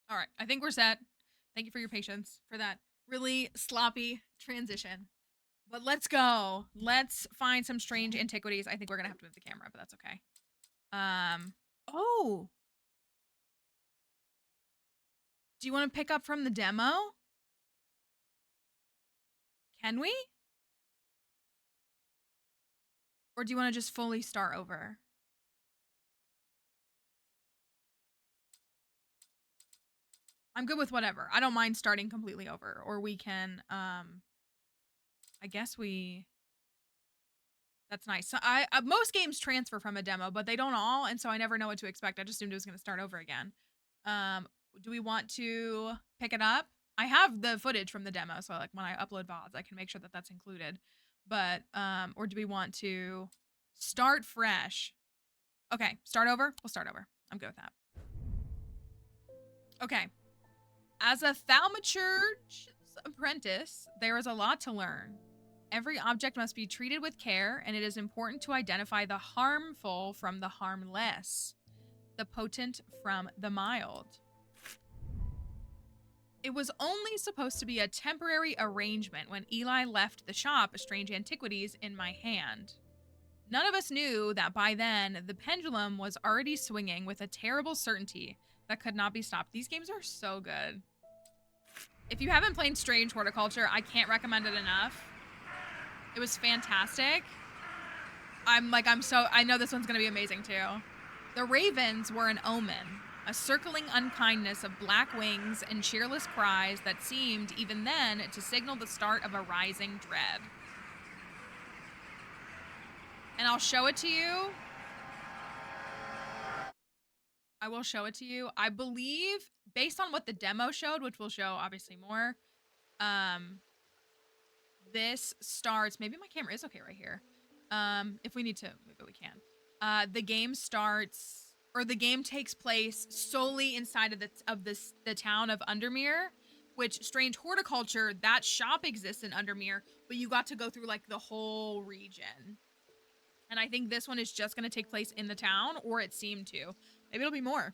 All right, I think we're set. Thank you for your patience for that really sloppy transition. But let's go. Let's find some strange antiquities. I think we're gonna have to move the camera, but that's okay. Oh, do you want to pick up from the demo? Can we? Or do you want to just fully start over? I'm good with whatever. I don't mind starting completely over. Or we can, I guess we... That's nice. So most games transfer from a demo, but they don't all, and so I never know what to expect. I just assumed it was going to start over again. Do we want to pick it up? I have the footage from the demo, so like when I upload VODs, I can make sure that that's included. But or do we want to start fresh? Okay, start over. We'll start over. I'm good with that. Okay. As a thaumaturge's apprentice, there is a lot to learn. Every object must be treated with care, and it is important to identify the harmful from the harmless, the potent from the mild. It was only supposed to be a temporary arrangement when Eli left the shop Strange Antiquities in my hand. None of us knew that by then, the pendulum was already swinging with a terrible certainty that could not be stopped. These games are so good. If you haven't played Strange Horticulture, I can't recommend it enough. It was fantastic. I know this one's gonna be amazing too. The ravens were an omen, a circling unkindness of black wings and cheerless cries that seemed, even then, to signal the start of a rising dread. And I'll show it to you. I will show it to you. I believe, based on what the demo showed, which will show obviously more, this starts, maybe my camera is okay right here. If we need to move it, we can. The game starts, or the game takes place solely inside of the town of Undermere, which Strange Horticulture, that shop exists in Undermere, but you got to go through like the whole region. And I think this one is just gonna take place in the town, or it seemed to. Maybe it'll be more.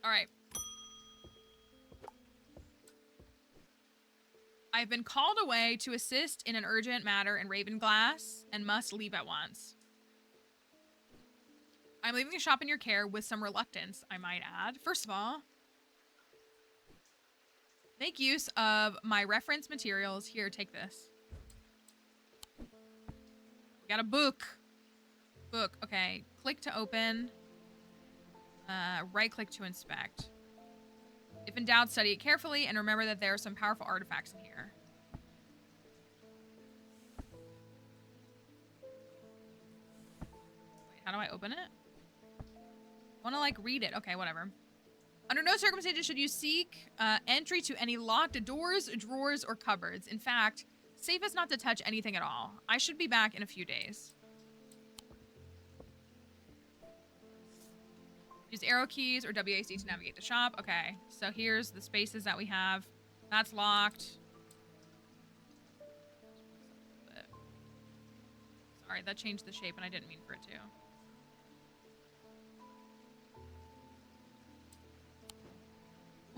All right. I've been called away to assist in an urgent matter in Ravenglass and must leave at once. I'm leaving the shop in your care with some reluctance, I might add. First of all, make use of my reference materials. Here, take this. We got a book. Book, okay. Click to open. Right click to inspect. If in doubt, study it carefully and remember that there are some powerful artifacts in here. Wait, how do I open it? I want to like read it. Okay, whatever. Under no circumstances should you seek entry to any locked doors, drawers, or cupboards. In fact, safest not to touch anything at all. I should be back in a few days. Use arrow keys or WAC to navigate the shop. Okay, so here's the spaces that we have. That's locked. Sorry, that changed the shape and I didn't mean for it to.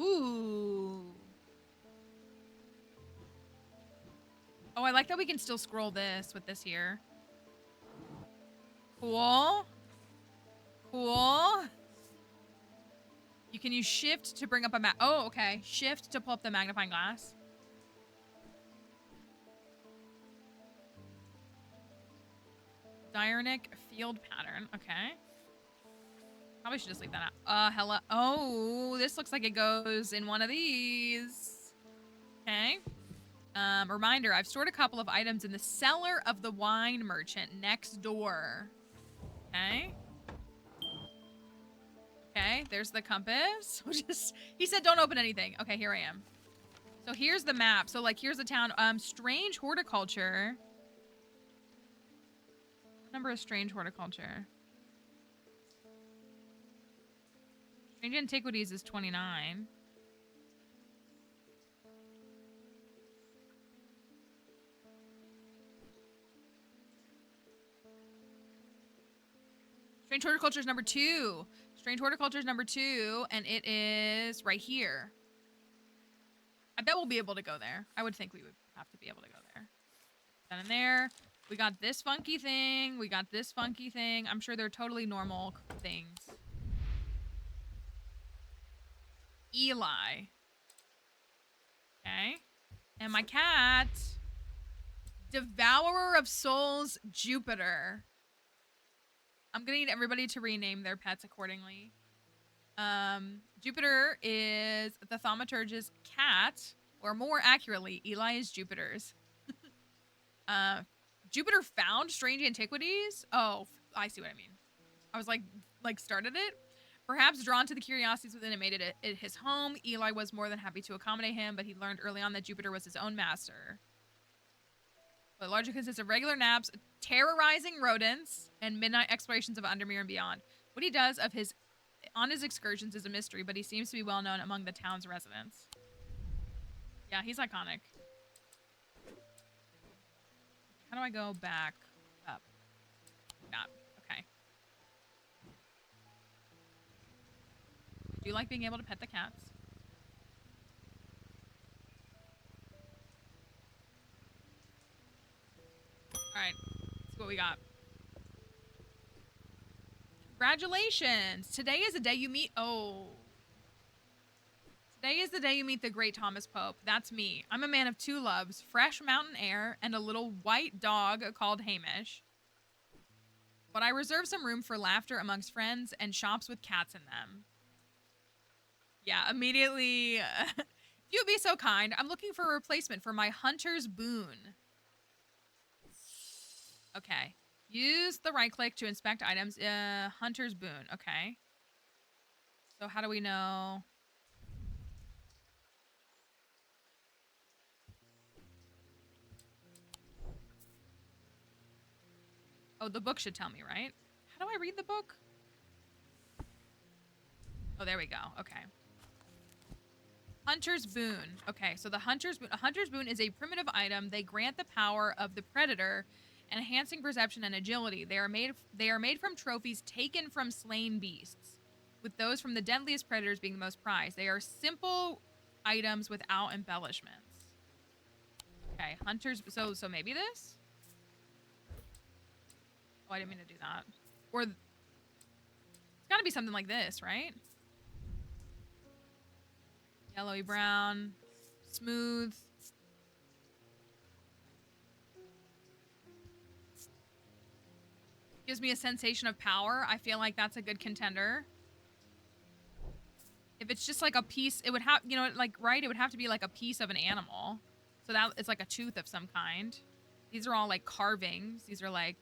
Ooh. Oh, I like that we can still scroll this with this here. Cool. Cool. You can use shift to bring up a map. Oh, okay. Shift to pull up the magnifying glass. Diurnic field pattern. Okay. Probably should just leave that out. Hello. Oh, this looks like it goes in one of these. Okay. Reminder, I've stored a couple of items in the cellar of the wine merchant next door. Okay. Okay, there's the compass. He said don't open anything. Okay, here I am. So here's the map. So like here's the town. Strange Horticulture. What number is Strange Horticulture? Strange Antiquities is 29. Strange Horticulture is number 2. Strange Horticulture is number 2, and it is right here. I bet we'll be able to go there. I would think we would have to be able to go there. Then in there, we got this funky thing. We got this funky thing. I'm sure they're totally normal things. Eli. Okay. And my cat, Devourer of Souls, Jupiter. I'm gonna need everybody to rename their pets accordingly. Jupiter is the thaumaturge's cat, or more accurately, Eli is Jupiter's. Jupiter found strange antiquities? Oh, I see what I mean. I was like started it? Perhaps drawn to the curiosities within it made it his home. Eli was more than happy to accommodate him, but he learned early on that Jupiter was his own master. But largely consists of regular naps, terrorizing rodents, and midnight explorations of Undermere and beyond. What he does on his excursions is a mystery, but he seems to be well known among the town's residents. Yeah, he's iconic. How do I go back up? Yeah, okay. I do like being able to pet the cats. Alright, let's see what we got. Congratulations! Today is the day you meet... Oh. Today is the day you meet the great Thomas Pope. That's me. I'm a man of 2 loves, fresh mountain air and a little white dog called Hamish. But I reserve some room for laughter amongst friends and shops with cats in them. Yeah, immediately... if you'd be so kind, I'm looking for a replacement for my hunter's boon. Okay. Use the right click to inspect items. Hunter's boon. Okay. So how do we know... Oh, the book should tell me, right? How do I read the book? Oh, there we go. Okay. Hunter's boon. Okay, so the hunter's boon. A hunter's boon is a primitive item. They grant the power of the predator, enhancing perception and agility. They are made from trophies taken from slain beasts, with those from the deadliest predators being the most prized. They are simple items without embellishments. Okay, hunters. So maybe this. Oh, I didn't mean to do that. Or it's got to be something like this, right? Yellowy brown, smooth. Gives me a sensation of power. I feel like that's a good contender. If it's just like a piece, it would have, you know, like, right? It would have to be like a piece of an animal. So that it's like a tooth of some kind. These are all like carvings. These are like...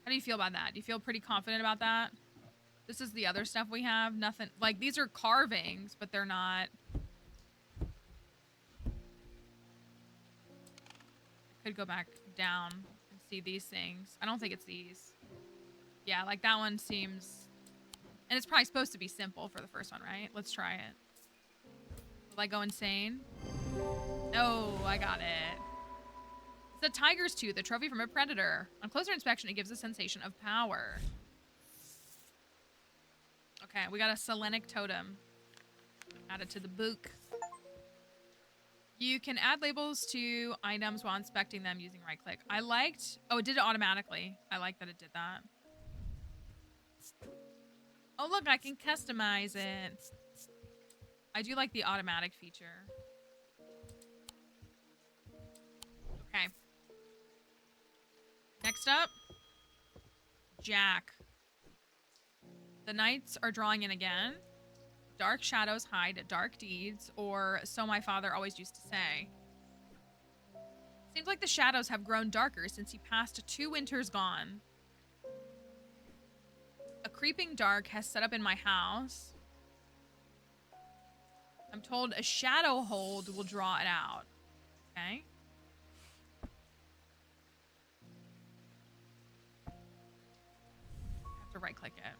How do you feel about that? Do you feel pretty confident about that? This is the other stuff we have. Nothing, like, these are carvings, but they're not. I could go back down and see these things. I don't think it's these. Yeah, like that one seems, and it's probably supposed to be simple for the first one, right? Let's try it. Will I go insane? Oh, I got it. It's a tiger's tooth, a trophy from a predator. On closer inspection, it gives a sensation of power. Okay, we got a Selenic totem. Add it to the book. You can add labels to items while inspecting them using right click. I liked... Oh, it did it automatically. I like that it did that. Oh, look, I can customize it. I do like the automatic feature. Okay. Next up, Jack. The nights are drawing in again. Dark shadows hide dark deeds, or so my father always used to say. Seems like the shadows have grown darker since he passed 2 winters gone. A creeping dark has set up in my house. I'm told a shadow hold will draw it out. Okay. To right click it.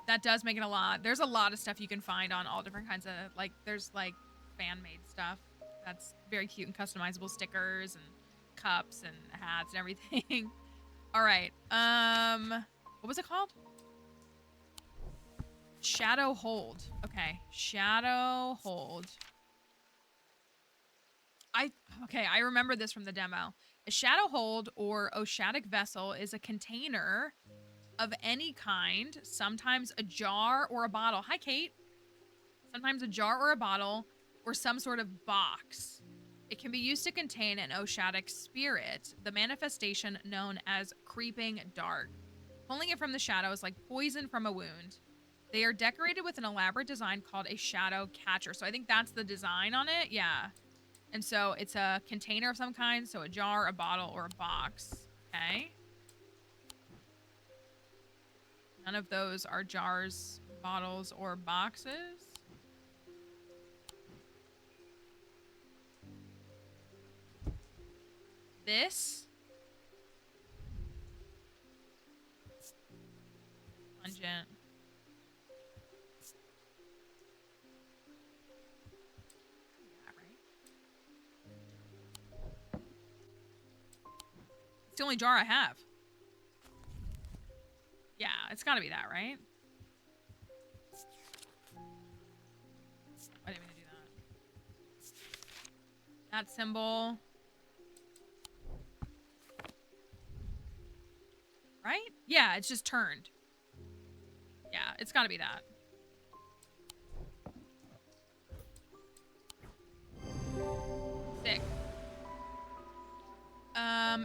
That does make it a lot. There's a lot of stuff you can find on all different kinds of, like, there's like fan made stuff that's very cute and customizable stickers and cups and hats and everything. All right. What was it called? Shadow Hold. Okay. Shadow Hold. I remember this from the demo. A shadow hold or oceanic vessel is a container of any kind, sometimes a jar or a bottle. Hi, Kate. Sometimes a jar or a bottle or some sort of box. It can be used to contain an oceanic spirit, the manifestation known as creeping dark. Pulling it from the shadows like poison from a wound. They are decorated with an elaborate design called a shadow catcher. So I think that's the design on it. Yeah. And so it's a container of some kind. So a jar, a bottle, or a box. Okay. None of those are jars, bottles, or boxes. This. Pungent. It's the only jar I have. Yeah, it's gotta be that, right? I didn't mean to do that. That symbol. Right? Yeah, it's just turned. Yeah, it's gotta be that. Sick.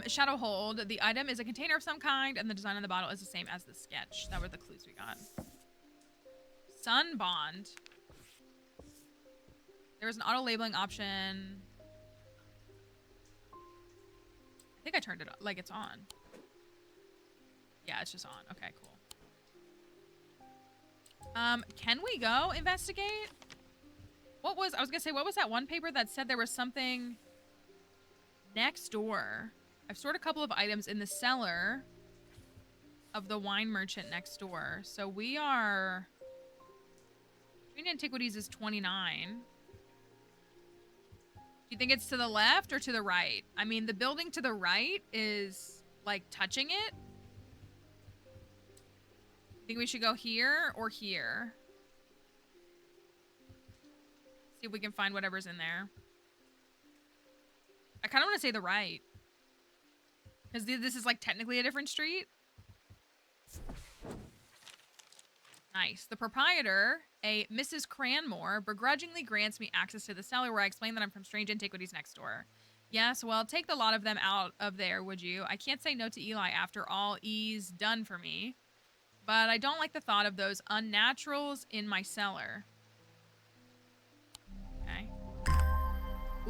Shadow Hold. The item is a container of some kind, and the design on the bottle is the same as the sketch. That were the clues we got. Sun Bond. There was an auto labeling option. I think I turned it on. Like, it's on. Yeah, it's just on. Okay, cool. Can we go investigate? I was gonna say, what was that one paper that said there was something next door? I've stored a couple of items in the cellar of the wine merchant next door. So we are... Green Antiquities is 29. Do you think it's to the left or to the right? I mean, the building to the right is, like, touching it. Think we should go here or here? See if we can find whatever's in there. I kind of want to say the right. Because this is, like, technically a different street. Nice. The proprietor, a Mrs. Cranmore, begrudgingly grants me access to the cellar where I explain that I'm from Strange Antiquities next door. Yes, well, take the lot of them out of there, would you? I can't say no to Eli after all E's done for me. But I don't like the thought of those unnaturals in my cellar. Okay.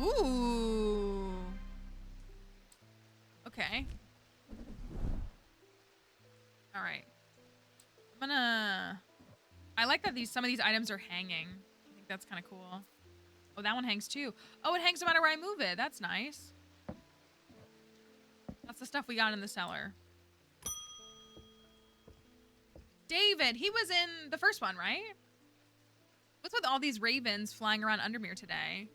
Ooh. Okay. All right. I like that some of these items are hanging. I think that's kind of cool. Oh, that one hangs too. Oh, it hangs no matter where I move it. That's nice. That's the stuff we got in the cellar. David, he was in the first one, right? What's with all these ravens flying around Undermere today?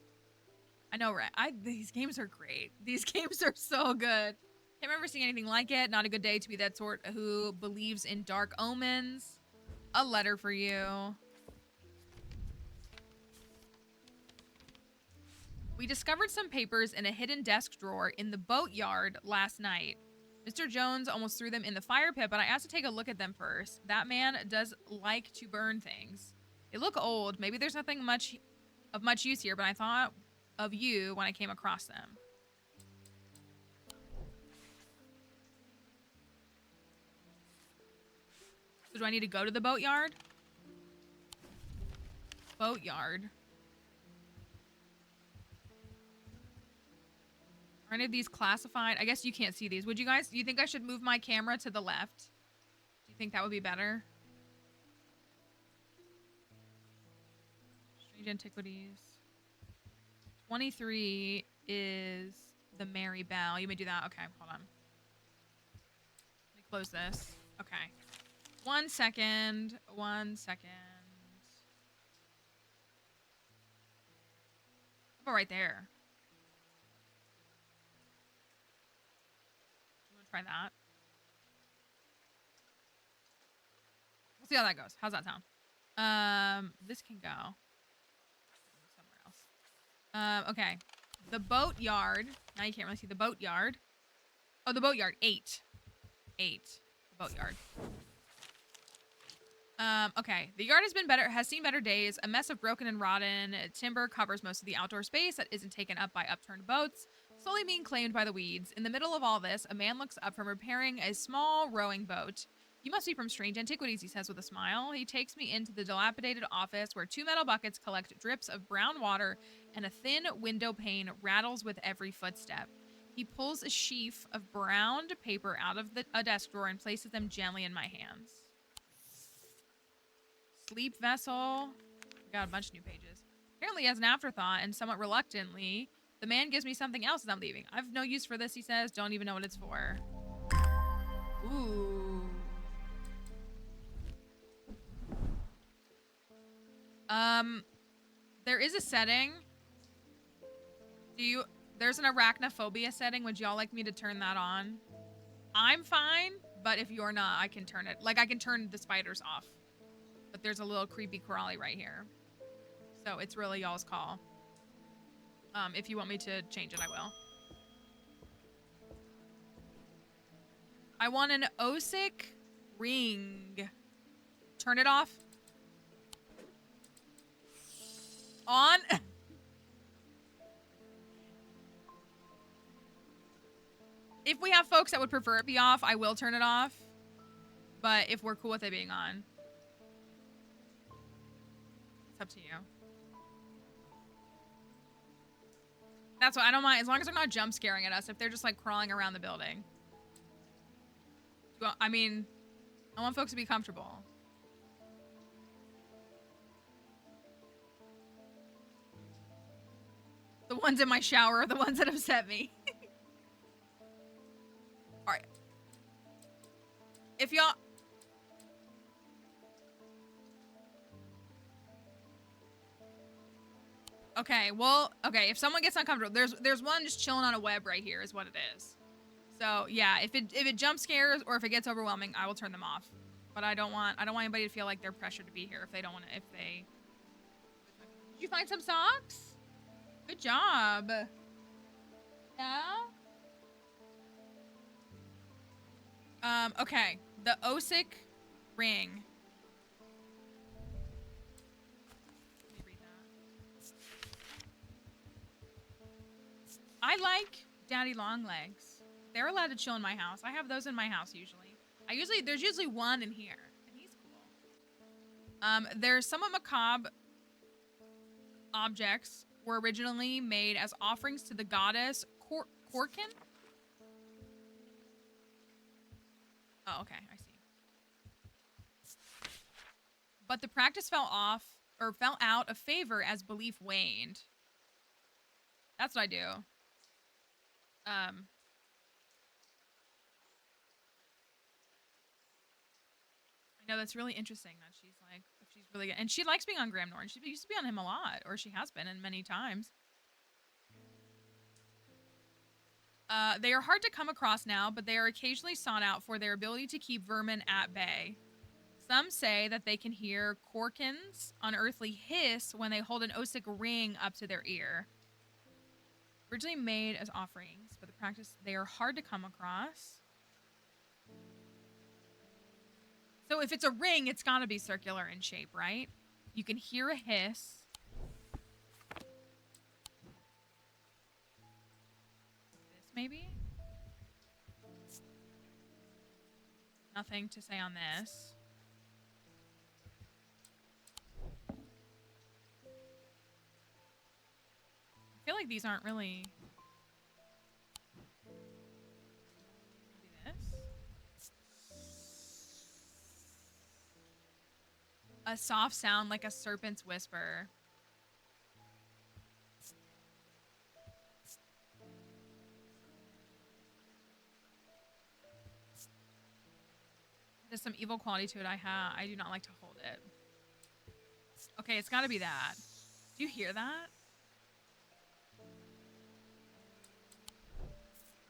I know, right? These games are great. These games are so good. Can't remember seeing anything like it. Not a good day to be that sort who believes in dark omens. A letter for you. We discovered some papers in a hidden desk drawer in the boatyard last night. Mr. Jones almost threw them in the fire pit, but I asked to take a look at them first. That man does like to burn things. They look old. Maybe there's nothing of much use here, but I thought of you when I came across them. So do I need to go to the boatyard? Boatyard. Are any of these classified? I guess you can't see these. Would you guys, do you think I should move my camera to the left? Do you think that would be better? Strange Antiquities. 23 is the Mary Bell. You may do that. Okay, hold on. Let me close this. Okay. 1 second. 1 second. How about right there? try that. We'll see how that goes. How's that sound? This can go somewhere else. Okay. The boat yard. Now you can't really see the boat yard. Oh, the boat yard. 8. The boat yard. Okay. The yard has seen better days. A mess of broken and rotten timber covers most of the outdoor space that isn't taken up by upturned boats, slowly being claimed by the weeds. In the middle of all this, a man looks up from repairing a small rowing boat. You must be from Strange Antiquities, he says with a smile. He takes me into the dilapidated office where 2 metal buckets collect drips of brown water and a thin window pane rattles with every footstep. He pulls a sheaf of browned paper out of a desk drawer and places them gently in my hands. Sleep vessel. Got a bunch of new pages. Apparently, as an afterthought and somewhat reluctantly, the man gives me something else as I'm leaving. I've no use for this, he says. Don't even know what it's for. Ooh. There is a setting. There's an arachnophobia setting. Would y'all like me to turn that on? I'm fine, but if you're not, I can turn it. Like, I can turn the spiders off. But there's a little creepy crawly right here. So it's really y'all's call. If you want me to change it, I will. I want an Osic ring. Turn it off. On. If we have folks that would prefer it be off, I will turn it off. But if we're cool with it being on, it's up to you. That's what I don't mind, as long as they're not jump scaring at us. If they're just like crawling around the building. Well, I mean, I want folks to be comfortable. The ones in my shower are the ones that upset me. All right. If y'all... Okay, well, okay, if someone gets uncomfortable, there's one just chilling on a web right here is what it is. So, yeah, if it jump scares or if it gets overwhelming, I will turn them off. But I don't want anybody to feel like they're pressured to be here if they don't want to, Did you find some socks? Good job. Yeah? Okay. The Osic ring. Let me read that. I like daddy long legs. They're allowed to chill in my house. I have those in my house usually. There's usually one in here. And he's cool. There's somewhat macabre objects were originally made as offerings to the goddess Korkin. Oh, okay, I see. But the practice fell out of favor as belief waned. That's what I do. I know that's really interesting that she's like, if she's really good. And she likes being on Graham Norton. She used to be on him a lot, or she has been, and many times. They are hard to come across now, but they are occasionally sought out for their ability to keep vermin at bay. Some say that they can hear Korkin's unearthly hiss when they hold an Osic ring up to their ear. Originally made as offerings, but the practice, they are hard to come across. So if it's a ring, it's got to be circular in shape, right? You can hear a hiss. This maybe? Nothing to say on this. I feel like these aren't really... Maybe this? A soft sound like a serpent's whisper. There's some evil quality to it. I do not like to hold it. Okay, it's got to be that. Do you hear that?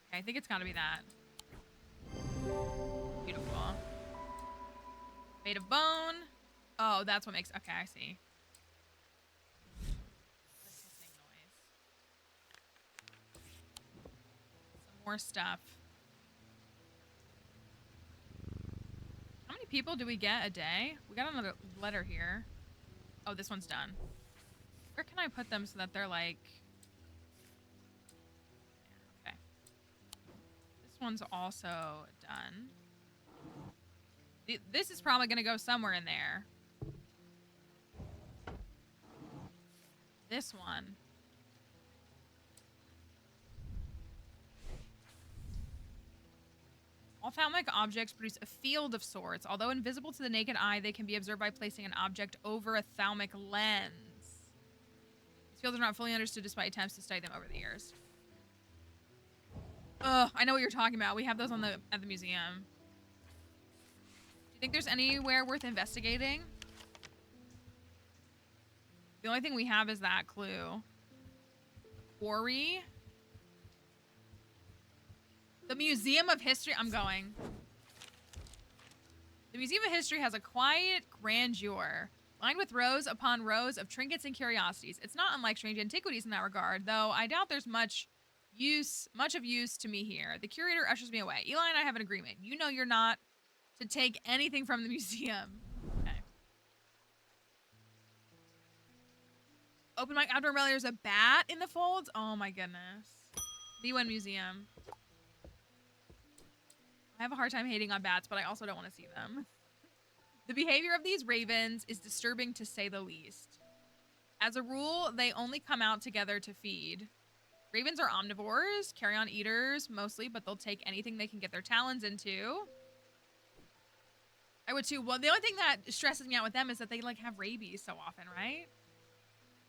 Okay, I think it's got to be that. Beautiful. Made of bone. Oh, that's what makes... Okay, I see. The hissing noise. Some more stuff. How many people do we get a day? We got another letter here. Oh, this one's done. Where can I put them so that they're like... Okay. This one's also done. This is probably going to go somewhere in there. This one. Ophthalmic objects produce a field of sorts. Although invisible to the naked eye, they can be observed by placing an object over a ophthalmic lens. These fields are not fully understood despite attempts to study them over the years. Ugh, I know what you're talking about. We have those at the museum. Do you think there's anywhere worth investigating? The only thing we have is that clue. Quarry. The Museum of History. I'm going. The Museum of History has a quiet grandeur, lined with rows upon rows of trinkets and curiosities. It's not unlike Strange Antiquities in that regard, though I doubt there's much of use to me here. The curator ushers me away. Eli and I have an agreement. You know you're not to take anything from the museum. Okay. Open mic outdoor rally. There's a bat in the folds. Oh my goodness. B1 Museum. I have a hard time hating on bats, but I also don't want to see them. The behavior of these ravens is disturbing to say the least. As a rule, they only come out together to feed. Ravens are omnivores, carrion eaters mostly, but they'll take anything they can get their talons into. I would too. Well, the only thing that stresses me out with them is that they like have rabies so often, right?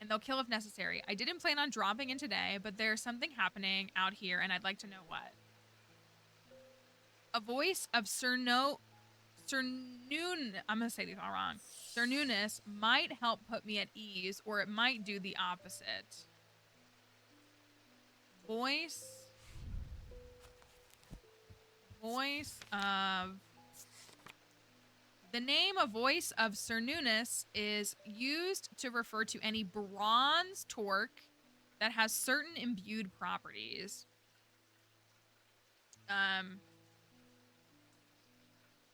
And they'll kill if necessary. I didn't plan on dropping in today, but there's something happening out here, and I'd like to know what. A voice of I'm gonna say these all wrong. Cernunus might help put me at ease, or it might do the opposite. Voice of... The name of Voice of Cernunus is used to refer to any bronze torque that has certain imbued properties.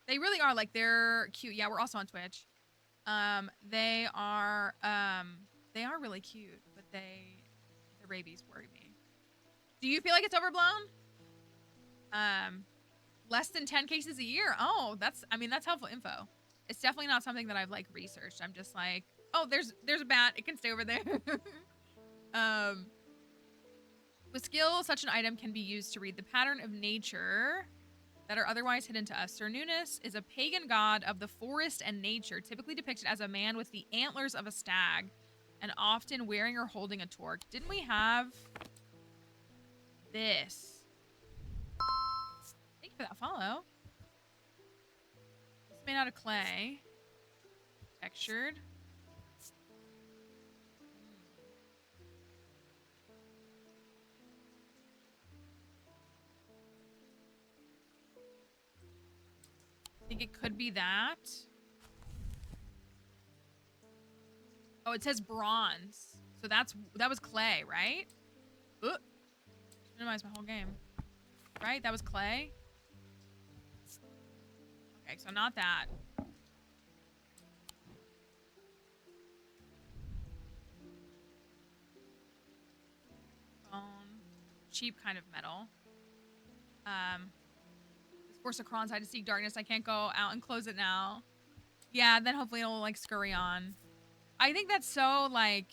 They really are, like, they're cute. Yeah, we're also on Twitch. They are really cute, but the rabies worry me. Do you feel like it's overblown? Less than 10 cases a year. Oh, that's helpful info. It's definitely not something that I've like researched. I'm just like, oh, there's a bat. It can stay over there. With skill, such an item can be used to read the pattern of nature that are otherwise hidden to us. Cernunus is a pagan god of the forest and nature, typically depicted as a man with the antlers of a stag, and often wearing or holding a torque. Didn't we have this? Thank you for that follow. It's made out of clay. Textured. I think it could be that. Oh, it says bronze. So that was clay, right? Ooh. Minimize my whole game. Right? That was clay? Okay, so not that. Bone. Cheap kind of metal. Force a crawl inside to seek darkness. I can't go out and close it now. Yeah, then hopefully it'll like scurry on. I think that's so like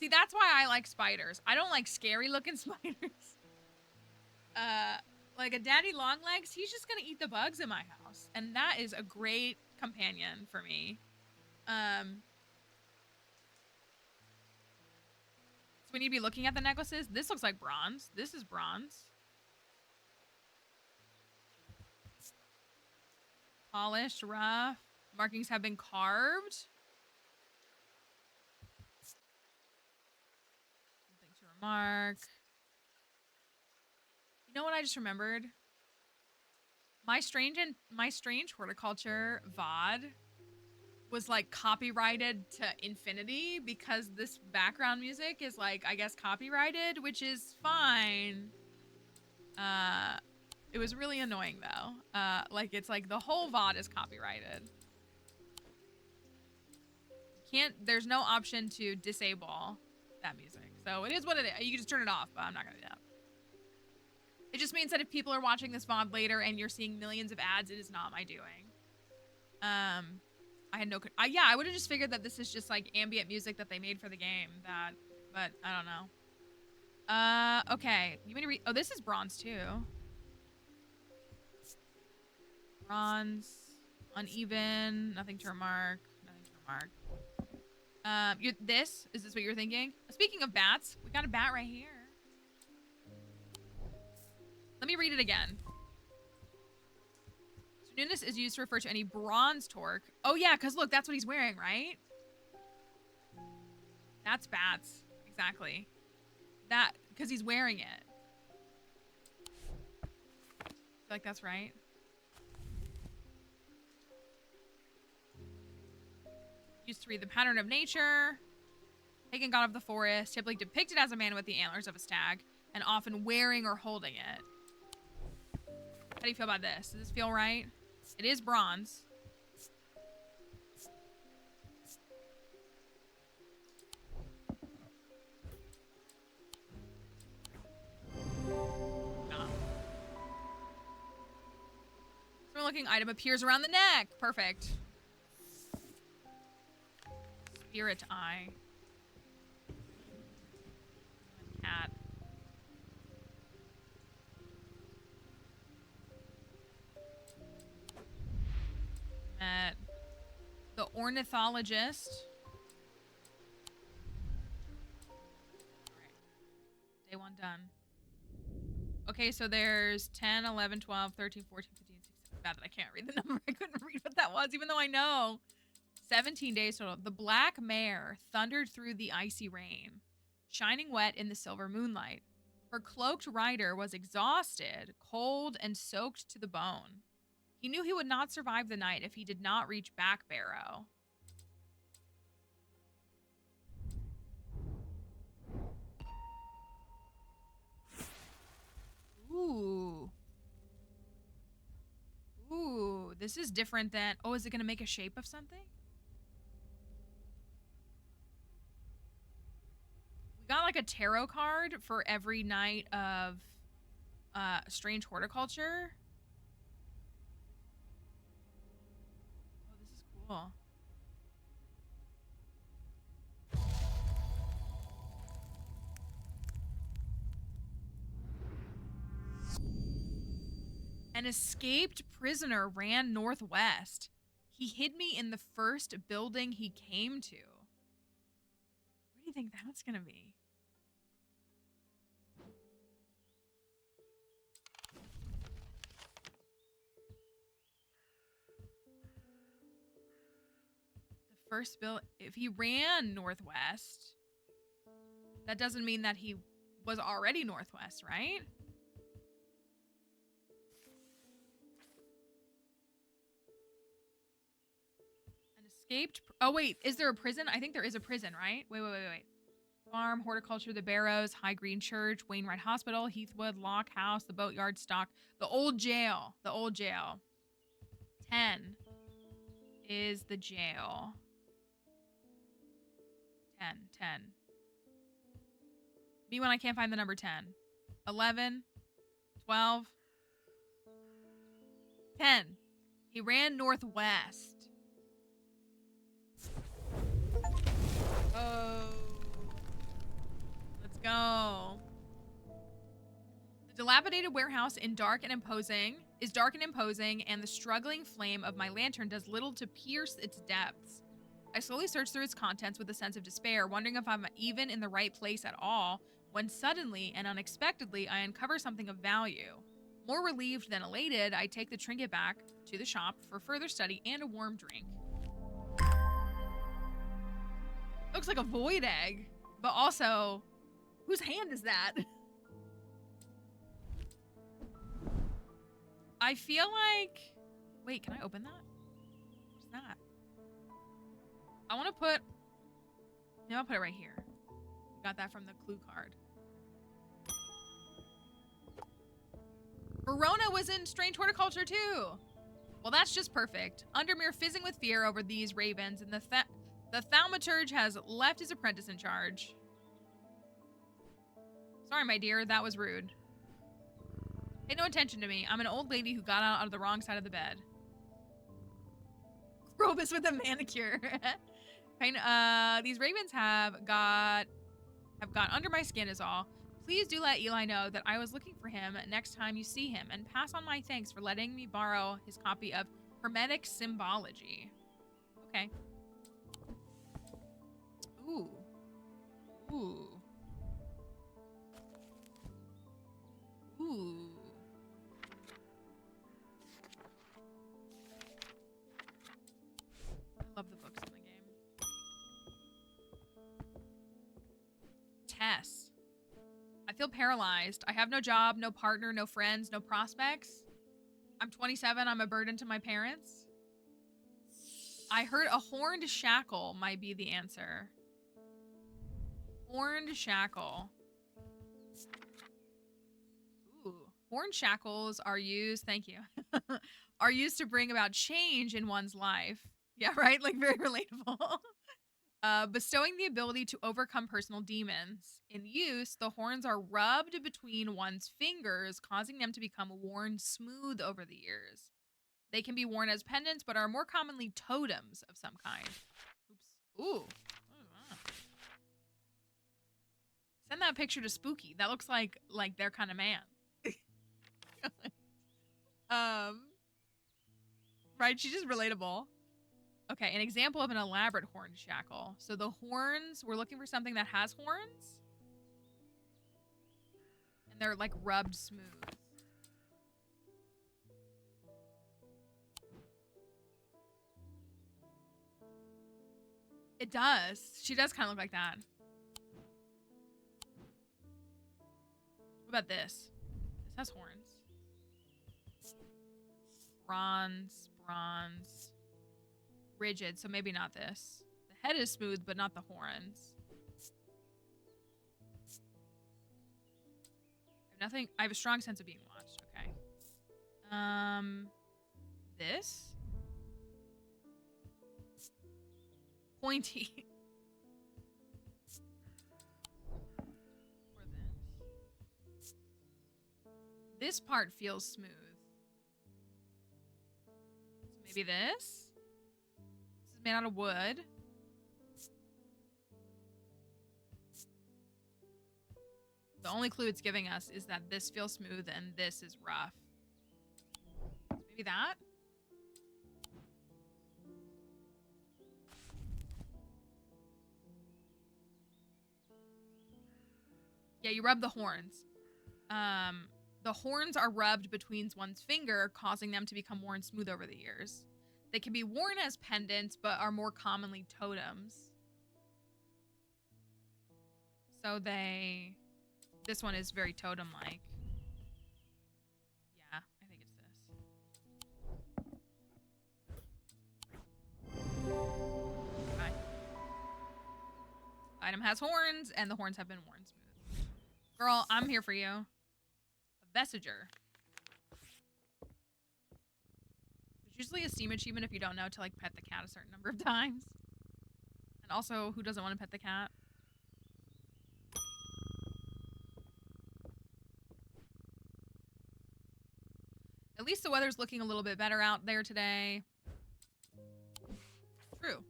see, that's why I like spiders. I don't like scary looking spiders. Like a daddy longlegs, he's just gonna eat the bugs in my house. And that is a great companion for me. So we need to be looking at the necklaces. This looks like bronze. This is bronze. Polished, rough. Markings have been carved. Something to remark. know what I just remembered? My strange horticulture VOD was like copyrighted to infinity because this background music is like, I guess, copyrighted, which is fine. It was really annoying though. Like it's like the whole VOD is copyrighted. There's no option to disable that music. So it is what it is. You can just turn it off, but I'm not gonna do that. It just means that if people are watching this VOD later and you're seeing millions of ads, it is not my doing. I had no, yeah, I would have just figured that this is just like ambient music that they made for the game but I don't know. Okay. You want to read, oh, this is bronze too. Bronze, uneven, nothing to remark, nothing to remark. Is this what you're thinking? Speaking of bats, we got a bat right here. Let me read it again. Newness is used to refer to any bronze torque. Oh yeah, because look, that's what he's wearing, right? That's bats. Exactly. That, because he's wearing it. I feel like that's right. Used to read the pattern of nature. Pagan god of the forest, typically depicted as a man with the antlers of a stag, and often wearing or holding it. How do you feel about this? Does this feel right? It is bronze. Some looking item appears around the neck. Perfect. Spirit eye. Cat. Met the ornithologist. Alright. Day 1 done. Okay, so there's 10, 11, 12, 13, 14, 15, 16. Bad that I can't read the number. I couldn't read what that was, even though I know. 17 days total. The black mare thundered through the icy rain, shining wet in the silver moonlight. Her cloaked rider was exhausted, cold, and soaked to the bone. He knew he would not survive the night if he did not reach Back Barrow. Ooh. Ooh, this is different than... Oh, is it going to make a shape of something? We got like a tarot card for every night of Strange Horticulture. Oh, this is cool. An escaped prisoner ran northwest. He hid me in the first building he came to. What do you think that's gonna be? The first build, if he ran northwest, that doesn't mean that he was already northwest, right? Escaped. Oh, wait. Is there a prison? I think there is a prison, right? Wait. Farm, horticulture, the Barrows, High Green Church, Wainwright Hospital, Heathwood, Lock House, the Boatyard, Stock, the old jail. The old jail. 10 is the jail. 10. Me when I can't find the number 10. 11, 12, 10. He ran northwest. Oh. Let's go. The dilapidated warehouse is dark and imposing, and the struggling flame of my lantern does little to pierce its depths. I slowly search through its contents with a sense of despair, wondering if I'm even in the right place at all, when suddenly and unexpectedly I uncover something of value. More relieved than elated, I take the trinket back to the shop for further study and a warm drink. Looks like a void egg, but also, whose hand is that? I feel like... Wait, can I open that? What's that? I want to put... Maybe I'll put it right here. Got that from the clue card. Verona was in Strange Horticulture too. Well, that's just perfect. Undermere fizzing with fear over these ravens, and the thaumaturge has left his apprentice in charge. Sorry, my dear, that was rude. Pay no attention to me. I'm an old lady who got out of the wrong side of the bed. Krobus with a manicure. These ravens have got under my skin is all. Please do let Eli know that I was looking for him next time you see him, and pass on my thanks for letting me borrow his copy of Hermetic Symbology. Okay. Ooh. Ooh. Ooh. I love the books in the game. Tess. I feel paralyzed. I have no job, no partner, no friends, no prospects. I'm 27. I'm a burden to my parents. I heard a horned shackle might be the answer. Horned shackle. Ooh. Horned shackles are used, thank you, are used to bring about change in one's life. Yeah, right? Like, very relatable. Bestowing the ability to overcome personal demons. In use, the horns are rubbed between one's fingers, causing them to become worn smooth over the years. They can be worn as pendants, but are more commonly totems of some kind. Oops. Ooh. Oh, wow. Send that picture to Spooky. That looks like their kind of man. Right? She's just relatable. Okay, an example of an elaborate horned shackle. So the horns, we're looking for something that has horns. And they're like rubbed smooth. It does. She does kind of look like that. What about this? This has horns. Bronze. Rigid, so maybe not this. The head is smooth, but not the horns. I have a strong sense of being watched. Okay. This? Pointy. Or this. This part feels smooth. So maybe this? Made out of wood. The only clue it's giving us is that this feels smooth and this is rough. So maybe that? Yeah, you rub the horns. The horns are rubbed between one's finger, causing them to become worn smooth over the years. They can be worn as pendants, but are more commonly totems. So this one is very totem-like. Yeah, I think it's this. Okay. Item has horns, and the horns have been worn smooth. Girl, I'm here for you. A Vestiger. Usually a Steam achievement if you don't know to like pet the cat a certain number of times. And also, who doesn't want to pet the cat? At least the weather's looking a little bit better out there today. True.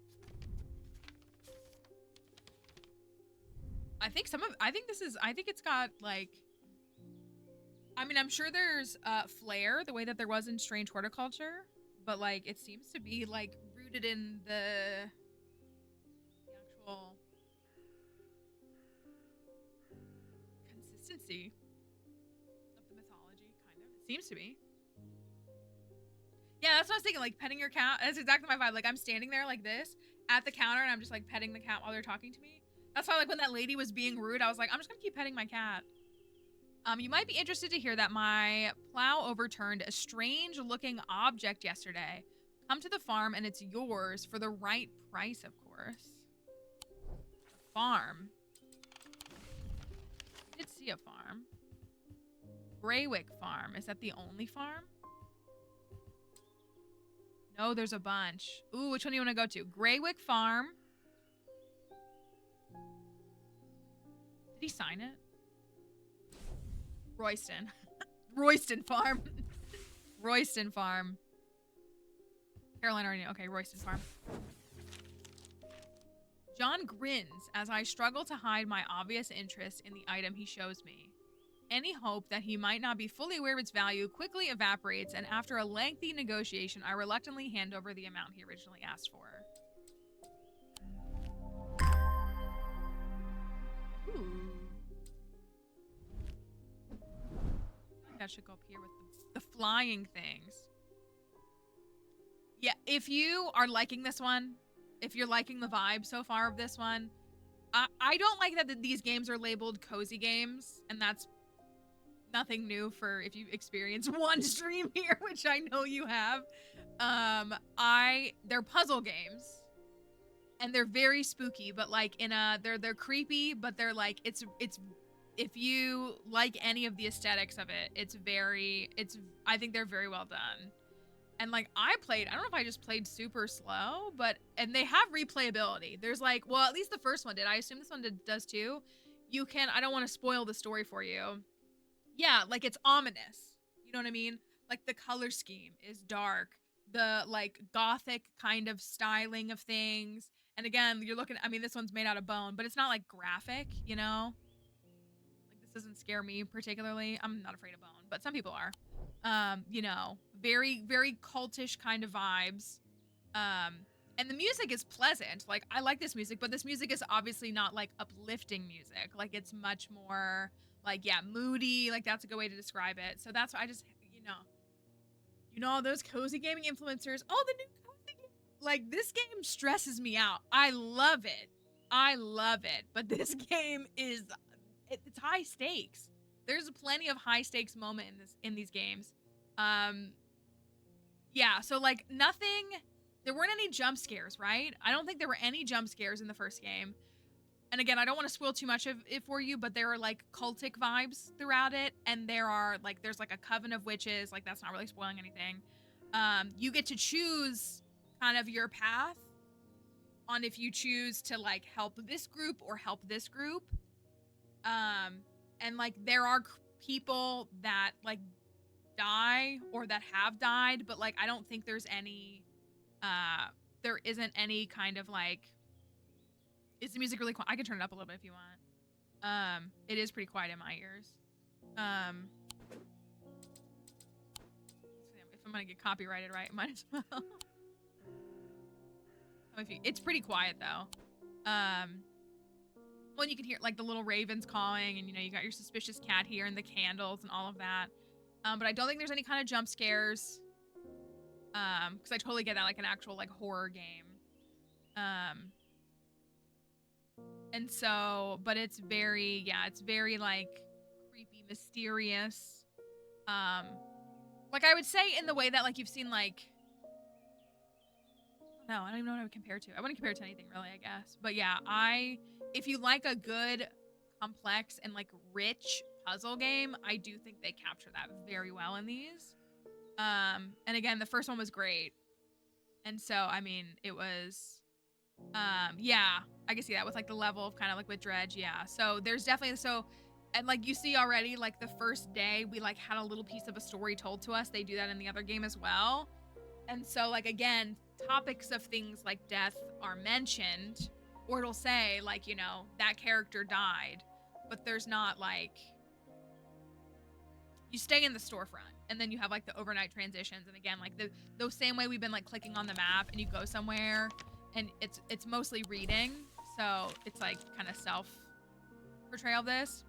I think it's got like, I mean, I'm sure there's flair the way that there was in Strange Horticulture. But, like, it seems to be, like, rooted in the actual consistency of the mythology, kind of. It seems to be. Yeah, that's what I was thinking, like, petting your cat. That's exactly my vibe. Like, I'm standing there like this at the counter, and I'm just, like, petting the cat while they're talking to me. That's why, like, when that lady was being rude, I was like, I'm just gonna keep petting my cat. You might be interested to hear that my plow overturned a strange-looking object yesterday. Come to the farm and it's yours for the right price, of course. Farm. I did see a farm. Greywick Farm. Is that the only farm? No, there's a bunch. Ooh, which one do you want to go to? Greywick Farm. Did he sign it? Royston. Royston Farm. Royston Farm. Caroline already knew. Okay, Royston Farm. John grins as I struggle to hide my obvious interest in the item he shows me. Any hope that he might not be fully aware of its value quickly evaporates, and after a lengthy negotiation, I reluctantly hand over the amount he originally asked for. Ooh. That should go up here with the flying things. Yeah, if you are liking this one, if you're liking the vibe so far of this one, I don't like that these games are labeled cozy games, and that's nothing new for if you've experienced one stream here, which I know you have. They're puzzle games, and they're very spooky, but like they're creepy, but they're like it's if you like any of the aesthetics of it, I think they're very well done. And like I don't know if I just played super slow, and they have replayability. There's like, well, at least the first one did. I assume this one does too. You can, I don't want to spoil the story for you. Yeah, like it's ominous. You know what I mean? Like the color scheme is dark. The like gothic kind of styling of things. And again, you're looking, I mean, this one's made out of bone, but it's not like graphic, you know? Like this doesn't scare me particularly. I'm not afraid of bone, but some people are. You know, very, very cultish kind of vibes. And the music is pleasant. Like I like this music, but this music is obviously not like uplifting music. Like it's much more like, yeah, moody. Like that's a good way to describe it. So that's why I just, you know, those cozy gaming influencers. Oh, the new cozy game. Like this game stresses me out. I love it. I love it. But this game is, it's high stakes. There's plenty of high stakes moment in these games. Yeah, so like nothing, there weren't any jump scares, right? I don't think there were any jump scares in the first game. And again, I don't want to spoil too much of it for you, but there are like cultic vibes throughout it. And there's like a coven of witches. Like that's not really spoiling anything. You get to choose kind of your path on if you choose to like help this group or help this group. And like there are people that like die or that have died, but like I don't think there's any there isn't any kind of like, is the music really quiet? I can turn it up a little bit if you want. It is pretty quiet in my ears. If I'm gonna get copyrighted, right, might as well. It's pretty quiet though. Well, you can hear like the little ravens cawing, and you got your suspicious cat here and the candles and all of that. But I don't think there's any kind of jump scares. Because I totally get that, like an actual like horror game. And so, but it's very like creepy, mysterious. Like I would say in the way that like you've seen like, no, I don't even know what I would compare it to. I wouldn't compare it to anything really, I guess. But yeah, if you like a good, complex, and like rich puzzle game, I do think they capture that very well in these. And again, the first one was great. And so, I mean, it was, yeah, I can see that with like the level of kind of like with Dredge. Yeah. So there's definitely, and like you see already, like the first day we like had a little piece of a story told to us. They do that in the other game as well. And so like, again, topics of things like death are mentioned, or it'll say like, that character died, but there's not like, you stay in the storefront and then you have like the overnight transitions. And again, like the same way we've been like clicking on the map and you go somewhere and it's mostly reading. So it's like kind of self portrayal of this.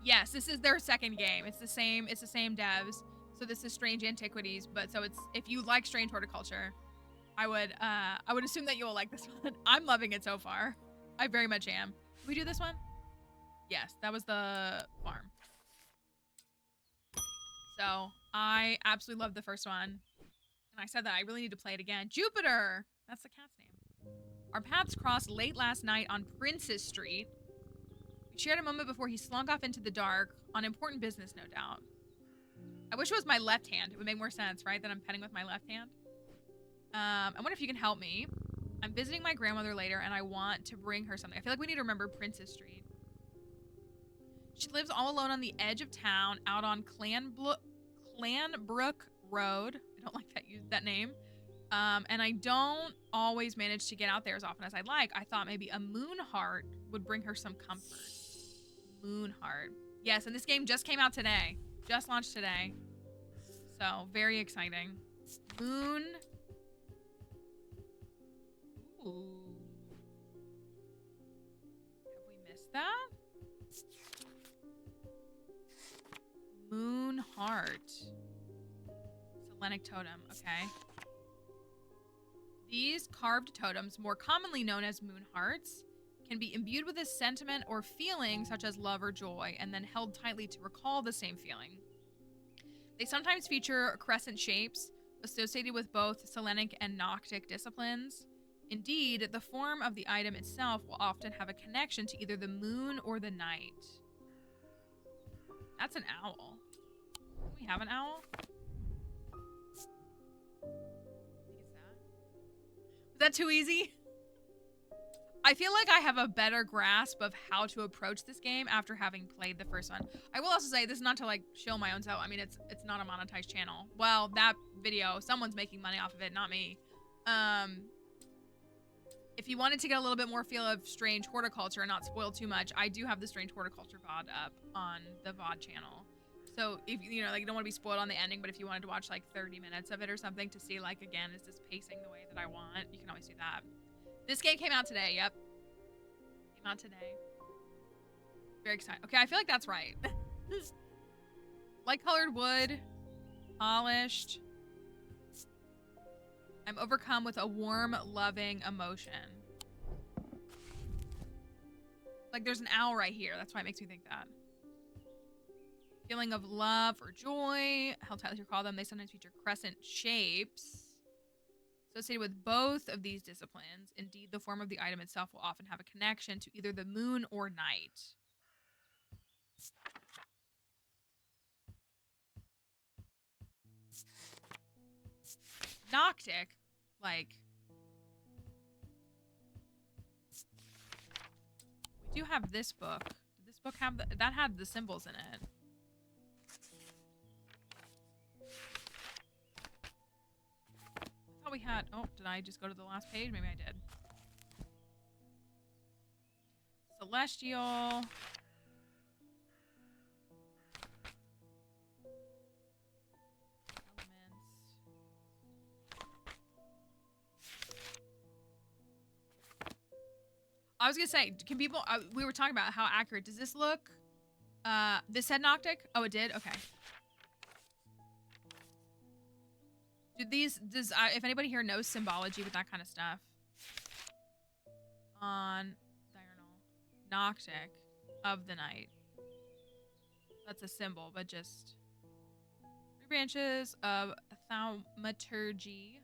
Yes, this is their second game. It's the same devs. So this is Strange Antiquities, but so it's, if you like Strange Horticulture, I would assume that you will like this one. I'm loving it so far. I very much am. Did we do this one? Yes, that was the farm. So I absolutely loved the first one. And I said that I really need to play it again. Jupiter! That's the cat's name. Our paths crossed late last night on Princess Street. We shared a moment before he slunk off into the dark on important business, no doubt. I wish it was my left hand. It would make more sense, right? That I'm petting with my left hand. I wonder if you can help me. I'm visiting my grandmother later, and I want to bring her something. I feel like we need to remember Princess Street. She lives all alone on the edge of town, out on Clanbrook Road. I don't like that name. And I don't always manage to get out there as often as I'd like. I thought maybe a moon heart would bring her some comfort. Moon heart. Yes, and this game just came out today. Just launched today. So, very exciting. Moon. Ooh. Have we missed that? Moon heart. Selenic totem. Okay. These carved totems, more commonly known as moon hearts, can be imbued with a sentiment or feeling such as love or joy, and then held tightly to recall the same feeling. They sometimes feature crescent shapes associated with both Selenic and Noctic disciplines. Indeed, the form of the item itself will often have a connection to either the moon or the night. That's an owl. Do we have an owl? Was that too easy? I feel like I have a better grasp of how to approach this game after having played the first one. I will also say this is not to like show my own self. I mean, it's not a monetized channel. Well, that video, someone's making money off of it, not me. If you wanted to get a little bit more feel of Strange Horticulture and not spoil too much, I do have the Strange Horticulture VOD up on the VOD channel. So if you know, like, you don't want to be spoiled on the ending, but if you wanted to watch like 30 minutes of it or something to see like, again, is this pacing the way that I want, you can always do that. This game came out today. Yep. Came out today. Very excited. Okay, I feel like that's right. Light colored wood. Polished. I'm overcome with a warm, loving emotion. Like there's an owl right here. That's why it makes me think that. Feeling of love or joy. How tightly you call them. They sometimes feature crescent shapes. Associated with both of these disciplines, indeed, the form of the item itself will often have a connection to either the moon or night. Noctic, like, we do have this book. Did this book have that had the symbols in it? We had, oh, did I just go to the last page? Maybe I did. Celestial. Elements. I was gonna say, can people, we were talking about how accurate does this look? This said Noctic? Oh, it did? Okay. If anybody here knows symbology with that kind of stuff. On diurnal. Noctic of the night. That's a symbol, but just 3 branches of thaumaturgy.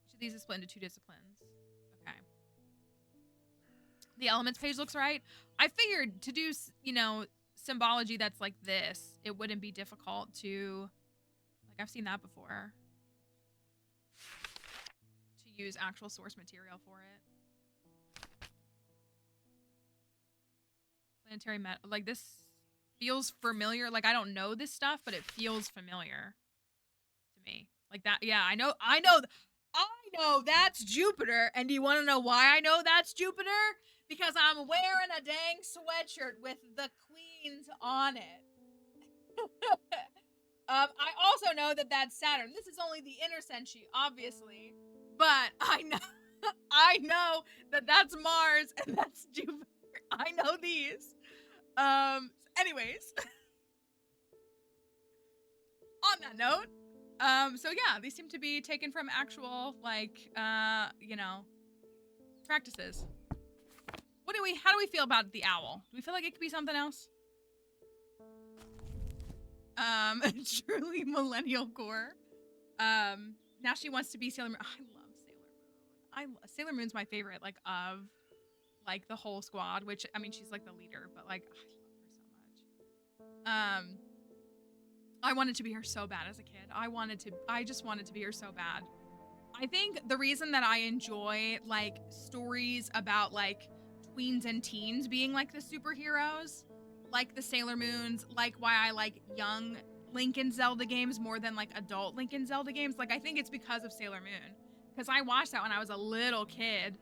Each of these is split into 2 disciplines. Okay. The elements page looks right. I figured to do, you know, symbology that's like this, it wouldn't be difficult to, like, I've seen that before. Use actual source material for it. Planetary metal. Like, this feels familiar. Like, I don't know this stuff, but it feels familiar to me. Like that. Yeah, I know that's Jupiter. And do you want to know why I know that's Jupiter? Because I'm wearing a dang sweatshirt with the queens on it. I also know that that's Saturn. This is only the inner senshi, obviously. But I know that that's Mars and that's Jupiter. I know these. Anyways. On that note, so yeah, these seem to be taken from actual, like, you know, practices. How do we feel about the owl? Do we feel like it could be something else? Truly millennial core. Now she wants to be Sailor Moon. I love Sailor Moon. Sailor Moon's my favorite, like, of like the whole squad, which I mean she's like the leader, but like I love her so much. I wanted to be her so bad as a kid. I just wanted to be her so bad. I think the reason that I enjoy like stories about like tweens and teens being like the superheroes, like the Sailor Moons, like why I like young Link and Zelda games more than like adult Link and Zelda games, like I think it's because of Sailor Moon. Because I watched that when I was a little kid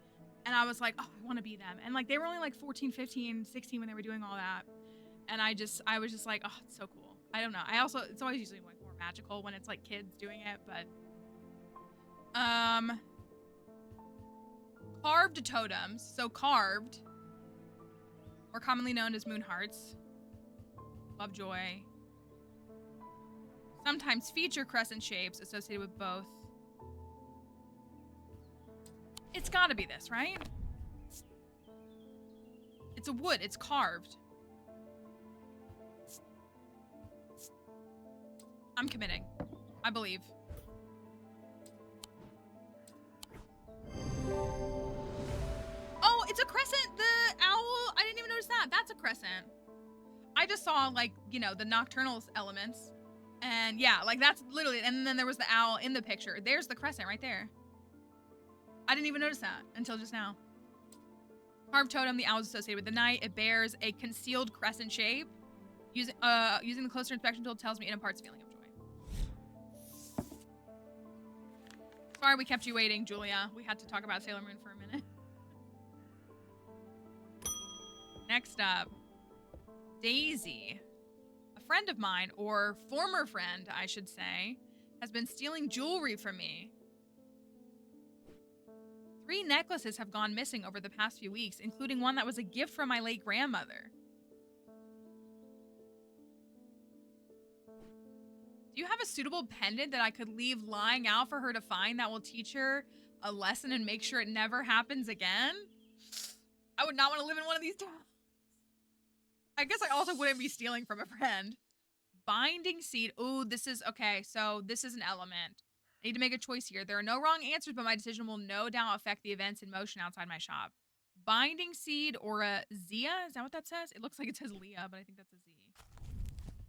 and I was like, oh, I want to be them. And like they were only like 14, 15, 16 when they were doing all that. And I was just like, oh, it's so cool. I don't know. It's always usually like more magical when it's like kids doing it, but carved totems. So carved, more commonly known as moon hearts, Lovejoy, sometimes feature crescent shapes associated with both. It's gotta be this, right? It's a wood, it's carved. I'm committing. I believe. Oh, it's a crescent. The owl. I didn't even notice that. That's a crescent. I just saw like, you know, the nocturnal elements. And yeah, like that's literally, and then there was the owl in the picture. There's the crescent right there. I didn't even notice that until just now. Carved totem, the owl is associated with the night. It bears a concealed crescent shape. Using the closer inspection tool tells me it imparts feeling of joy. Sorry we kept you waiting, Julia. We had to talk about Sailor Moon for a minute. Next up, Daisy. A friend of mine, or former friend, I should say, has been stealing jewelry from me. 3 necklaces have gone missing over the past few weeks, including one that was a gift from my late grandmother. Do you have a suitable pendant that I could leave lying out for her to find that will teach her a lesson and make sure it never happens again? I would not want to live in one of these towns. I guess I also wouldn't be stealing from a friend. Binding seed. Ooh, this is, okay, so this is an element. I need to make a choice here. There are no wrong answers, but my decision will no doubt affect the events in motion outside my shop. Binding seed or a Zia? Is that what that says? It looks like it says Leah, but I think that's a Z.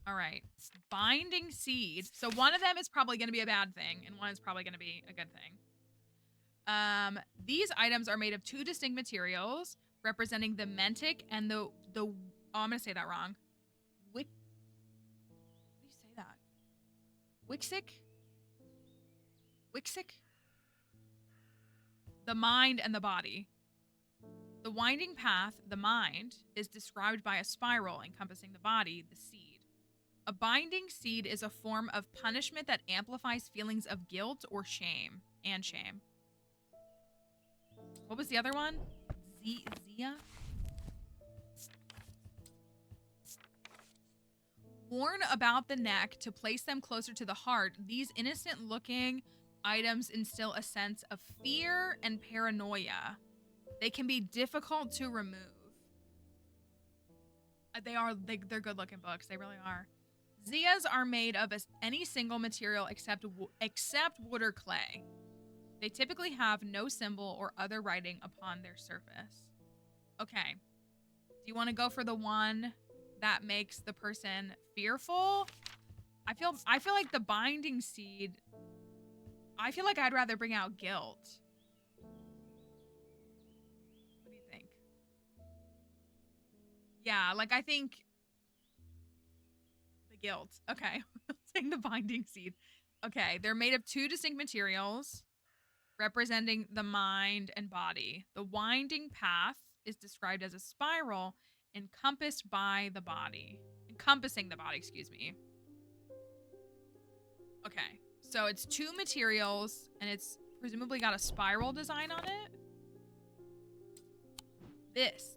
All right. Binding seed. So one of them is probably going to be a bad thing, and one is probably going to be a good thing. These items are made of 2 distinct materials, representing the mentic and the oh, I'm going to say that wrong. How do you say that? Wixic? The mind and the body. The winding path, the mind, is described by a spiral encompassing the body, the seed. A binding seed is a form of punishment that amplifies feelings of guilt or shame. And shame. What was the other one? Zia? Worn about the neck to place them closer to the heart, these innocent-looking items instill a sense of fear and paranoia. They can be difficult to remove. They're good-looking books. They really are. Zias are made of any single material except wood or clay. They typically have no symbol or other writing upon their surface. Okay. Do you want to go for the one that makes the person fearful? I feel like the binding seed, I feel like I'd rather bring out guilt. What do you think? Yeah, like I think guilt. Okay. Saying the binding seed. Okay. They're made of 2 distinct materials representing the mind and body. The winding path is described as a spiral encompassing the body, excuse me. Okay. So it's 2 materials and it's presumably got a spiral design on it. This.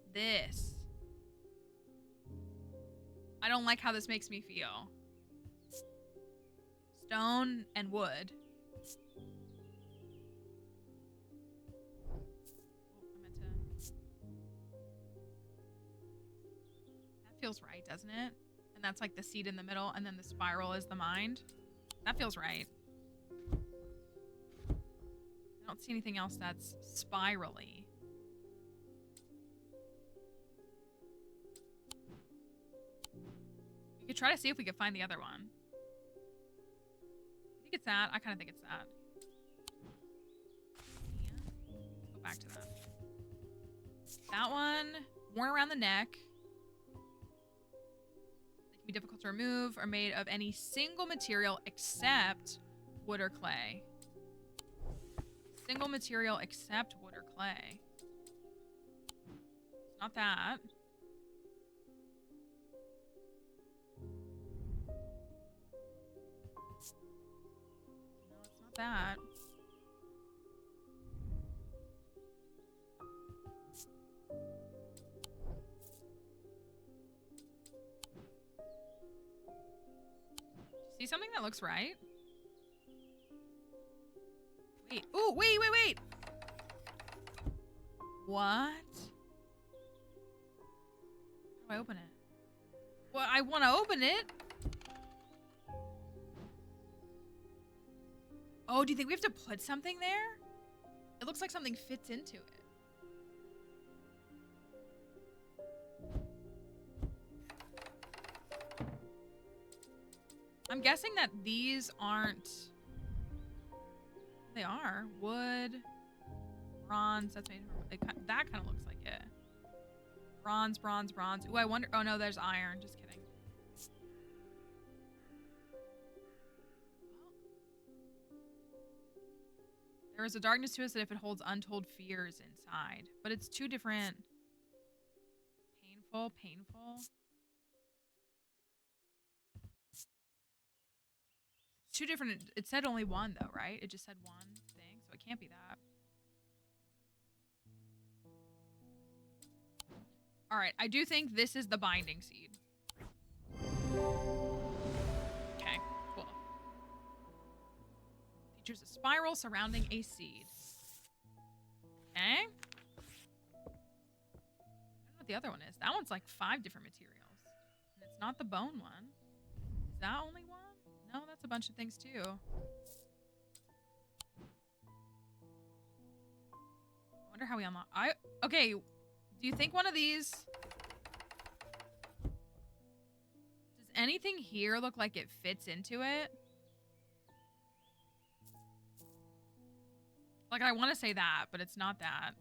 I don't like how this makes me feel. Stone and wood. That feels right, doesn't it? And that's like the seed in the middle, and then the spiral is the mind. That feels right. I don't see anything else that's spirally. We could try to see if we could find the other one. I think it's that. I kind of think it's that. Yeah. Go back to that. That one, worn around the neck. They can be difficult to remove, are made of any single material except wood or clay. Single material except wood or clay. It's not that. No, it's not that. See something that looks right? Wait. Oh, wait, wait, wait. What? How do I open it? Well, I want to open it. Oh, do you think we have to put something there? It looks like something fits into it. I'm guessing that these aren't... They are. Wood. Bronze. That's made from... That kind of looks like it. Bronze, bronze, bronze. Ooh, I wonder... Oh, no, there's iron. Just kidding. There is a darkness to us that if it holds untold fears inside. But it's two different... Painful, painful. Two different. It said only one though, right? It just said one thing, so it can't be that. All right, I do think this is the binding seed. Okay, cool. Features a spiral surrounding a seed. Okay. I don't know what the other one is. That one's like 5 different materials. And it's not the bone one. Is that only one? No, that's a bunch of things too. I wonder how we unlock. Okay. Do you think one of these? Does anything here look like it fits into it? Like I want to say that, but it's not that.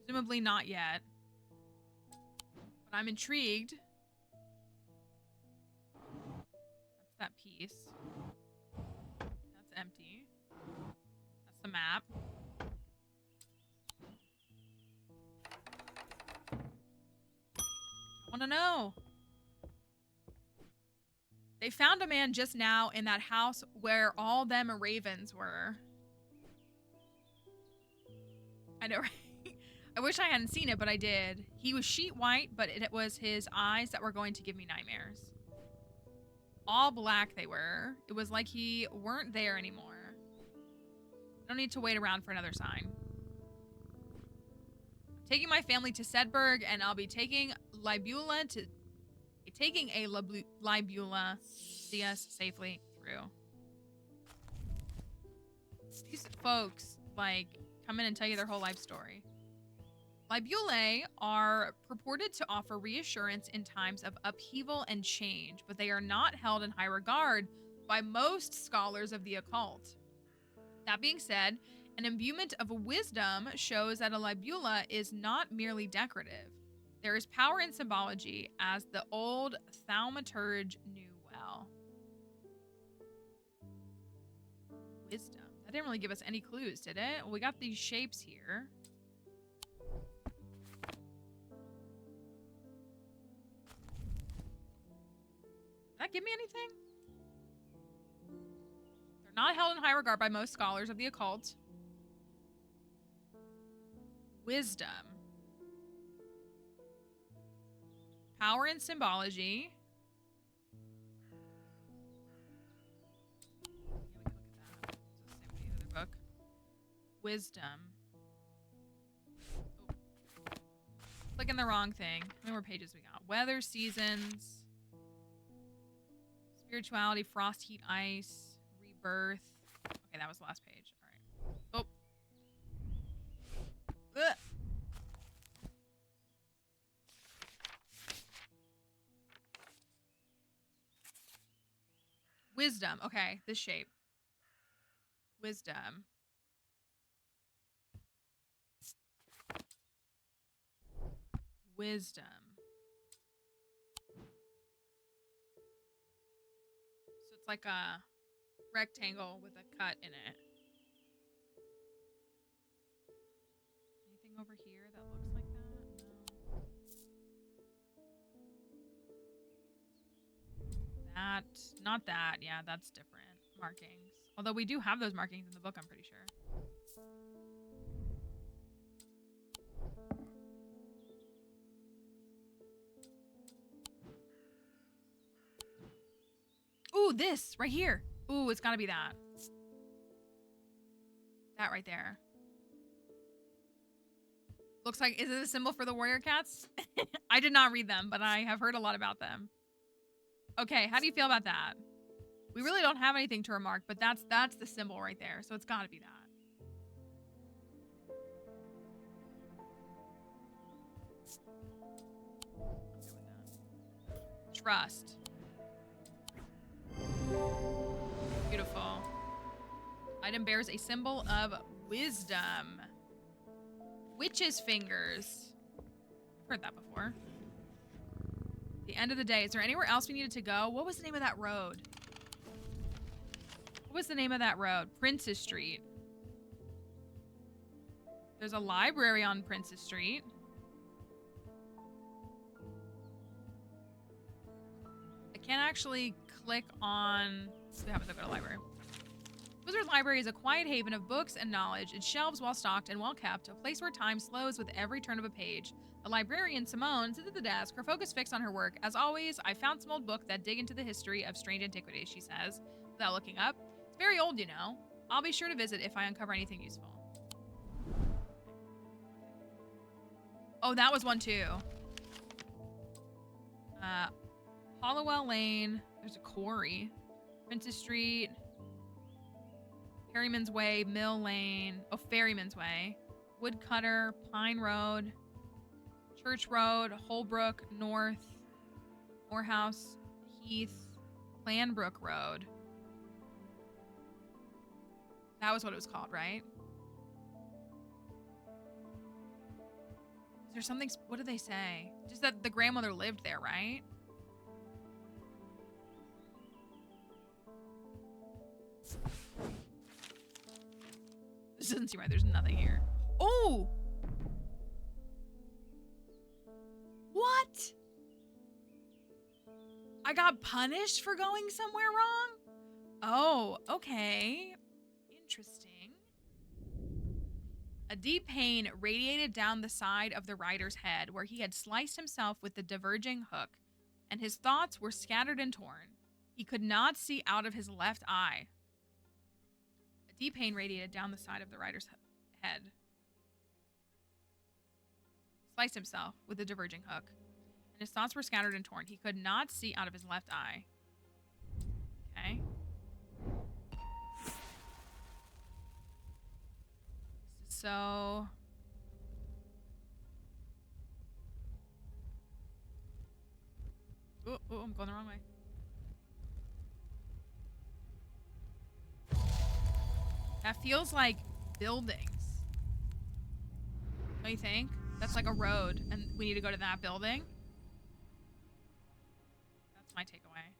Presumably not yet. But I'm intrigued. That's that piece. That's empty. That's the map. I want to know. They found a man just now in that house where all them ravens were. I know, right? I wish I hadn't seen it, but I did. He was sheet white, but it was his eyes that were going to give me nightmares. All black they were. It was like he weren't there anymore. I don't need to wait around for another sign. I'm taking my family to Sedberg, and I'll be taking Libula to... Taking a Libula see us safely through. These folks, like, come in and tell you their whole life story. Libulae are purported to offer reassurance in times of upheaval and change, but they are not held in high regard by most scholars of the occult. That being said, an imbuement of wisdom shows that a libula is not merely decorative. There is power in symbology, as the old thaumaturge knew well. Wisdom. That didn't really give us any clues, did it? Well, we got these shapes here. Did that give me anything? They're not held in high regard by most scholars of the occult. Wisdom. Power in symbology. Yeah, we can look at that. It's the same with the other book. Wisdom. Oh. Clicking the wrong thing. How many more pages we got? Weather, seasons, spirituality, frost, heat, ice, rebirth. Okay, that was the last page. All right. Oh. Ugh. Wisdom. Okay, this shape. Wisdom. Wisdom. So it's like a rectangle with a cut in it. Anything over here that looks like that? No. That, not that. Yeah, that's different markings. Although we do have those markings in the book, I'm pretty sure. Ooh, this right here. Ooh, it's gotta be that. That right there. Looks like, is it a symbol for the warrior cats? I did not read them, but I have heard a lot about them. Okay, how do you feel about that? We really don't have anything to remark, but that's the symbol right there, so it's gotta be that. Trust. Beautiful. Item bears a symbol of wisdom. Witch's fingers. I've heard that before. The end of the day. Is there anywhere else we needed to go? What was the name of that road? What was the name of that road? Princess Street. There's a library on Princess Street. I can't actually click on... We haven't looked at a library. Wizard Library is a quiet haven of books and knowledge. Its shelves well stocked and well kept, a place where time slows with every turn of a page. The librarian, Simone, sits at the desk, her focus fixed on her work. As always, I found some old book that dig into the history of strange antiquities, she says, without looking up. It's very old, you know. I'll be sure to visit if I uncover anything useful. Oh, that was one too. Hollowell Lane. There's a quarry. Princess Street. Ferryman's Way, Mill Lane. Oh, Ferryman's Way. Woodcutter, Pine Road. Church Road, Holbrook, North. Morehouse, Heath. Clanbrook Road. That was what it was called, right? Is there something... What did they say? Just that the grandmother lived there, right? This doesn't seem right. There's nothing here. Oh! What? I got punished for going somewhere wrong? Oh, okay. Interesting. A deep pain radiated down the side of the rider's head where he had sliced himself with the diverging hook, and his thoughts were scattered and torn. He could not see out of his left eye. A deep pain radiated down the side of the rider's head. Sliced himself with the diverging hook, and his thoughts were scattered and torn. He could not see out of his left eye. Okay. So... Oh, I'm going the wrong way. That feels like buildings. Don't you think? That's like a road, and we need to go to that building. That's my takeaway.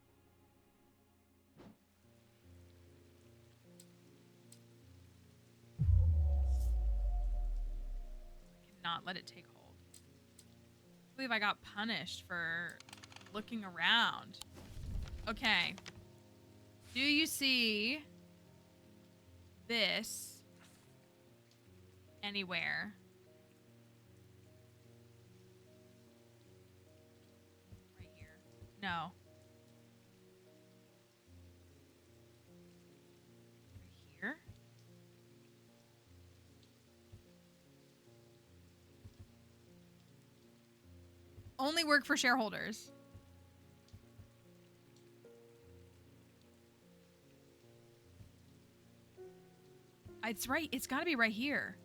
I cannot let it take hold. I believe I got punished for looking around. Okay. Do you see this anywhere? Right here. No. Right here? Only work for shareholders. It's right. It's got to be right here.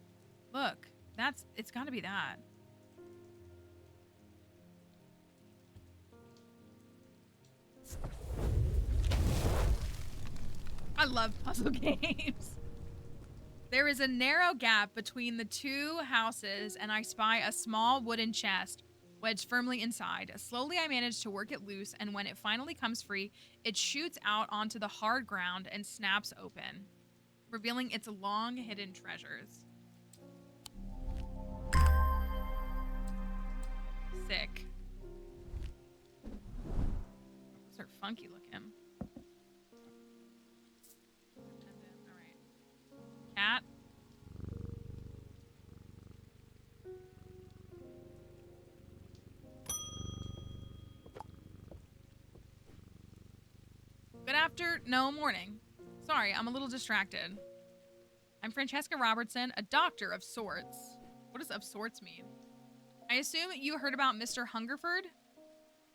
Look, it's got to be that. I love puzzle games. There is a narrow gap between the two houses, and I spy a small wooden chest wedged firmly inside. Slowly, I manage to work it loose, and when it finally comes free, it shoots out onto the hard ground and snaps open, revealing its long hidden treasures. Sick. Those are funky looking. All right. Cat. Good after, no, morning. Sorry, I'm a little distracted. I'm Francesca Robertson, a doctor of sorts. What does of sorts mean? I assume you heard about Mr. Hungerford?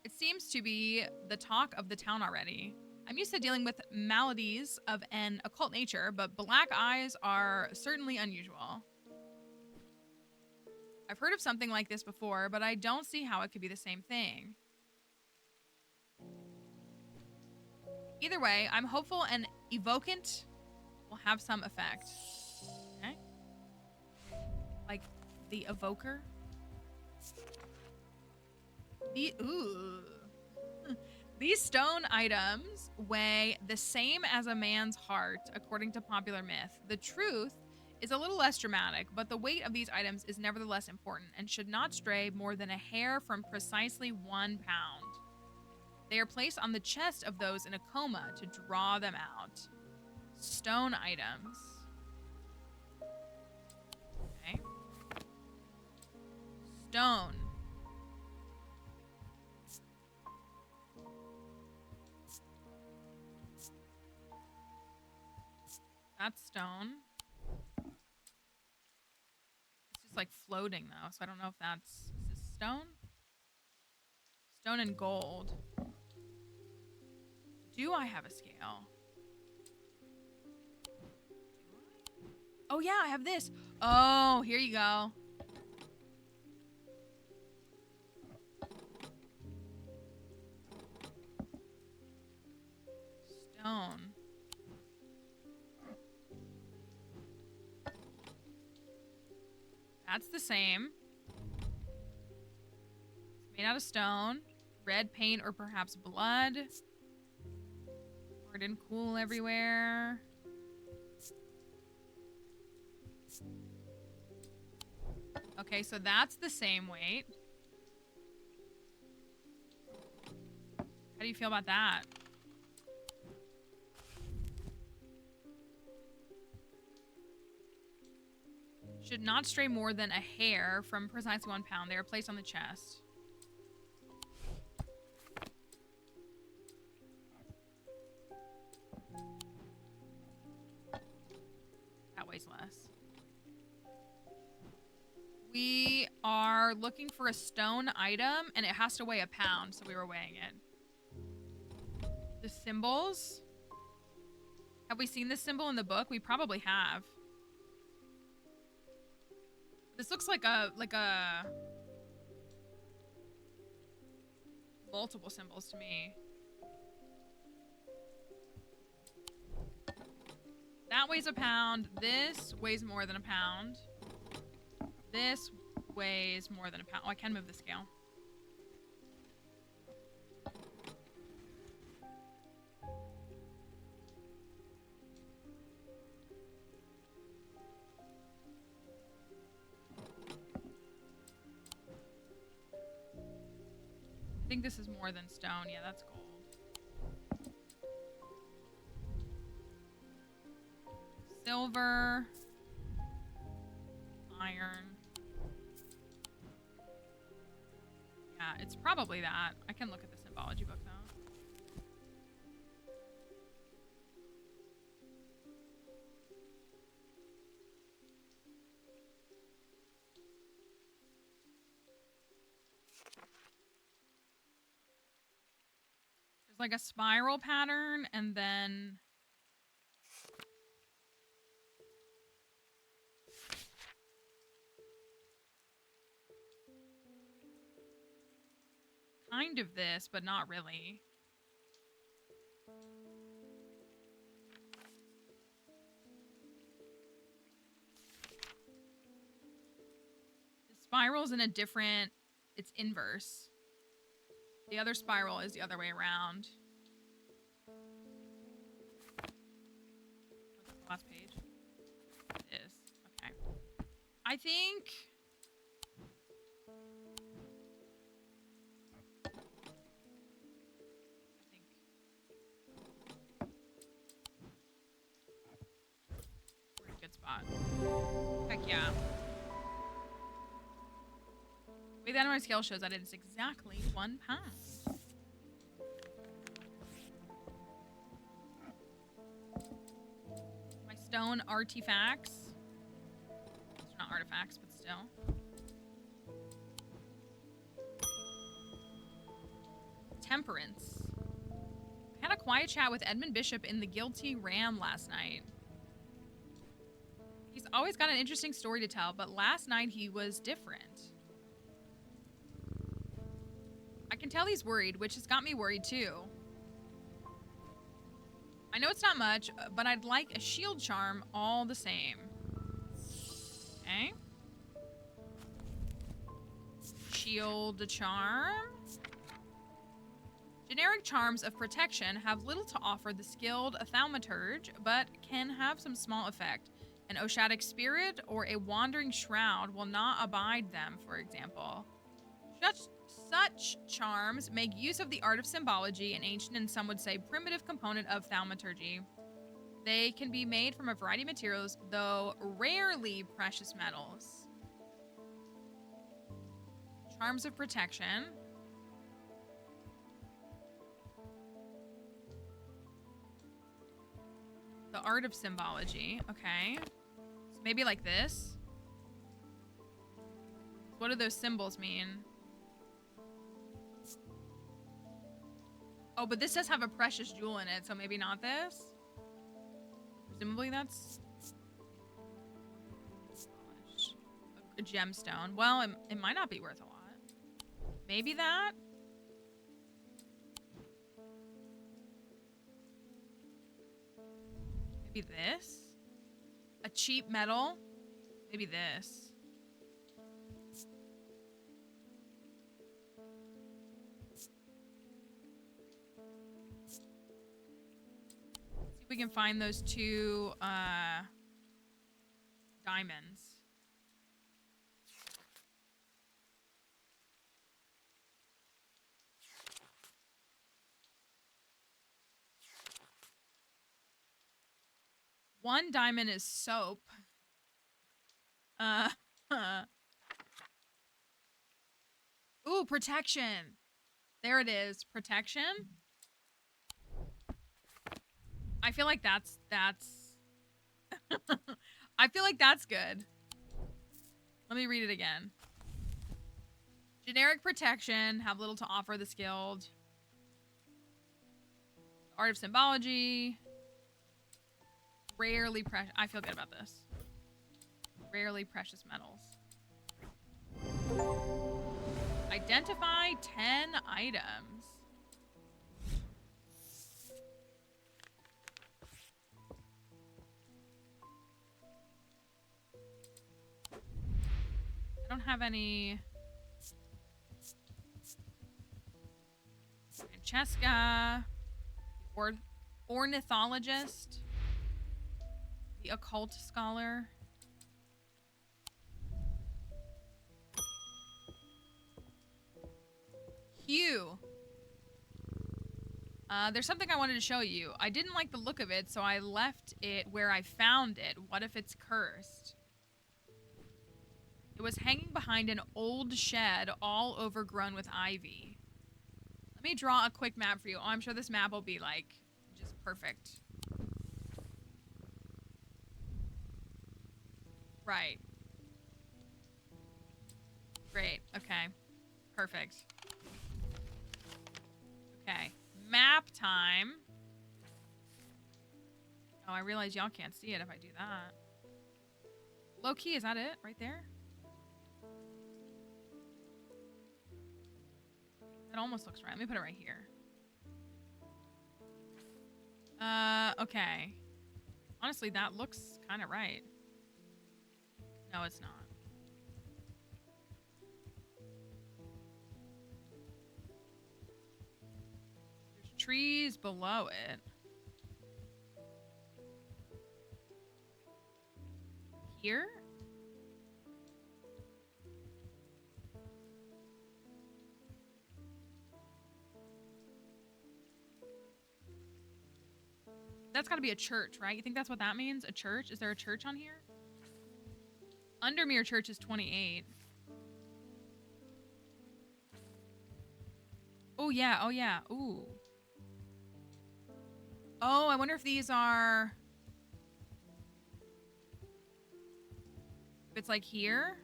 It seems to be the talk of the town already. I'm used to dealing with maladies of an occult nature, but black eyes are certainly unusual. I've heard of something like this before, but I don't see how it could be the same thing. Either way, I'm hopeful an evocant will have some effect. Okay. Like the evoker. These stone items weigh the same as a man's heart, according to popular myth. The truth is a little less dramatic, but the weight of these items is nevertheless important and should not stray more than a hair from precisely 1 pound. They are placed on the chest of those in a coma to draw them out. Stone items. Okay. Stone. That's stone. It's just like floating though, so I don't know if that's... Is this stone? Stone and gold. Do I have a scale? Oh yeah, I have this. Oh, here you go. Stone. That's the same. It's made out of stone. Red paint or perhaps blood. Hard and cool everywhere. Okay, so that's the same weight. How do you feel about that? Should not stray more than a hair from precisely 1 pound. They are placed on the chest. That weighs less. We are looking for a stone item, and it has to weigh 1 pound, so we were weighing it. The symbols. Have we seen this symbol in the book? We probably have. This looks like a multiple symbols to me. That weighs 1 pound. This weighs more than 1 pound. This weighs more than 1 pound. Oh, I can move the scale. I think this is more than stone. Yeah, that's gold. Silver. Iron. Yeah, it's probably that. I can look at the symbology book though. It's like a spiral pattern, and then... kind of this, but not really. The spiral's in a different... it's inverse. The other spiral is the other way around. What's the last page? It is. Okay. I think... we're in a good spot. Heck yeah. Wait, that on my scale shows that it's exactly 1 pound. My stone artifacts. These are not artifacts, but still. Temperance. I had a quiet chat with Edmund Bishop in The Guilty Ram last night. He's always got an interesting story to tell, but last night he was different. I can tell he's worried, which has got me worried too. I know it's not much, but I'd like a shield charm all the same. Okay. Shield charm. Generic charms of protection have little to offer the skilled thaumaturge, but can have some small effect. An Oshadic spirit or a wandering shroud will not abide them, for example. Such charms make use of the art of symbology, an ancient and some would say primitive component of thaumaturgy. They can be made from a variety of materials, though rarely precious metals. Charms of protection. The art of symbology. Okay. So maybe like this. What do those symbols mean? Oh, but this does have a precious jewel in it, so maybe not this? Presumably that's... a gemstone. Well, it might not be worth a lot. Maybe that? Maybe this? A cheap metal? Maybe this. See if we can find those two diamonds. One diamond is soap. Ooh, protection. There it is. Protection. I feel like that's I feel like that's good. Let me read it again. Generic protection, have little to offer the skilled. Art of symbology. Rarely precious. I feel good about this. Rarely precious metals. Identify 10 items. I don't have any. Francesca. Ornithologist. The occult scholar. Hugh. There's something I wanted to show you. I didn't like the look of it, so I left it where I found it. What if it's cursed? It was hanging behind an old shed, all overgrown with ivy. Let me draw a quick map for you. Oh, I'm sure this map will be, like, just perfect. Right. Great. Okay. Perfect. Okay. Map time. Oh, I realize y'all can't see it if I do that. Low key, is that it? Right there? That almost looks right. Let me put it right here. Okay. Honestly, that looks kind of right. No, it's not. There's trees below it. Here? That's got to be a church, right? You think that's what that means? A church? Is there a church on here? Undermere Church is 28. Oh, yeah. Oh, yeah. Ooh. Oh, I wonder if these are... If it's like here?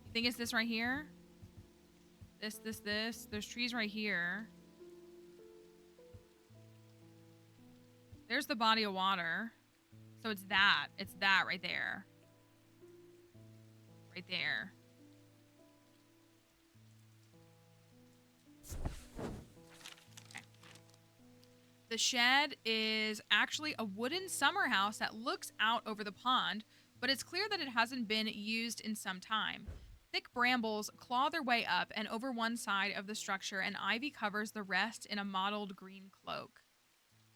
You think it's this right here? This. There's trees right here. There's the body of water. So it's that. It's that right there. Right there. Okay. The shed is actually a wooden summer house that looks out over the pond, but it's clear that it hasn't been used in some time. Thick brambles claw their way up and over one side of the structure, and ivy covers the rest in a mottled green cloak.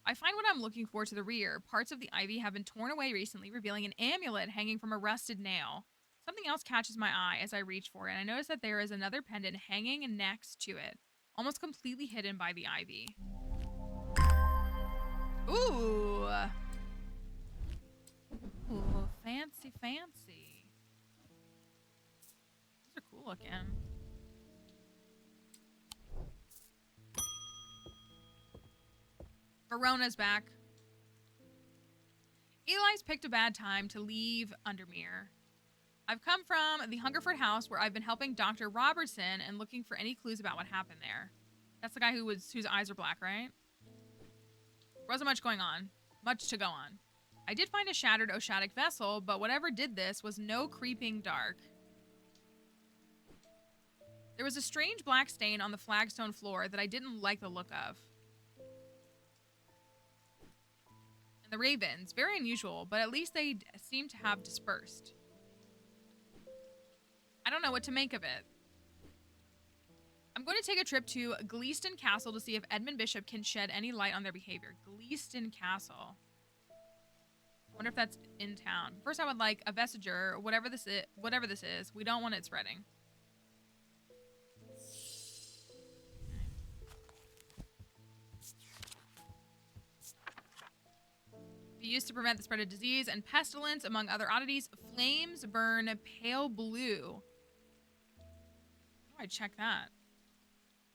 I find what I'm looking for to the rear. Parts of the ivy have been torn away recently, revealing an amulet hanging from a rusted nail. Something else catches my eye as I reach for it, and I notice that there is another pendant hanging next to it, almost completely hidden by the ivy. Ooh. Ooh, fancy, fancy. These are cool looking. Verona's back. Eli's picked a bad time to leave Undermere. I've come from the Hungerford house where I've been helping Dr. Robertson and looking for any clues about what happened there. That's the guy whose eyes are black, right? There wasn't much going on. Much to go on. I did find a shattered Oshadic vessel, but whatever did this was no creeping dark. There was a strange black stain on the flagstone floor that I didn't like the look of. And the ravens, very unusual, but at least they seem to have dispersed. I don't know what to make of it. I'm going to take a trip to Gleaston Castle to see if Edmund Bishop can shed any light on their behavior. Gleaston Castle. I wonder if that's in town. First, I would like a vestiger, whatever this is. We don't want it spreading. Be used to prevent the spread of disease and pestilence, among other oddities. Flames burn pale blue. How do I check that?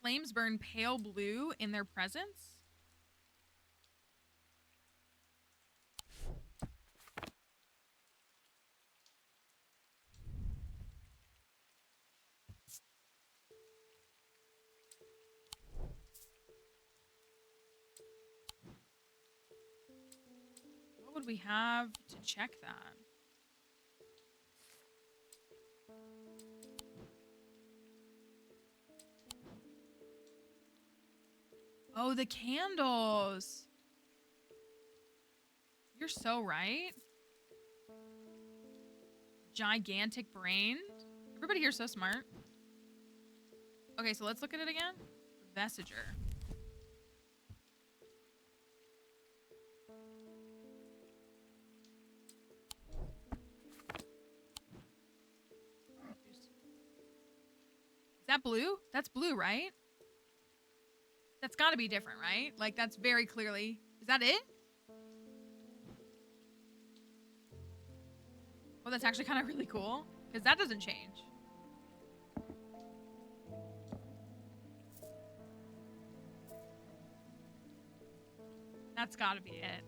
Flames burn pale blue in their presence? What would we have to check that? Oh, the candles. You're so right. Gigantic brain. Everybody here's so smart. Okay, so let's look at it again. Vestiger. Is that blue? That's blue, right? That's got to be different, right? Like, that's very clearly... Is that it? Oh, that's actually kind of really cool. Because that doesn't change. That's got to be it.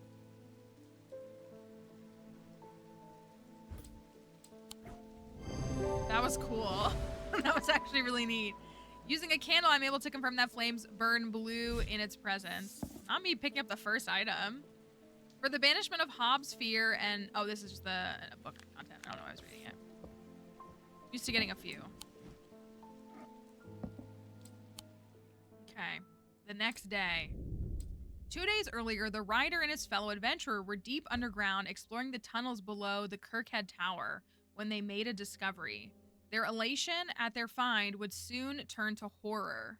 That was cool. That was actually really neat. Using a candle, I'm able to confirm that flames burn blue in its presence. Not me picking up the first item. For the banishment of Hobbs' fear and... Oh, this is just the book content. I don't know why I was reading it. Used to getting a few. Okay. The next day. 2 days earlier, the writer and his fellow adventurer were deep underground exploring the tunnels below the Kirkhead Tower when they made a discovery. Their elation at their find would soon turn to horror.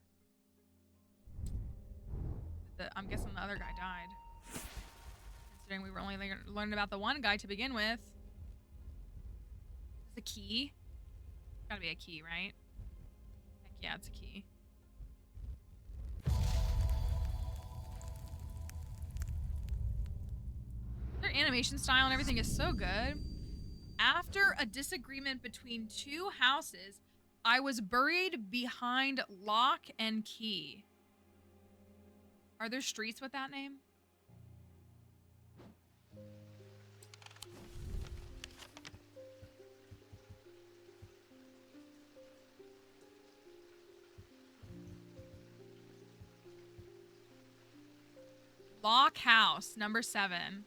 I'm guessing the other guy died. Considering we were only learning about the one guy to begin with. Is this a key? It's gotta be a key, right? Heck yeah, it's a key. Their animation style and everything is so good. After a disagreement between two houses, I was buried behind lock and key. Are there streets with that name? Lock House, number 7.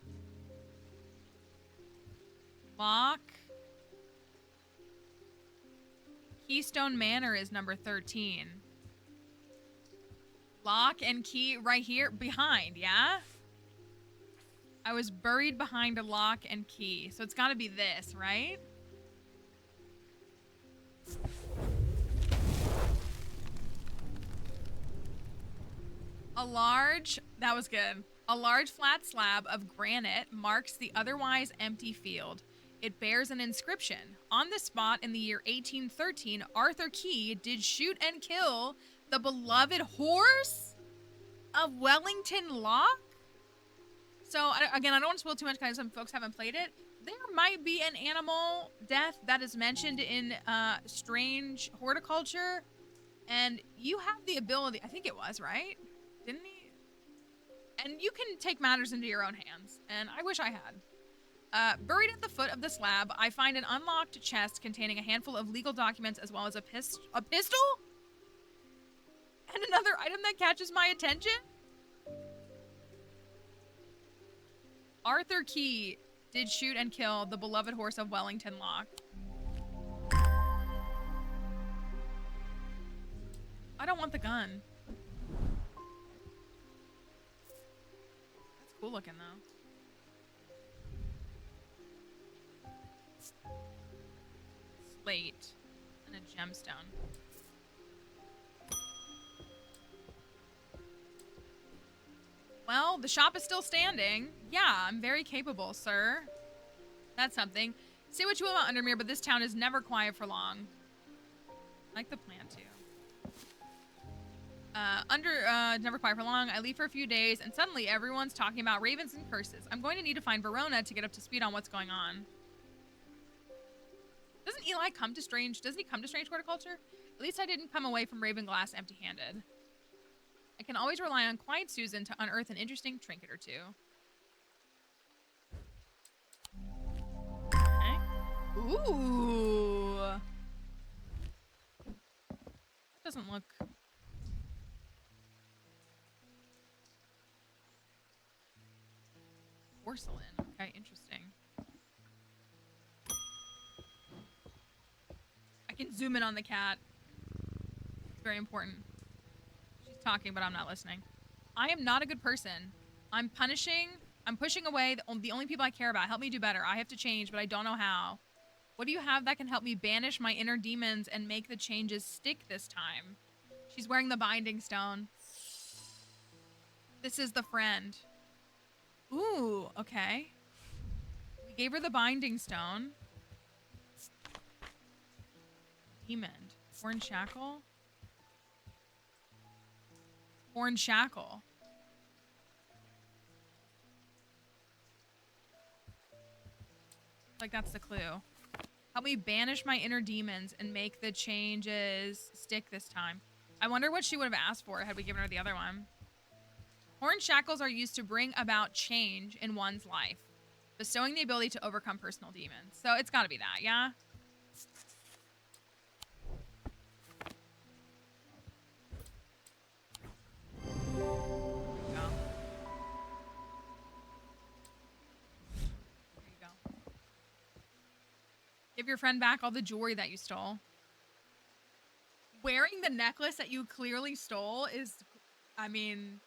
Lock. Keystone Manor is number 13. Lock and key right here behind, yeah? I was buried behind a lock and key. So it's got to be this, right? That was good. A large flat slab of granite marks the otherwise empty field. It bears an inscription. On this spot in the year 1813, Arthur Key did shoot and kill the beloved horse of Wellington Lock. So, again, I don't want to spoil too much because some folks haven't played it. There might be an animal death that is mentioned in Strange Horticulture. And you have the ability, I think it was, right? Didn't he? And you can take matters into your own hands. And I wish I had. Buried at the foot of the slab, I find an unlocked chest containing a handful of legal documents as well as a pistol? And another item that catches my attention? Arthur Key did shoot and kill the beloved horse of Wellington Lock. I don't want the gun. That's cool looking though. Slate and a gemstone. Well, the shop is still standing. Yeah, I'm very capable, sir. That's something. Say what you will about Undermere, but this town is never quiet for long. I like the plan too. Never quiet for long. I leave for a few days, and suddenly everyone's talking about ravens and curses. I'm going to need to find Verona to get up to speed on what's going on. Doesn't Eli come to Strange? Doesn't he come to Strange Horticulture? At least I didn't come away from Ravenglass empty-handed. I can always rely on Quiet Susan to unearth an interesting trinket or two. Okay. Ooh. That doesn't look... Porcelain. Okay, interesting. I can zoom in on the cat. It's very important. She's talking, but I'm not listening. I am not a good person. I'm pushing away the only people I care about. Help me do better. I have to change, but I don't know how. What do you have that can help me banish my inner demons and make the changes stick this time? She's wearing the binding stone. This is the friend. Ooh, okay. We gave her the binding stone. Demon. Horn shackle. Horn shackle. Like that's the clue. Help me banish my inner demons and make the changes stick this time. I wonder what she would have asked for had we given her the other one. Horn shackles are used to bring about change in one's life, bestowing the ability to overcome personal demons. So it's got to be that, yeah? There you go. Give your friend back all the jewelry that you stole. Wearing the necklace that you clearly stole is, I mean...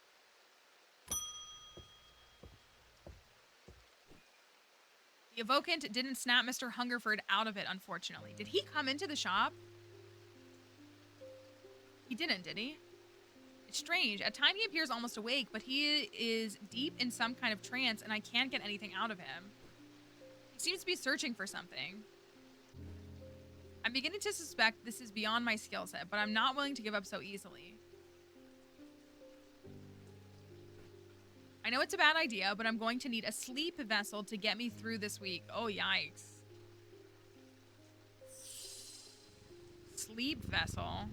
The Evocant didn't snap Mr. Hungerford out of it, unfortunately. Did he come into the shop? He didn't, did he? It's strange. At times he appears almost awake, but he is deep in some kind of trance, and I can't get anything out of him. He seems to be searching for something. I'm beginning to suspect this is beyond my skill set, but I'm not willing to give up so easily. I know it's a bad idea, but I'm going to need a sleep vessel to get me through this week. Oh, yikes. Sleep vessel.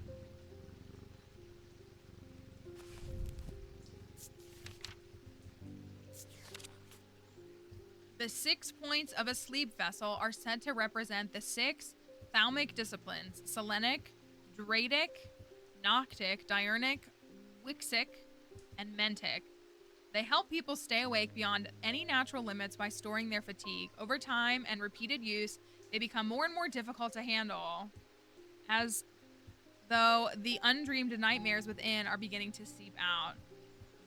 The 6 points of a sleep vessel are said to represent the 6 thalmic disciplines: Selenic, Dradic, Noctic, Diurnic, Wixic, and Mentic. They help people stay awake beyond any natural limits by storing their fatigue. Over time and repeated use, they become more and more difficult to handle, as though the undreamed nightmares within are beginning to seep out.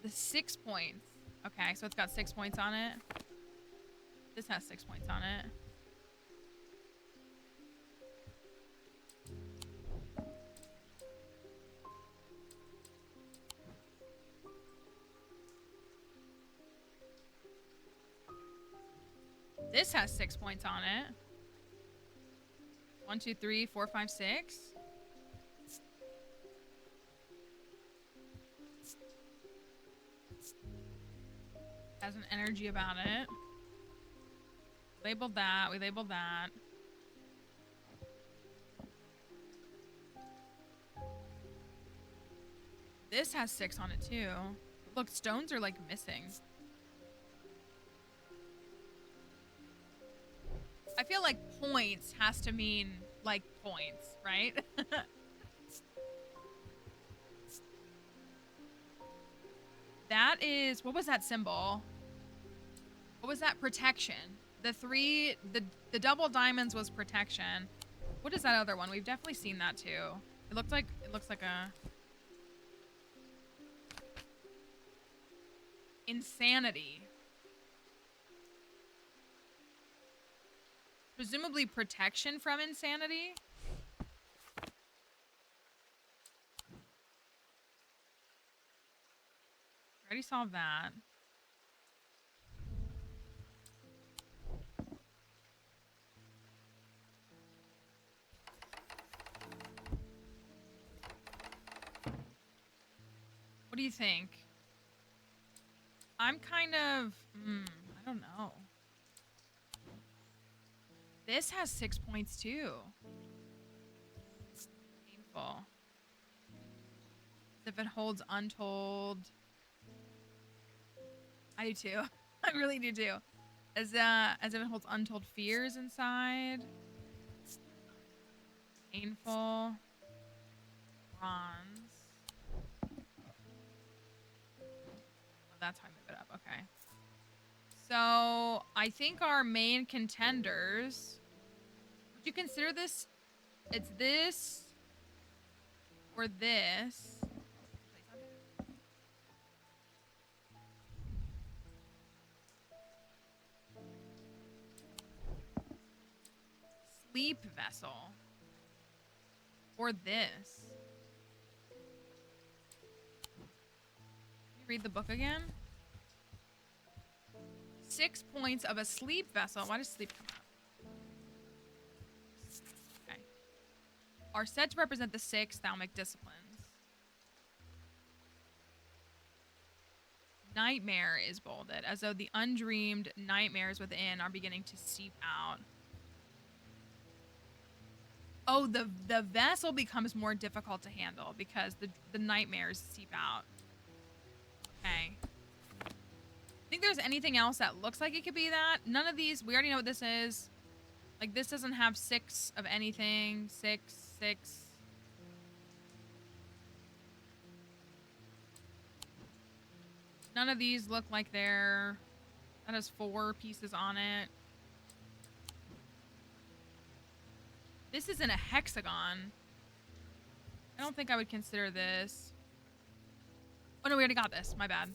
The 6 points. Okay, so it's got 6 points on it. This has 6 points on it. This has 6 points on it. 1, 2, 3, 4, 5, 6. Has an energy about it. Labeled that. We labeled that. This has 6 on it too. Look, stones are like missing. I feel like points has to mean like points, right? That is, what was that symbol? What was that? Protection. The double diamonds was protection. What is that other one? We've definitely seen that too. It looks like a insanity. Presumably protection from insanity. Already solved that. What do you think? I'm kind of, I don't know. This has 6 points too. Painful. As if it holds untold. I do too. I really do too. As if it holds untold fears inside. Painful. Bronze. Oh, that's how I move it up. Okay. So I think our main contenders. Would you consider this? It's this or this. Sleep vessel. Or this. Can you read the book again? 6 points of a sleep vessel. Why does sleep come up? Okay. Are said to represent the 6 thalmic disciplines. Nightmare is bolded, as though the undreamed nightmares within are beginning to seep out. Oh, the vessel becomes more difficult to handle because the nightmares seep out. Okay. Think there's anything else that looks like it could be that? None of these, we already know what this is. Like, this doesn't have 6 of anything. 6, 6. None of these look like they're... That has 4 pieces on it. This isn't a hexagon. I don't think I would consider this. Oh no, we already got this. My bad.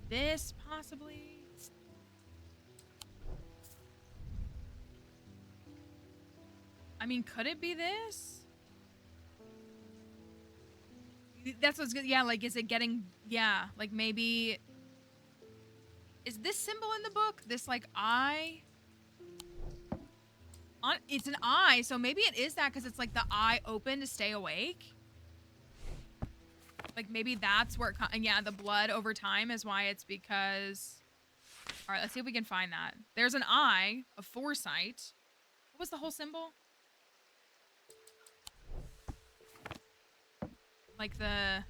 This possibly. I mean, could it be this? That's what's good. Yeah, like, is it getting... Yeah, like maybe... Is this symbol in the book? This, like, eye? It's an eye, so maybe it is that because it's, like, the eye open to stay awake. Like, maybe that's where it comes... And yeah, the blood over time is why it's because... All right, let's see if we can find that. There's an eye of foresight. What was the whole symbol? Like well,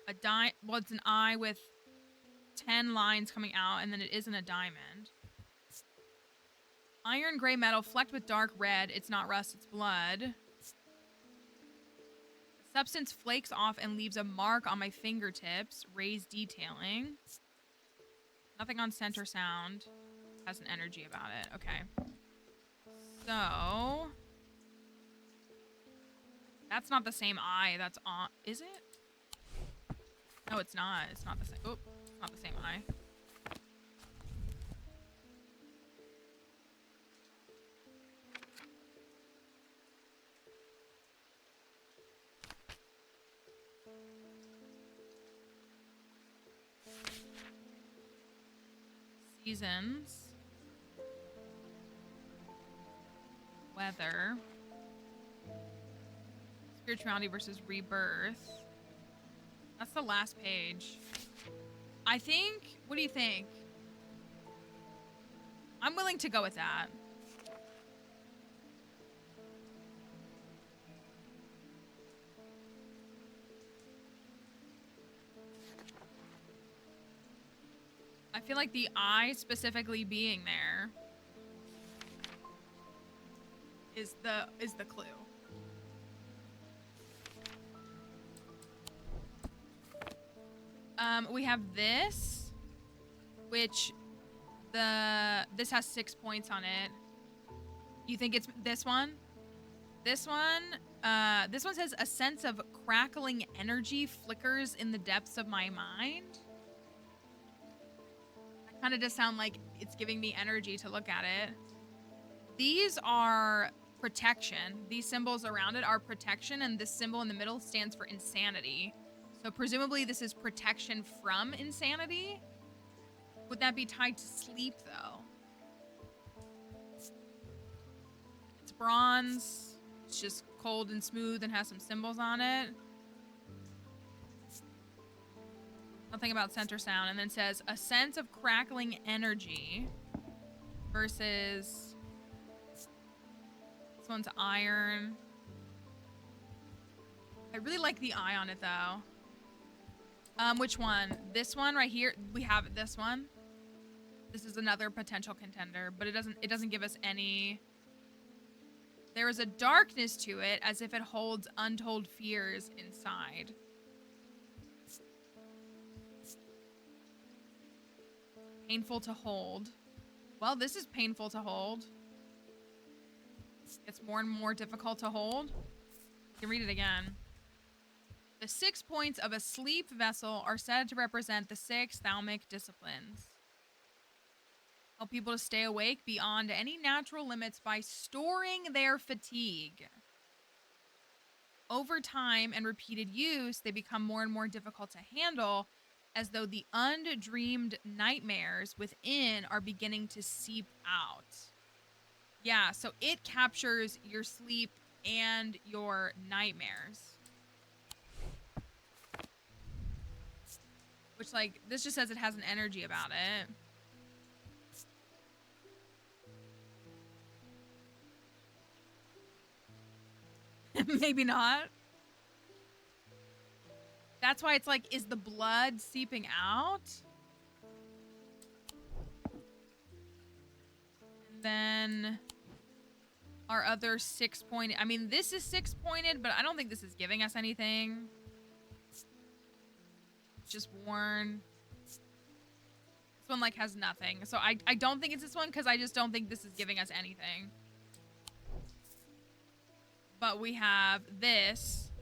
it's an eye with 10 lines coming out, and then it isn't a diamond. Iron gray metal flecked with dark red. It's not rust, it's blood. The substance flakes off and leaves a mark on my fingertips. Raised detailing. Nothing on scent or sound. Has an energy about it. Okay. So... That's not the same eye. That's on... Is it? No, it's not. It's not the same... Oh, it's not the same eye. Seasons. Weather. Spirituality versus rebirth. That's the last page. I think... What do you think? I'm willing to go with that. I feel like the eye specifically being there is the clue. We have this, which this has 6 points on it. You think it's this one? This one says a sense of crackling energy flickers in the depths of my mind. That kind of does sound like it's giving me energy to look at it. These are protection. These symbols around it are protection, and this symbol in the middle stands for insanity. So presumably this is protection from insanity. Would that be tied to sleep, though? It's bronze. It's just cold and smooth and has some symbols on it. Nothing about scent or sound. And then it says a sense of crackling energy versus... This one's iron. I really like the eye on it, though. Which one? This one right here. We have this one. This is another potential contender, but it doesn't give us any. There is a darkness to it, as if it holds untold fears inside. Painful to hold. Well, this is painful to hold. It's more and more difficult to hold. You can read it again. The 6 points of a sleep vessel are said to represent the 6 thalamic disciplines. Help people to stay awake beyond any natural limits by storing their fatigue. Over time and repeated use, they become more and more difficult to handle, as though the undreamed nightmares within are beginning to seep out. Yeah, so it captures your sleep and your nightmares. Which, like, this just says it has an energy about it. Maybe not. That's why it's like, is the blood seeping out? And then our other 6-pointed. I mean, this is 6-pointed, but I don't think this is giving us anything. just worn. This one, like, has nothing. So I don't think it's this one because I just don't think this is giving us anything. But we have this,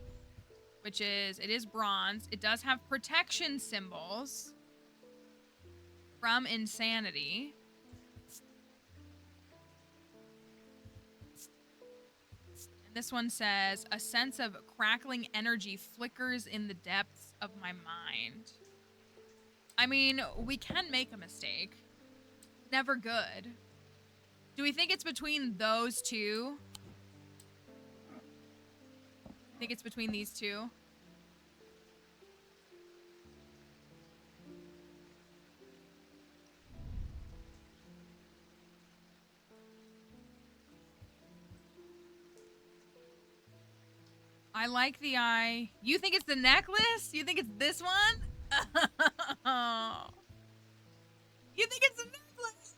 which is, it is bronze. It does have protection symbols from insanity. And this one says, a sense of crackling energy flickers in the depths of my mind. I mean, we can make a mistake. Never good. Do we think it's between those two? I think it's between these two. I like the eye. You think it's the necklace? You think it's this one? You think it's the necklace?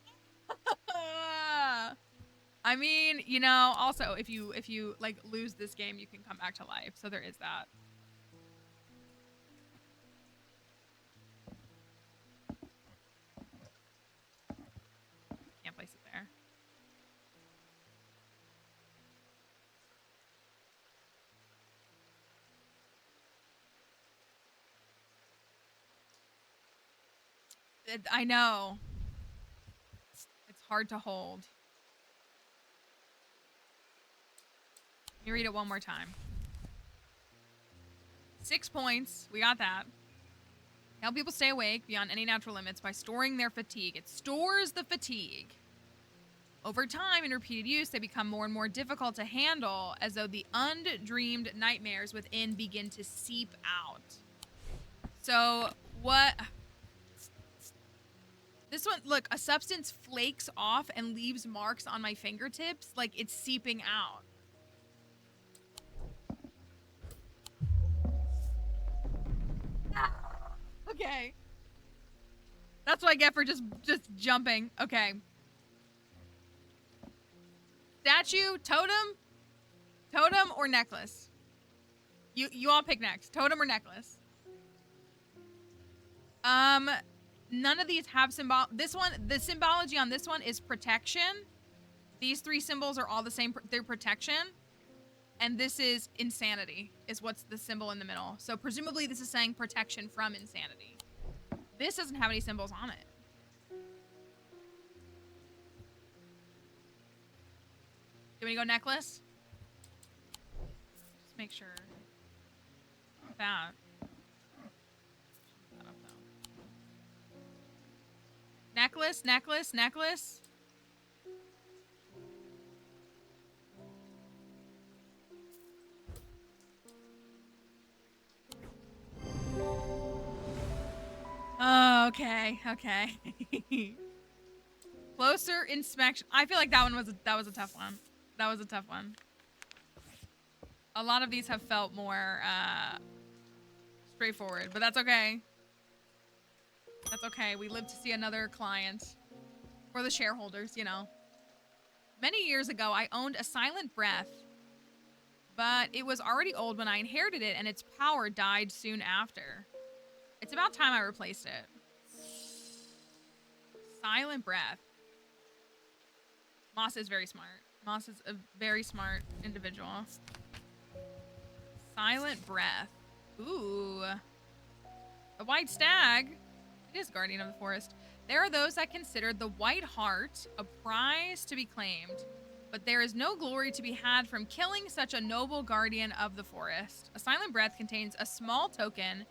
I mean, you know, also if you like lose this game, you can come back to life. So there is that. Can't place it there. I know. It's hard to hold. Let me read it one more time. 6 points. We got that. Help people stay awake beyond any natural limits by storing their fatigue. It stores the fatigue. Over time, in repeated use, they become more and more difficult to handle, as though the undreamed nightmares within begin to seep out. So, what... This one, look, a substance flakes off and leaves marks on my fingertips, like it's seeping out. Okay. That's what I get for just jumping. Okay. Statue, totem or necklace? You all pick next. Totem or necklace? None of these have symbol. This one, the symbology on this one is protection. These three symbols are all the same. They're protection. And this is insanity, is what's the symbol in the middle. So presumably this is saying protection from insanity. This doesn't have any symbols on it. Do we go necklace? Just make sure. That. Necklace, necklace, necklace. Oh, okay, okay. Closer inspection. I feel like that was a tough one. That was a tough one. A lot of these have felt more straightforward, but that's okay. That's okay. We live to see another client. For the shareholders, you know. Many years ago, I owned a silent breath, but it was already old when I inherited it, and its power died soon after. It's about time I replaced it. Silent breath. Moss is very smart. Moss is a very smart individual. Silent breath. Ooh. A white stag. It is guardian of the forest. There are those that consider the white hart a prize to be claimed, but there is no glory to be had from killing such a noble guardian of the forest. A silent breath contains a small token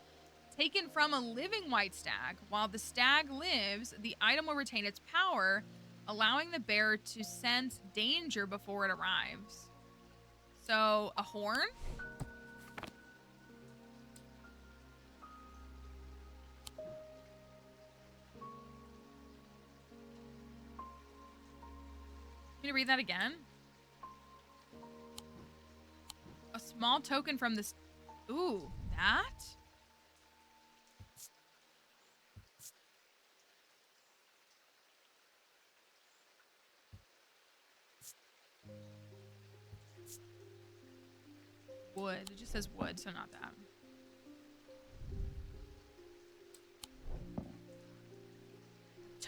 taken from a living white stag. While the stag lives, the item will retain its power, allowing the bearer to sense danger before it arrives. So, a horn? Can you read that again? A small token from this. Ooh, that? Wood. It just says wood, so not that.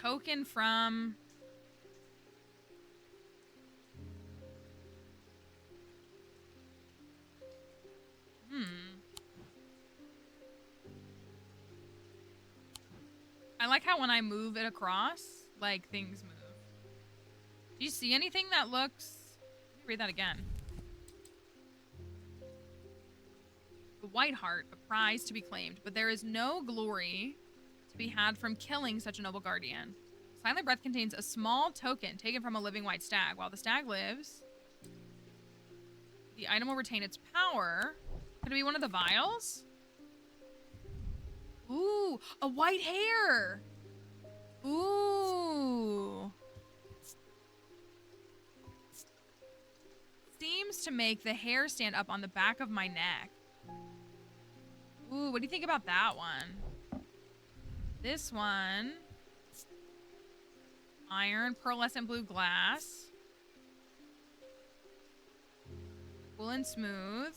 token from... I like how when I move it across, like, things move. Do you see anything that looks... Let me read that again. The White Heart, a prize to be claimed, but there is no glory to be had from killing such a noble guardian. Silent Breath contains a small token taken from a living white stag. While the stag lives, the item will retain its power. Could it be one of the vials? Ooh, a white hair. Ooh. Seems to make the hair stand up on the back of my neck. Ooh, what do you think about that one? This one. Iron, pearlescent blue glass. Cool and smooth.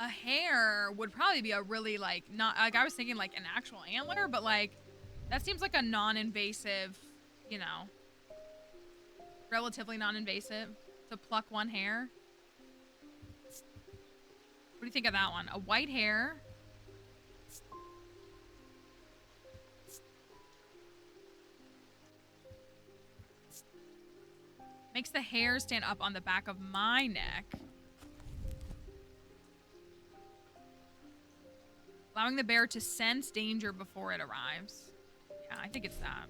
A hair would probably be a really, like, not, like, I was thinking, like, an actual antler, but, like, that seems like a non-invasive, you know, relatively non-invasive to pluck one hair. What do you think of that one? A white hair. Makes the hair stand up on the back of my neck. Allowing the bear to sense danger before it arrives. Yeah, I think it's that.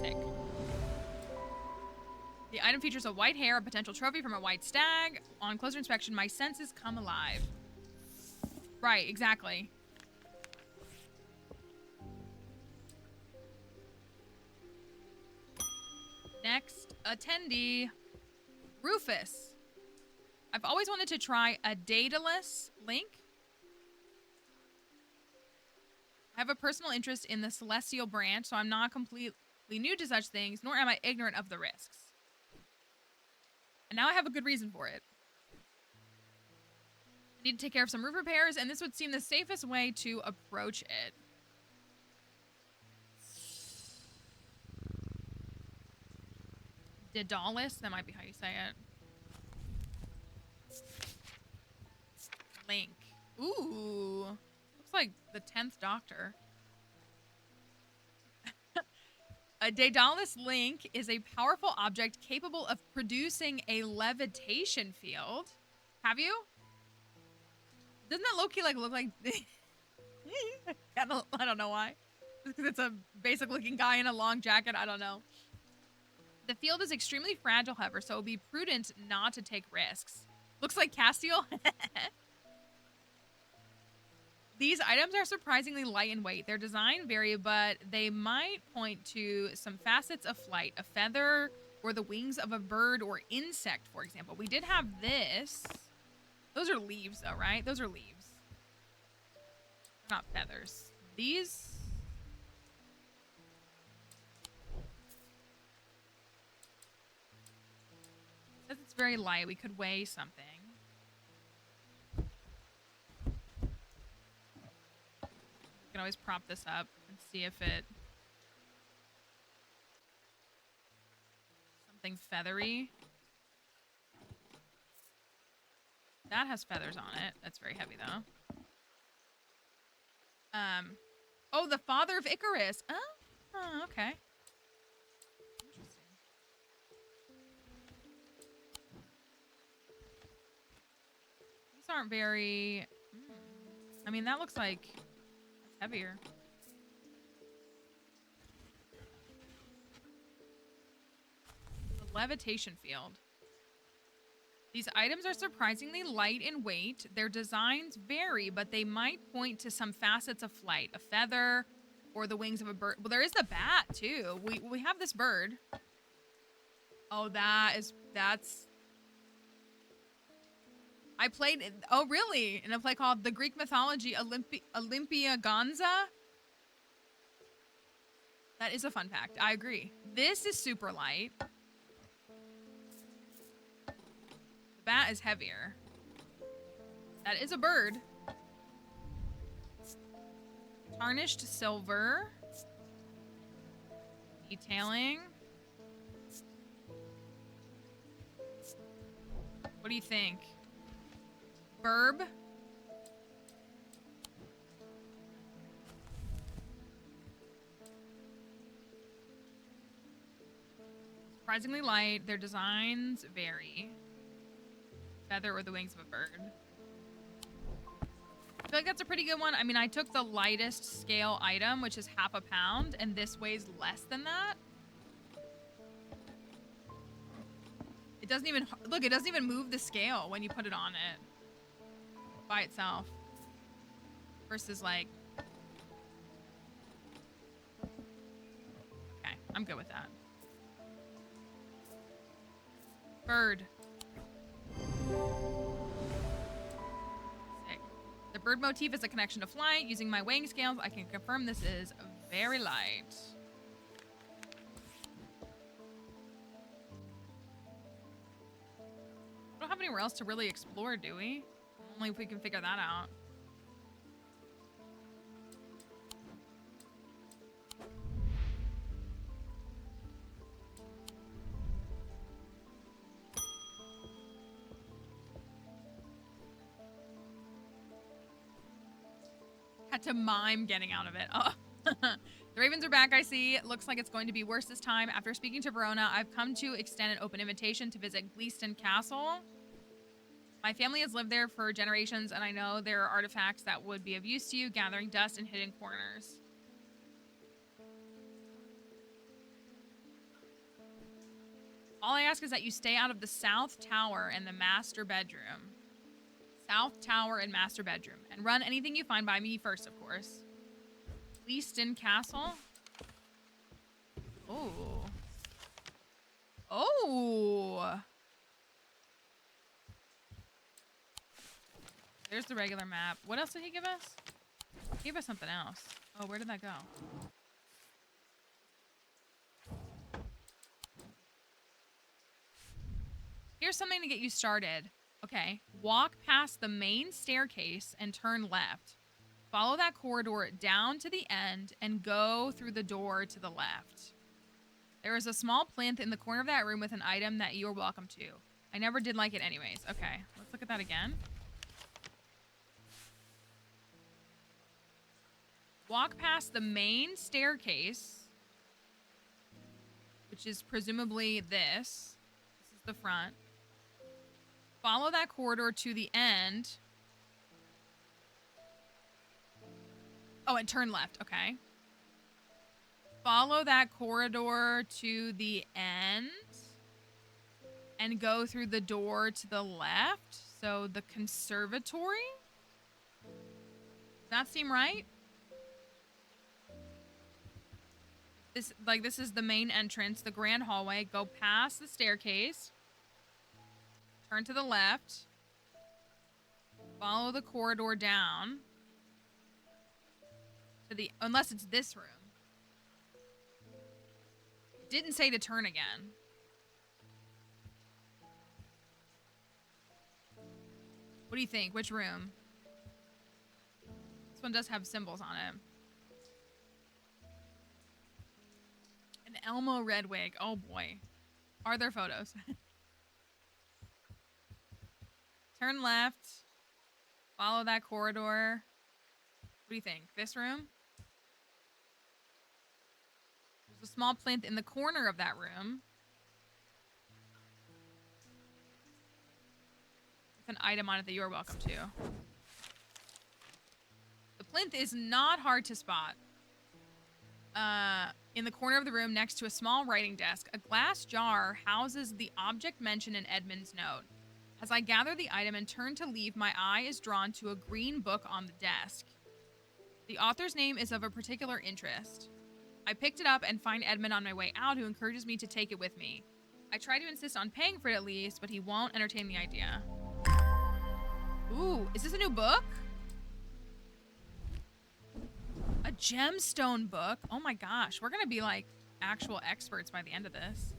Sick. The item features a white hair, a potential trophy from a white stag. On closer inspection, my senses come alive. Right, exactly. Next attendee, Rufus. I've always wanted to try a Daedalus link. I have a personal interest in the celestial branch, so I'm not completely new to such things, nor am I ignorant of the risks. And now I have a good reason for it. I need to take care of some roof repairs, and this would seem the safest way to approach it. Daedalus, that might be how you say it. Link. Ooh. Looks like the 10th Doctor. A Daedalus link is a powerful object capable of producing a levitation field. Have you? Doesn't that low-key like look like... I don't know why. Because it's a basic looking guy in a long jacket. I don't know. The field is extremely fragile, however, so it would be prudent not to take risks. Looks like Castiel. These items are surprisingly light in weight. Their design vary, but they might point to some facets of flight, a feather or the wings of a bird or insect, for example. We did have this. Those are leaves, though, right? Those are leaves. Not feathers. These... Since it's very light, we could weigh something. We can always prop this up and see if it... Something feathery. That has feathers on it. That's very heavy, though. Oh, the father of Icarus. Oh, okay. Interesting. These aren't very... I mean, that looks like it's heavier. The levitation field. These items are surprisingly light in weight. Their designs vary, but they might point to some facets of flight. A feather or the wings of a bird. Well, there is the bat, too. We have this bird. Oh, that's... I played... Oh, really? In a play called The Greek Mythology Olympia Gonza? That is a fun fact. I agree. This is super light. Bat is heavier. That is a bird. Tarnished silver. Detailing. What do you think? Burb. Surprisingly light. Their designs vary. Feather or the wings of a bird. I feel like that's a pretty good one. I mean, I took the lightest scale item, which is ½ pound, and this weighs less than that. It doesn't even, look, it doesn't even move the scale when you put it on it by itself. Versus like, okay, I'm good with that. Bird. Sick. The bird motif is a connection to flight. Using my weighing scales, I can confirm this is very light. We don't have anywhere else to really explore, do we? Only if we can figure that out. Had to mime getting out of it. Oh. The Ravens are back, I see. It looks like it's going to be worse this time. After speaking to Verona, I've come to extend an open invitation to visit Gleeston Castle. My family has lived there for generations, and I know there are artifacts that would be of use to you, gathering dust in hidden corners. All I ask is that you stay out of the South Tower and the master bedroom. South Tower and master bedroom. And run anything you find by me first, of course. Gleeston Castle. Oh. Oh. There's the regular map. What else did he give us? He gave us something else. Oh, where did that go? Here's something to get you started. Okay. Walk past the main staircase and turn left. Follow that corridor down to the end and go through the door to the left. There is a small plinth in the corner of that room with an item that you're welcome to. I never did like it anyways. Okay, let's look at that again. Walk past the main staircase, which is presumably this. This is the front. Follow that corridor to the end. Oh, and turn left. Okay. Follow that corridor to the end and go through the door to the left. So the conservatory? Does that seem right? This is the main entrance, the grand hallway. Go past the staircase. Turn to the left. Follow the corridor down. Unless it's this room. It didn't say to turn again. What do you think? Which room? This one does have symbols on it. An Elmo red wig. Oh boy. Are there photos? Turn left. Follow that corridor. What do you think? This room? There's a small plinth in the corner of that room. With an item on it that you're welcome to. The plinth is not hard to spot. In the corner of the room next to a small writing desk, a glass jar houses the object mentioned in Edmund's note. As I gather the item and turn to leave, my eye is drawn to a green book on the desk. The author's name is of a particular interest. I picked it up and find Edmund on my way out, who encourages me to take it with me. I try to insist on paying for it at least, but he won't entertain the idea. Ooh, is this a new book? A gemstone book? Oh my gosh, we're gonna be like actual experts by the end of this.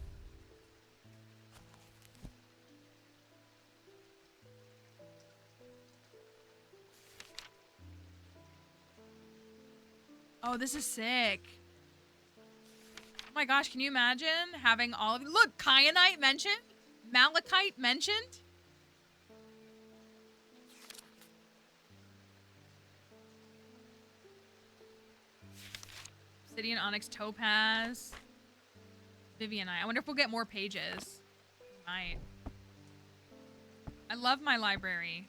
Oh, this is sick. Oh my gosh, can you imagine having all of you? Look, kyanite mentioned. Malachite mentioned. Obsidian, onyx, topaz. Vivian, I wonder if we'll get more pages. We might. I love my library.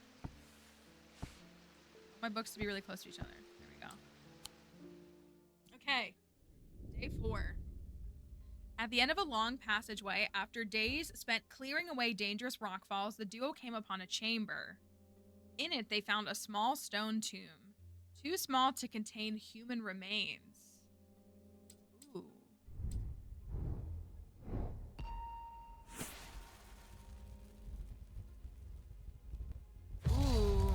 My books to be really close to each other. There we go. Okay. Day 4. At the end of a long passageway, after days spent clearing away dangerous rockfalls, the duo came upon a chamber. In it, they found a small stone tomb, too small to contain human remains. Ooh. Ooh.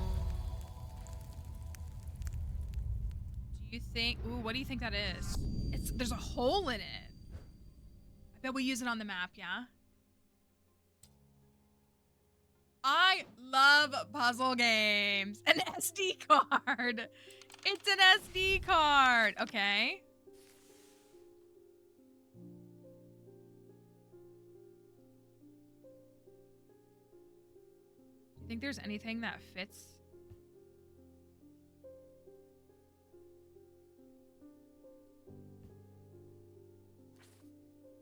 Do you think... Ooh, what do you think that is? There's a hole in it. I bet we use it on the map, yeah? I love puzzle games. An SD card. It's an SD card. Okay. Do you think there's anything that fits?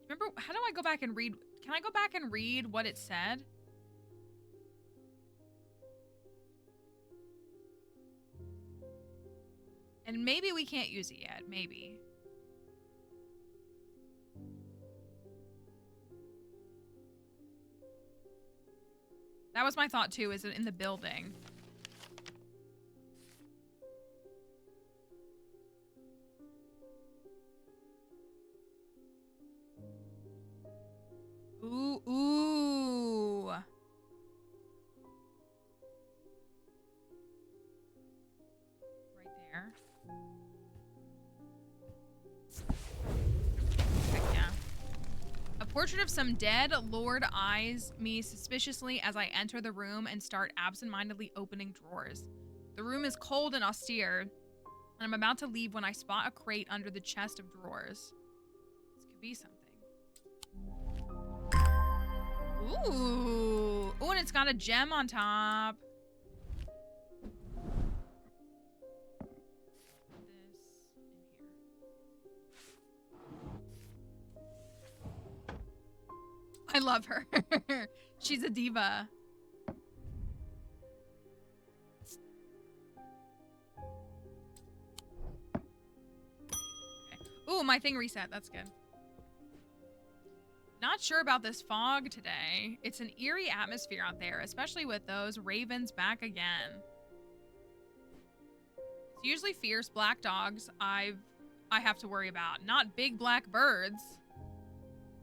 Remember, how do I go back and read? Can I go back and read what it said? And maybe we can't use it yet. Maybe. That was my thought too, is it in the building? Ooh, ooh. Right there. Heck yeah. A portrait of some dead lord eyes me suspiciously as I enter the room and start absentmindedly opening drawers. The room is cold and austere, and I'm about to leave when I spot a crate under the chest of drawers. This could be something. Ooh. Ooh, and it's got a gem on top. Put this in here. I love her. She's a diva. Okay. Ooh, my thing reset. That's good. Not sure about this fog today. It's an eerie atmosphere out there, especially with those ravens back again. It's usually fierce black dogs I have to worry about, not big black birds.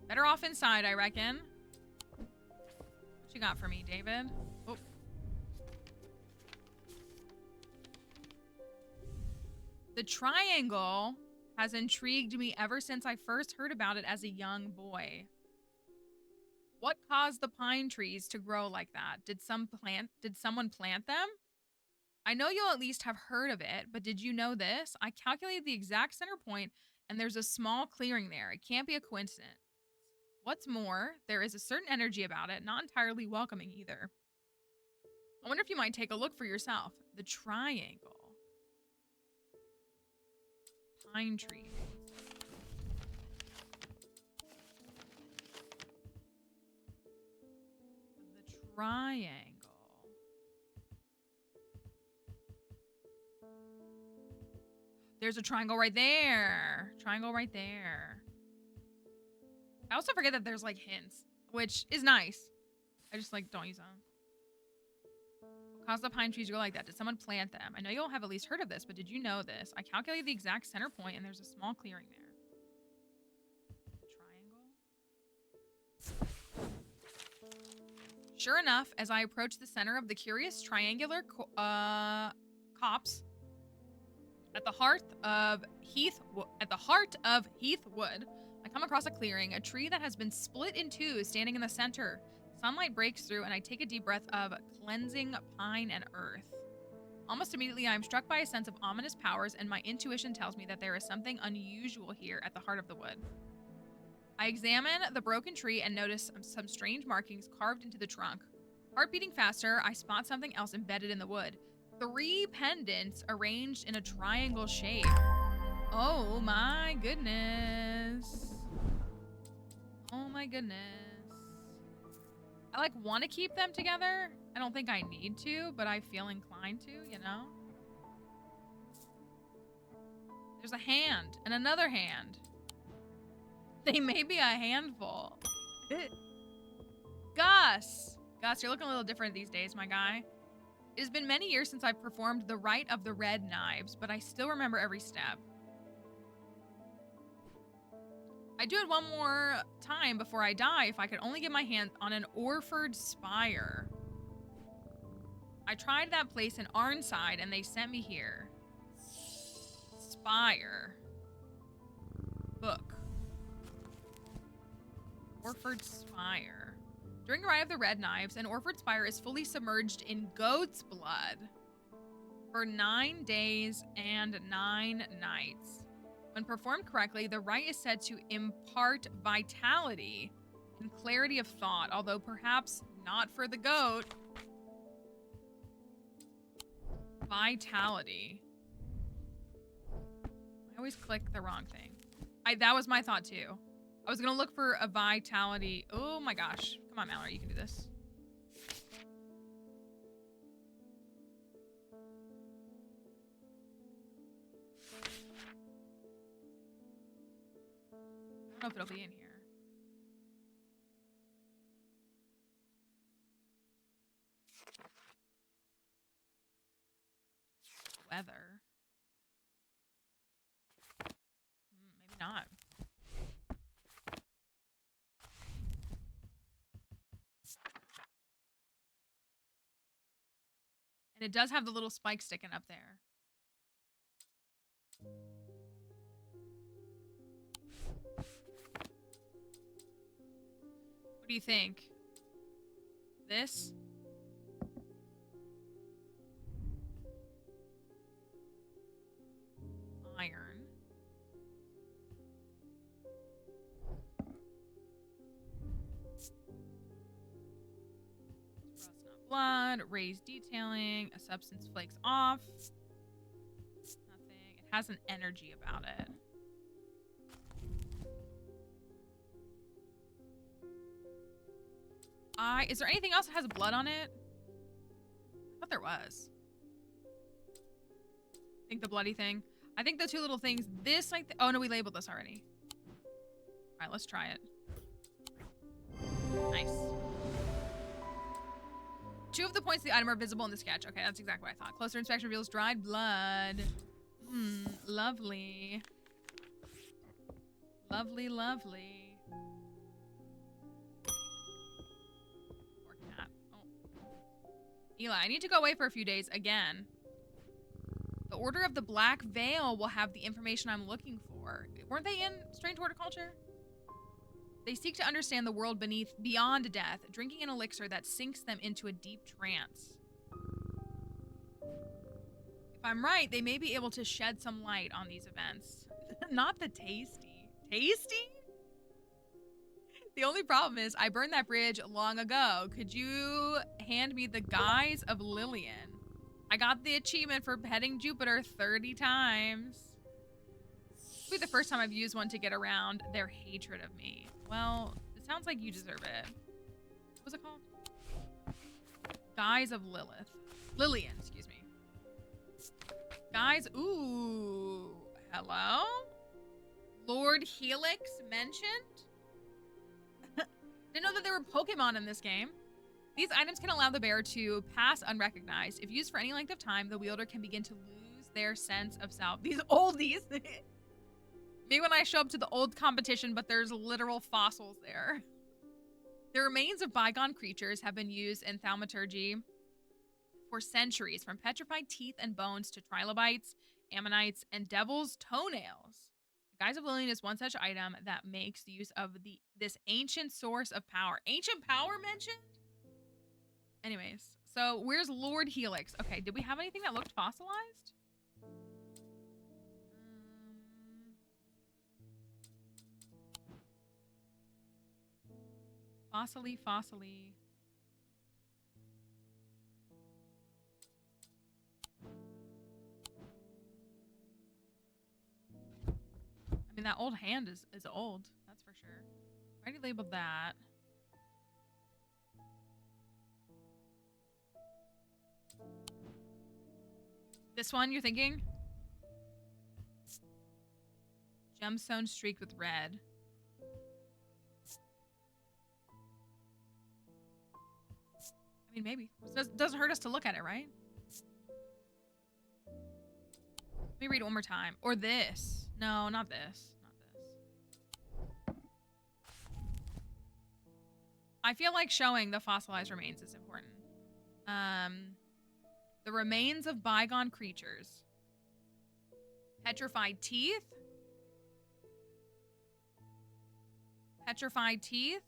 Better off inside, I reckon. What you got for me, David? Oh. The triangle has intrigued me ever since I first heard about it as a young boy. What caused the pine trees to grow like that? Did someone plant them? I know you'll at least have heard of it, but did you know this? I calculated the exact center point and there's a small clearing there. It can't be a coincidence. What's more, there is a certain energy about it, not entirely welcoming either. I wonder if you might take a look for yourself. The triangle. Pine trees. Triangle. There's a triangle right there. Triangle right there. I also forget that there's like hints, which is nice. I just like don't use them. What caused the pine trees to go like that? Did someone plant them? I know you'll have at least heard of this, but did you know this? I calculated the exact center point and there's a small clearing there. The triangle. Sure enough, as I approach the center of the curious triangular copse, at the heart of Heathwood, I come across a clearing, a tree that has been split in two, standing in the center. Sunlight breaks through, and I take a deep breath of cleansing pine and earth. Almost immediately, I am struck by a sense of ominous powers, and my intuition tells me that there is something unusual here at the heart of the wood. I examine the broken tree and notice some strange markings carved into the trunk. Heart beating faster, I spot something else embedded in the wood. 3 pendants arranged in a triangle shape. Oh my goodness. Oh my goodness. I like want to keep them together. I don't think I need to, but I feel inclined to, you know? There's a hand and another hand. They may be a handful. Gus! Gus, you're looking a little different these days, my guy. It has been many years since I've performed the rite of the red knives, but I still remember every step. I'd do it one more time before I die if I could only get my hands on an Orford spire. I tried that place in Arnside and they sent me here. Spire. Book. Orford spire. During the rite of the red knives, an Orford spire is fully submerged in goat's blood for 9 days and 9 nights. When performed correctly, the rite is said to impart vitality and clarity of thought, although perhaps not for the goat. Vitality. I always click the wrong thing. That was my thought too. I was gonna look for a vitality. Oh my gosh. Come on, Mallory, you can do this. I don't know if it'll be in here. Weather. Maybe not. And it does have the little spike sticking up there. What do you think? This? Iron. Rust not blood. Raised detailing. A substance flakes off. Nothing. It has an energy about it. Is there anything else that has blood on it? I thought there was. I think the bloody thing. I think the 2 little things. This, like, oh no, we labeled this already. All right, let's try it. Nice. 2 of the points of the item are visible in the sketch. Okay, that's exactly what I thought. Closer inspection reveals dried blood. Lovely. Lovely, lovely. Eli, I need to go away for a few days again. The Order of the Black Veil will have the information I'm looking for. Weren't they in Strange Horticulture? They seek to understand the world beyond death, drinking an elixir that sinks them into a deep trance. If I'm right, they may be able to shed some light on these events. Not the tasty. Tasty? The only problem is I burned that bridge long ago. Could you hand me the Guise of Lillian? I got the achievement for petting Jupiter 30 times. This will be the first time I've used one to get around their hatred of me. Well, it sounds like you deserve it. What was it called? Guise of Lilith. Lillian, excuse me. Guys, ooh. Hello? Lord Helix mentioned? Didn't know that there were Pokemon in this game. These items can allow the bearer to pass unrecognized. If used for any length of time, the wielder can begin to lose their sense of self. These oldies. Maybe when I show up to the old competition, but there's literal fossils there. The remains of bygone creatures have been used in thaumaturgy for centuries, from petrified teeth and bones to trilobites, ammonites, and devil's toenails. Guise of Lillian is one such item that makes use of this ancient source of power. Ancient power mentioned? Anyways, So where's Lord Helix? Okay, did we have anything that looked fossilized? Fossily. I mean, that old hand is old. That's for sure. I already labeled that. This one, you're thinking? Gemstone streaked with red. I mean, maybe. It doesn't hurt us to look at it, right? Let me read it one more time. Or this. No, not this. Not this. I feel like showing the fossilized remains is important. The remains of bygone creatures. Petrified teeth. Petrified teeth.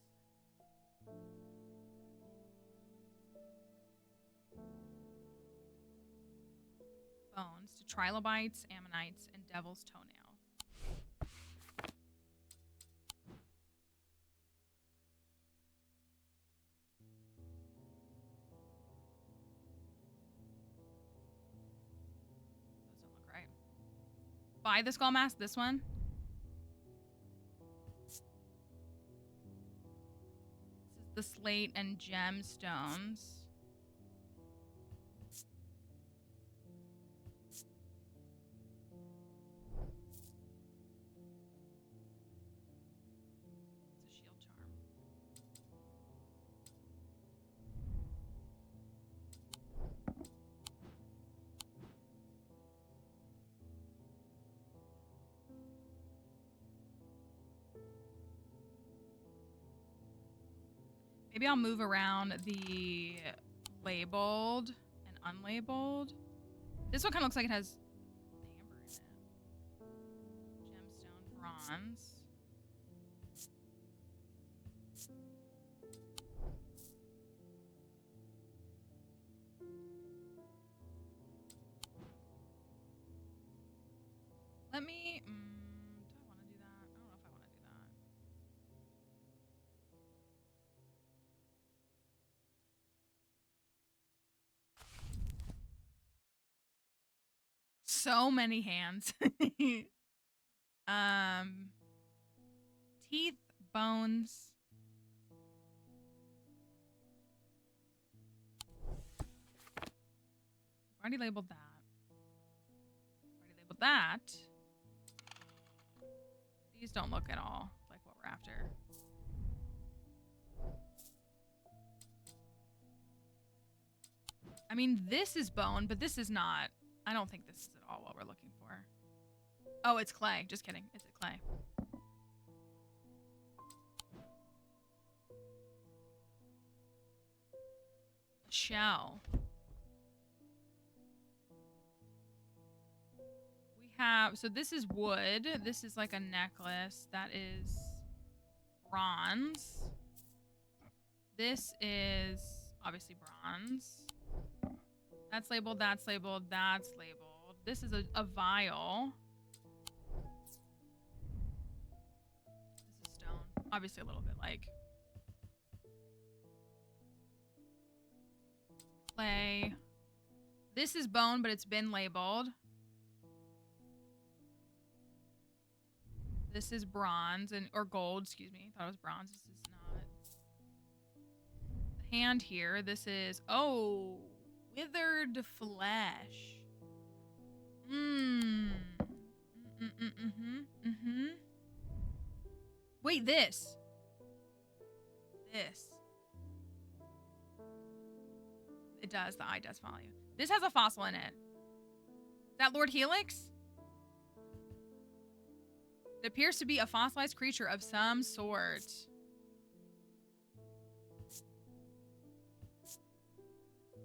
Bones to trilobites, ammonites, and devil's toenail. Those don't look right. Buy the skull mask, this one. This is the slate and gemstones. Maybe I'll move around the labeled and unlabeled. This one kind of looks like it has amber in it. Gemstone, bronze. Let me, do I want to do that? I don't know if I want to do that. So many hands. Teeth, bones. Already labeled that. Already labeled that. These don't look at all like what we're after. I mean, this is bone, but this is not. I don't think this is at all what we're looking for. Oh, it's clay. Just kidding. Is it clay? A shell. We have, so this is wood. This is like a necklace. That is bronze. This is obviously bronze. That's labeled, that's labeled, that's labeled. This is a vial. This is stone. Obviously a little bit like clay. This is bone, but it's been labeled. This is bronze or gold, excuse me. I thought it was bronze. This is not. The hand here, this is, oh, withered flesh. Wait, this. It does. The eye does follow you. This has a fossil in it. Is that Lord Helix? It appears to be a fossilized creature of some sort.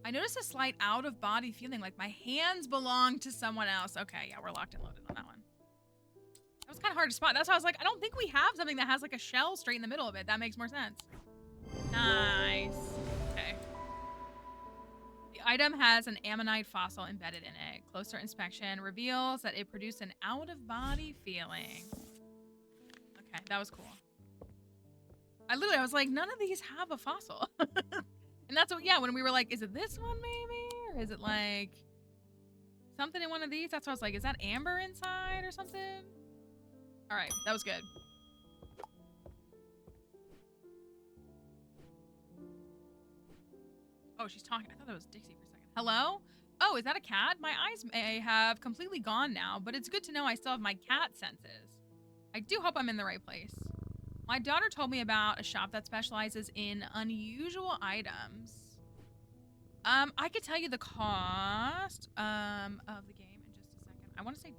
I noticed a slight out-of-body feeling, like my hands belong to someone else. Okay, yeah, we're locked and loaded on that one. That was kind of hard to spot. That's why I was like, I don't think we have something that has like a shell straight in the middle of it. That makes more sense. Nice. Okay. item has an ammonite fossil embedded in it. Closer inspection reveals that it produced an out-of-body feeling. Okay, that was cool. I was like, none of these have a fossil. And that's what, yeah, when we were like, is it this one maybe? Or is it like something in one of these? That's what I was like, is that amber inside or something? All right, that was good. Oh, she's talking. I thought that was Dixie for a second. Hello? Oh, is that a cat? My eyes may have completely gone now, but it's good to know I still have my cat senses. I do hope I'm in the right place. My daughter told me about a shop that specializes in unusual items. I could tell you the cost of the game in just a second. I want to say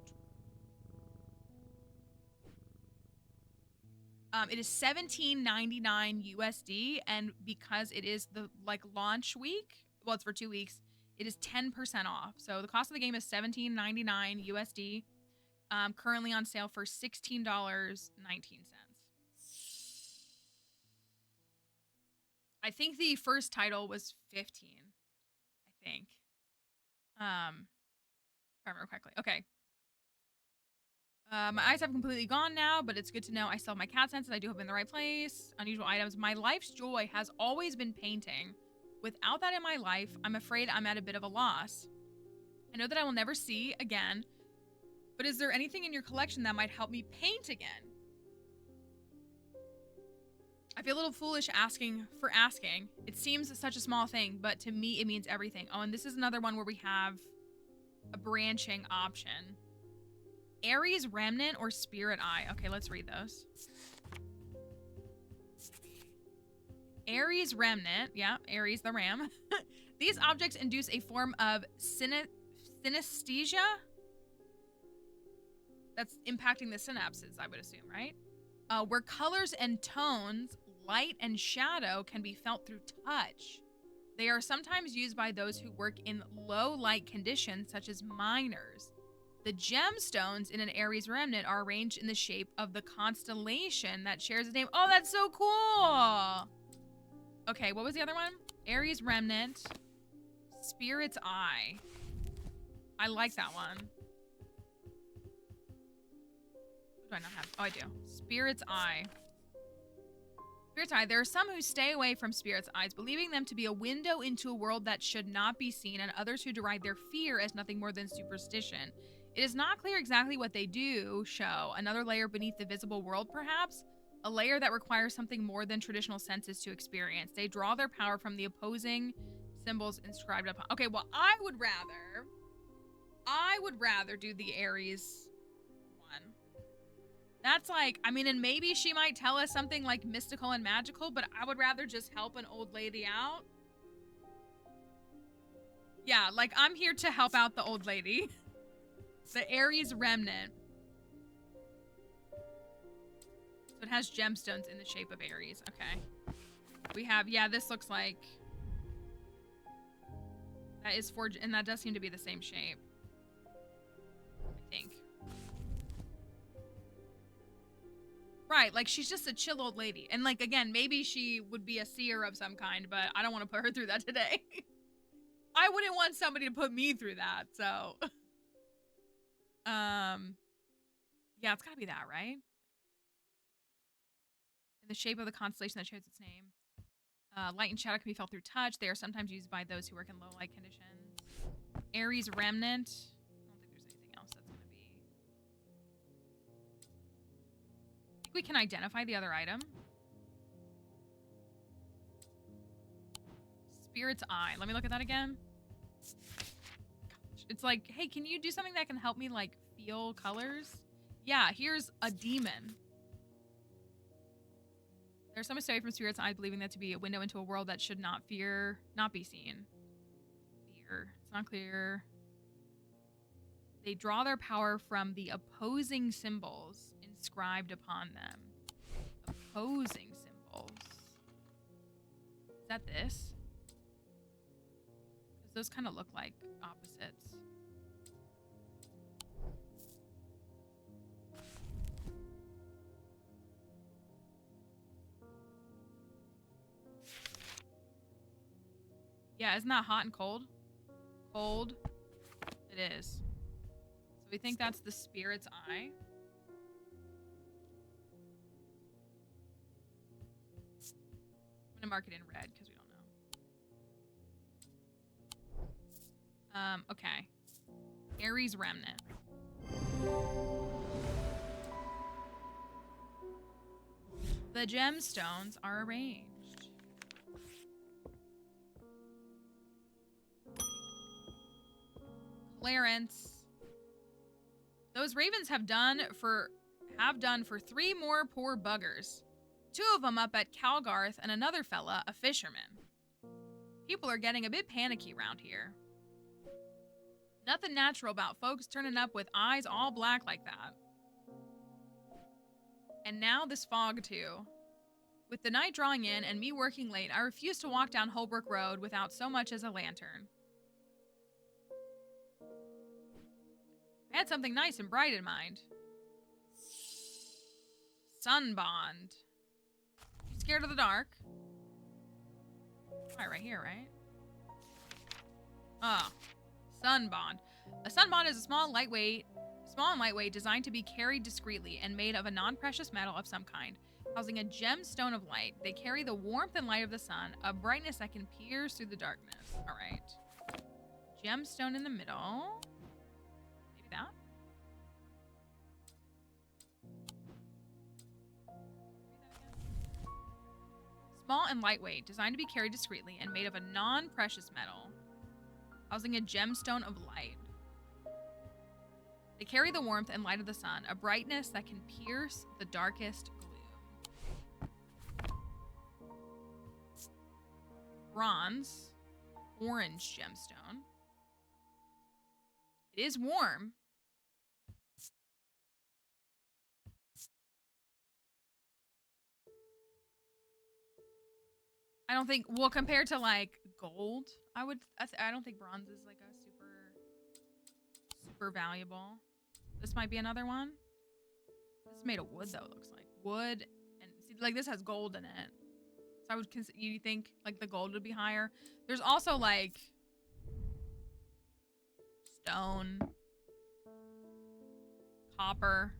it is $17.99 USD, and because it is the launch week, well, it's for 2 weeks, it is 10% off. So the cost of the game is $17.99 USD. Currently on sale for $16.19. I think the first title was 15. I think. If I remember correctly. Okay. My eyes have completely gone now, but it's good to know I still have my cat senses. I do hope I'm in the right place. Unusual items. My life's joy has always been painting. Without that in my life, I'm afraid I'm at a bit of a loss. I know that I will never see again, but is there anything in your collection that might help me paint again? I feel a little foolish asking. It seems such a small thing, but to me it means everything. Oh, and this is another one where we have a branching option. Aries Remnant or Spirit Eye. Okay, let's read those. Aries Remnant. Yeah, Aries the ram. These objects induce a form of synesthesia. That's impacting the synapses, I would assume, right? Where colors and tones, light and shadow can be felt through touch. They are sometimes used by those who work in low light conditions, such as miners. The gemstones in an Aries Remnant are arranged in the shape of the constellation that shares its name. Oh, that's so cool! Okay, what was the other one? Aries Remnant, Spirit's Eye. I like that one. What do I not have? Oh, I do. Spirit's Eye. Spirit's Eye. There are some who stay away from Spirit's Eyes, believing them to be a window into a world that should not be seen, and others who deride their fear as nothing more than superstition. It is not clear exactly what they do show. Another layer beneath the visible world, perhaps? A layer that requires something more than traditional senses to experience. They draw their power from the opposing symbols inscribed upon. Okay, well, I would rather do the Aries one. That's like, I mean, and maybe she might tell us something like mystical and magical, but I would rather just help an old lady out. Yeah, like I'm here to help out the old lady. The Aries Remnant. So it has gemstones in the shape of Aries. Okay. We have, yeah, this looks like that is forged, and that does seem to be the same shape. I think. Right, like she's just a chill old lady. And like, again, maybe she would be a seer of some kind, but I don't want to put her through that today. I wouldn't want somebody to put me through that, so. Yeah, it's gotta be that, right? In the shape of the constellation that shows its name. Light and shadow can be felt through touch. They are sometimes used by those who work in low light conditions. Aries Remnant. I don't think there's anything else that's gonna be. I think we can identify the other item. Spirit's Eye. Let me look at that again. Gosh, it's like, hey, can you do something that can help me like feel colors? Yeah, here's a demon. There's some away from Spirit's Eye, believing that to be a window into a world that should not be seen. Fear. It's not clear. They draw their power from the opposing symbols inscribed upon them. Opposing symbols. Is that this? Because those kind of look like opposites. Yeah, isn't that hot and cold? Cold. It is. So we think that's the spirit's eye. I'm gonna mark it in red because we don't know. Okay. Ares Remnant. The gemstones are arranged. Clarence. Those ravens have done for 3 more poor buggers. 2 of them up at Calgarth and another fella, a fisherman. People are getting a bit panicky around here. Nothing natural about folks turning up with eyes all black like that. And now this fog too. With the night drawing in and me working late, I refuse to walk down Holbrook Road without so much as a lantern. I had something nice and bright in mind. Sunbond. You scared of the dark? All right here, right? Oh, Sunbond. A sunbond is a small and lightweight, designed to be carried discreetly and made of a non-precious metal of some kind, housing a gemstone of light. They carry the warmth and light of the sun, a brightness that can pierce through the darkness. All right. Gemstone in the middle. Maybe that. Small and lightweight, designed to be carried discreetly and made of a non-precious metal, housing a gemstone of light. They carry the warmth and light of the sun, a brightness that can pierce the darkest gloom. Bronze, orange gemstone. It is warm. I don't think, well, compared to like gold, I don't think bronze is like a super valuable. This might be another one. This is made of wood though, it looks like. Wood, and see, like this has gold in it. So I would consider, you think like the gold would be higher. There's also like stone, copper,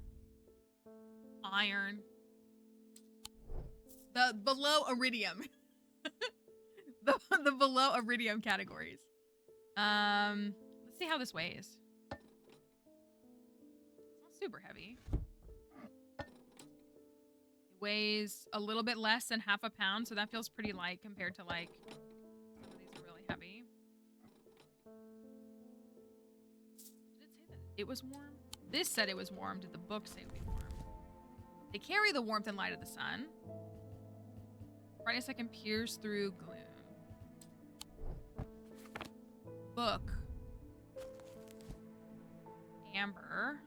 iron. The below iridium. the below iridium categories. Let's see how this weighs. It's not super heavy. It weighs a little bit less than half a pound, so that feels pretty light compared to like some of these are really heavy. Did it say that it was warm? This said it was warm. Did the book say it would be warm? They carry the warmth and light of the sun. Brightness that can pierce through gloom. Book. Amber.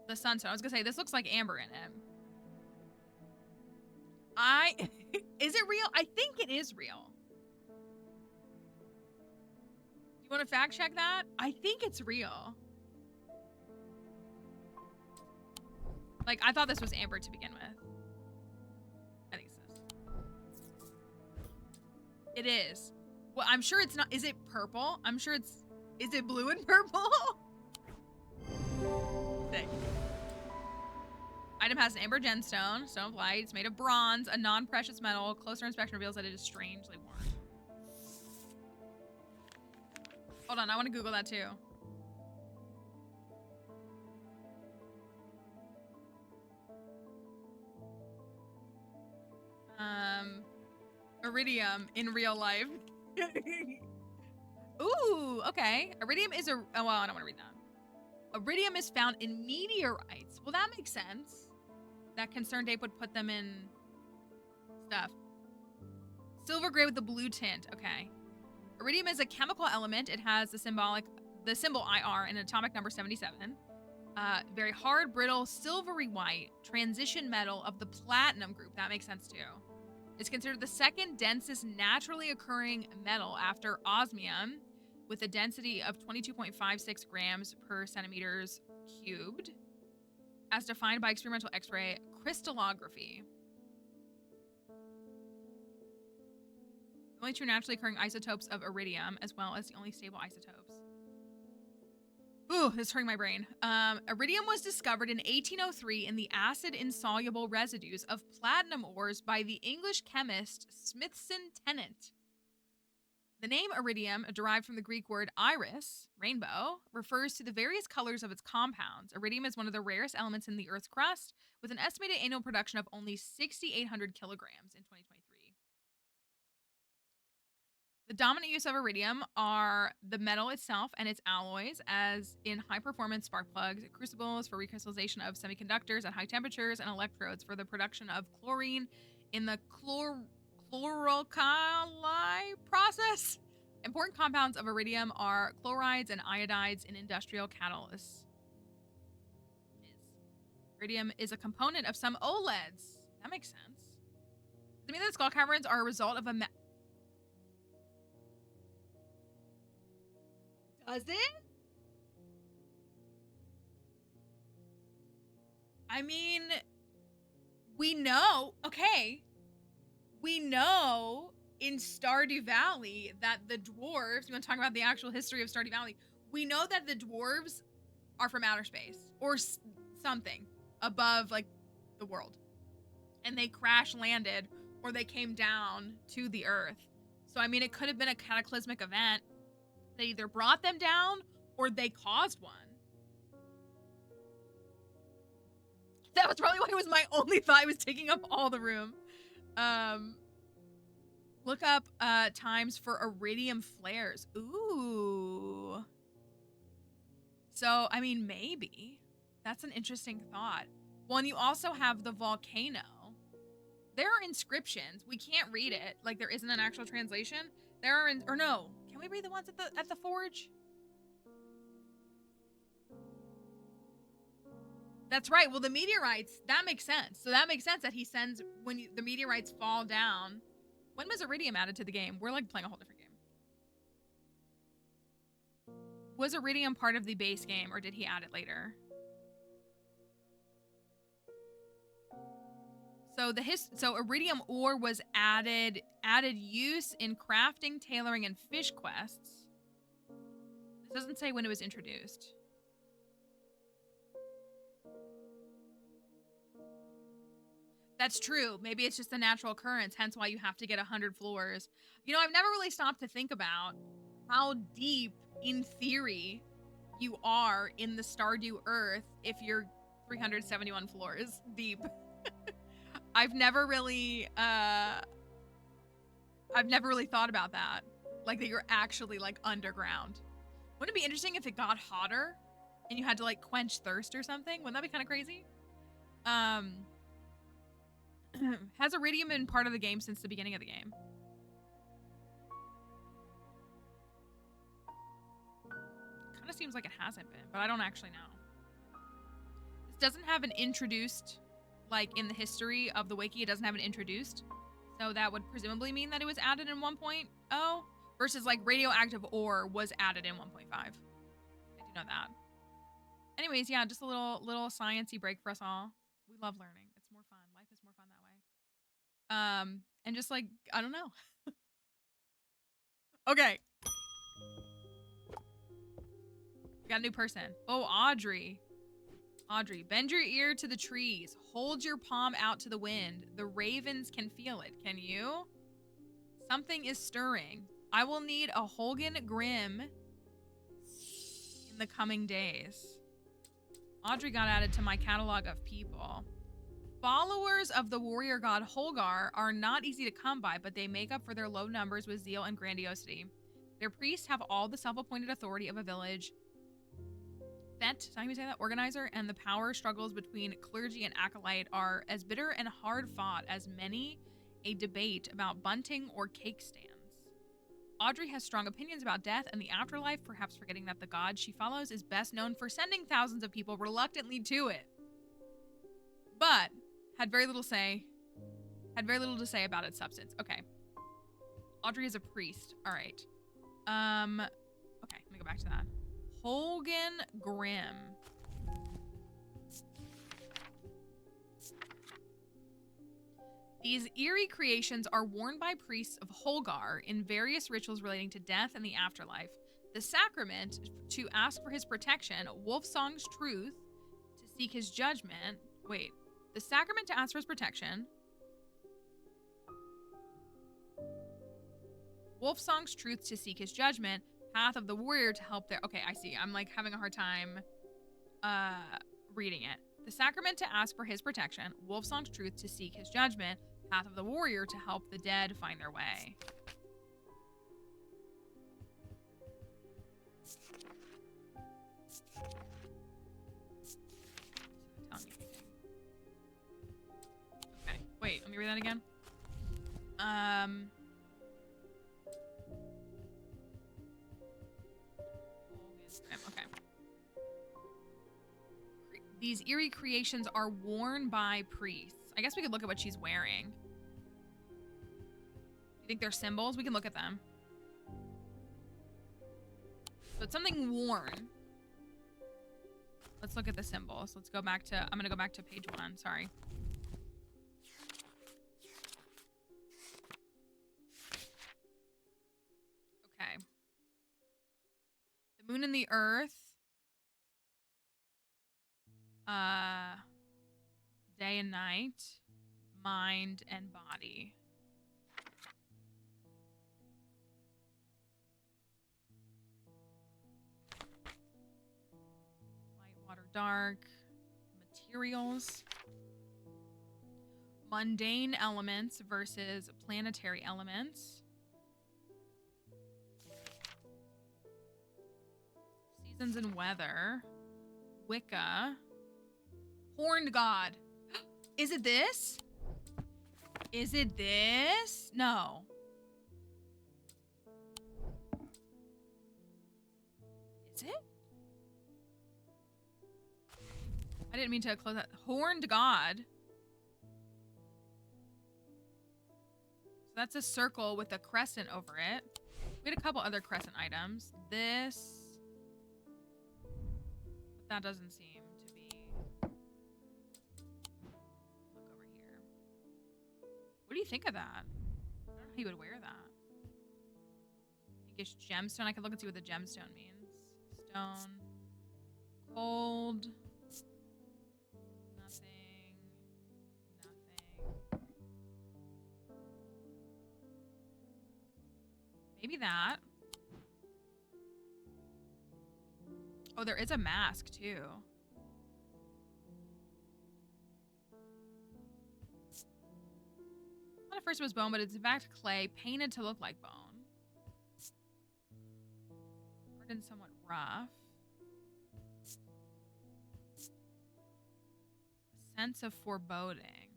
The sunstone. I was gonna say, this looks like amber in it. Is it real? I think it is real. Do you want to fact check that? I think it's real. Like, I thought this was amber to begin with. I think it's this. It is. Well, I'm sure it's not. Is it purple? I'm sure it's. Is it blue and purple? Sick. Item has an amber gemstone, stone of light. It's made of bronze, a non-precious metal. Closer inspection reveals that it is strangely warm. Hold on, I want to Google that too. Iridium in real life. Ooh, okay. Iridium is oh, well, I don't want to read that. Iridium is found in meteorites. Well, that makes sense. That Concerned Ape would put them in stuff. Silver gray with the blue tint. Okay. Iridium is a chemical element. It has the symbol IR and atomic number 77. Very hard, brittle, silvery white, transition metal of the platinum group. That makes sense too. It's considered the second densest naturally occurring metal after osmium, with a density of 22.56 grams per centimeters cubed, as defined by experimental X-ray crystallography. The only two naturally occurring isotopes of iridium, as well as the only stable isotopes. Ooh, this is hurting my brain. Iridium was discovered in 1803 in the acid-insoluble residues of platinum ores by the English chemist Smithson Tennant. The name iridium, derived from the Greek word iris, rainbow, refers to the various colors of its compounds. Iridium is one of the rarest elements in the Earth's crust, with an estimated annual production of only 6,800 kilograms in 2023. The dominant use of iridium are the metal itself and its alloys, as in high-performance spark plugs, crucibles for recrystallization of semiconductors at high temperatures, and electrodes for the production of chlorine in the chloralkali process. Important compounds of iridium are chlorides and iodides in industrial catalysts. Iridium is a component of some OLEDs. That makes sense. Does it mean that skull caverns are a result of a Does it? I mean, we know, okay. We know in Stardew Valley that the dwarves, you want to talk about the actual history of Stardew Valley? We know that the dwarves are from outer space or something above, like, the world. And they crash landed or they came down to the Earth. So, I mean, it could have been a cataclysmic event that either brought them down or they caused one. That was probably why it was my only thought. It was taking up all the room. Look up times for iridium flares. Ooh. So, I mean, maybe. That's an interesting thought. Well, and you also have the volcano. There are inscriptions. We can't read it. Like, there isn't an actual translation. There are, or no. Can we read the ones at the forge? That's right. Well, the meteorites, that makes sense. So that makes sense that he sends when the meteorites fall down. When was iridium added to the game? We're like playing a whole different game. Was iridium part of the base game or did he add it later? So iridium ore was added use in crafting, tailoring, and fish quests. This doesn't say when it was introduced. That's true. Maybe it's just a natural occurrence, hence why you have to get 100 floors. You know, I've never really stopped to think about how deep, in theory, you are in the Stardew Earth if you're 371 floors deep. I've never really thought about that. Like, that you're actually, like, underground. Wouldn't it be interesting if it got hotter and you had to, like, quench thirst or something? Wouldn't that be kind of crazy? Has iridium been part of the game since the beginning of the game? Kind of seems like it hasn't been, but I don't actually know. This doesn't have an introduced, like, in the history of the wiki, it doesn't have an introduced. So that would presumably mean that it was added in 1.0 versus, like, radioactive ore was added in 1.5. I do know that. Anyways, yeah, just a little sciencey break for us all. We love learning. It's more fun. Life is more fun that way. And just, like, I don't know. Okay. We got a new person. Oh, Audrey. Audrey, bend your ear to the trees. Hold your palm out to the wind. The ravens can feel it. Can you? Something is stirring. I will need a Holgan Grimm in the coming days. Audrey got added to my catalog of people. Followers of the warrior god Holgar are not easy to come by, but they make up for their low numbers with zeal and grandiosity. Their priests have all the self-appointed authority of a village. That, is that how you say that? Organizer, and the power struggles between clergy and acolyte are as bitter and hard fought as many a debate about bunting or cake stands. Audrey has strong opinions about death and the afterlife, perhaps forgetting that the god she follows is best known for sending thousands of people reluctantly to it. But had very little to say about its substance. Okay. Audrey is a priest. All right. Okay, let me go back to that. Holgan Grimm. These eerie creations are worn by priests of Holgar in various rituals relating to death and the afterlife. The sacrament to ask for his protection, Wolfsong's truth to seek his judgment. Wait, the sacrament to ask for his protection. Wolfsong's truth to seek his judgment. Path of the warrior to help their... Okay, I see. I'm like having a hard time reading it. The sacrament to ask for his protection. Wolfsong's truth to seek his judgment. Path of the warrior to help the dead find their way. Okay, wait, let me read that again. Okay. These eerie creations are worn by priests. I guess we could look at what she's wearing. Do you think they're symbols? We can look at them. So it's something worn. Let's look at the symbols. Let's go back to... I'm going to go back to page 1. Sorry. Okay. The moon and the earth. Day and night. Mind and body. Light, water, dark. Materials. Mundane elements versus planetary elements. Seasons and weather. Wicca. Horned god. Is it this? Is it this? No. Is it? I didn't mean to close that. Horned god. So that's a circle with a crescent over it. We had a couple other crescent items. This. But that doesn't seem to be... Look over here. What do you think of that? I don't know how you would wear that. Pinkish gemstone. I can look and see what the gemstone means. Stone. Cold. Nothing. Nothing. Maybe that. Oh, there is a mask, too. I thought at first it was bone, but it's in fact clay painted to look like bone. Hard and somewhat rough. A sense of foreboding.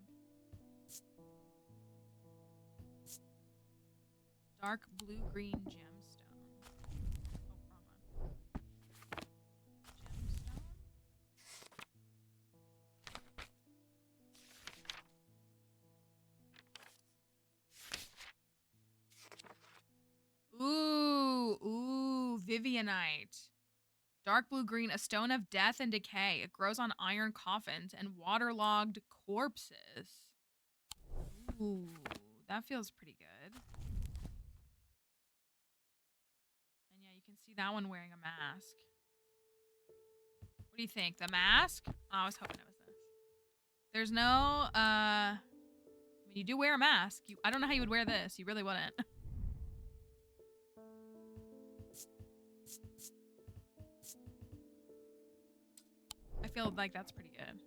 Dark blue-green gemstone. Oh, wrong one. Gemstone? Ooh, Vivianite. Dark blue-green, a stone of death and decay. It grows on iron coffins and waterlogged corpses. Ooh, that feels pretty good. And yeah, you can see that one wearing a mask. What do you think? The mask? Oh, I was hoping it was this. There's no, I mean, you do wear a mask. I don't know how you would wear this. You really wouldn't. I feel like that's pretty good.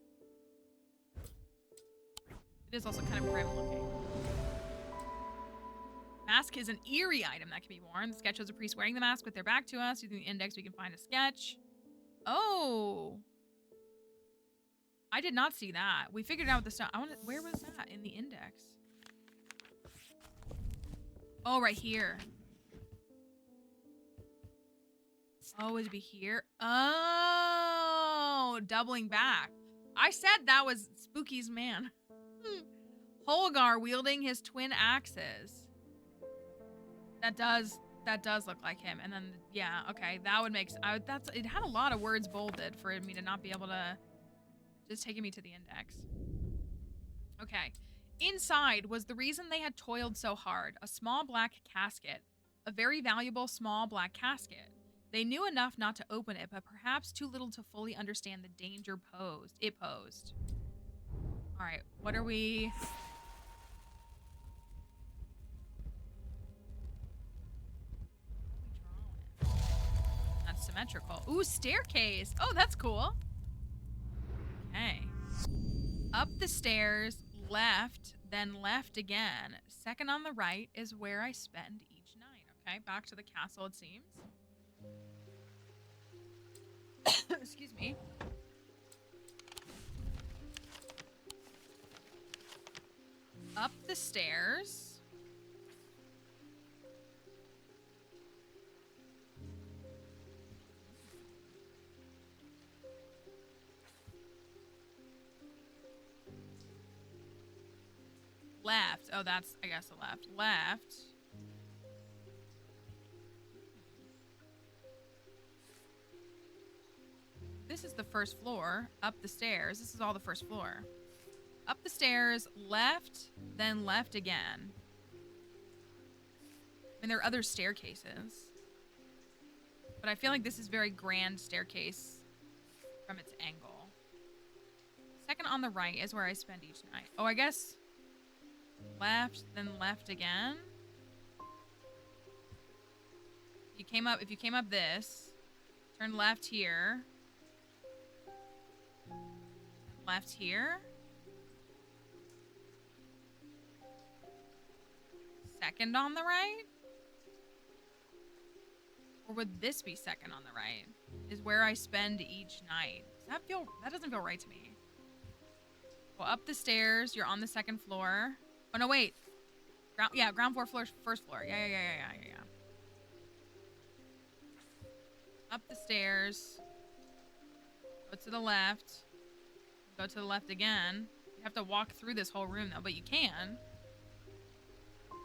It is also kind of grim looking. Mask is an eerie item that can be worn. The sketch shows a priest wearing the mask with their back to us. Using the index, we can find a sketch. Oh. I did not see that. We figured out the stuff. Where was that in the index? Oh, right here. Oh, would it be here? Oh, doubling back. I said that was Spooky's man. Holgar wielding his twin axes. That does look like him. And then, yeah, okay, that would make it had a lot of words bolded for me to not be able to, just taking me to the index. Okay. Inside was the reason they had toiled so hard, a small black casket, a very valuable small black casket. They knew enough not to open it, but perhaps too little to fully understand the danger it posed. All right, what are we... That's symmetrical. Ooh, staircase. Oh, that's cool. Okay. Up the stairs, left, then left again. Second on the right is where I spend each night. Okay, back to the castle, it seems. Excuse me. Up the stairs. Left. Oh, that's, I guess, the left. Left. This is the first floor. Up the stairs. This is all the first floor. Up the stairs, left, then left again. I mean, there are other staircases. But I feel like this is very grand staircase from its angle. Second on the right is where I spend each night. Oh, I guess left, then left again. If you came up this, turn left here. Left here. Second on the right? Or would this be second on the right? Is where I spend each night. That doesn't feel right to me. Well, up the stairs, you're on the second floor. Oh no, wait. Ground floor, first floor. Yeah. Up the stairs. Go to the left. Go to the left again. You have to walk through this whole room though, but you can.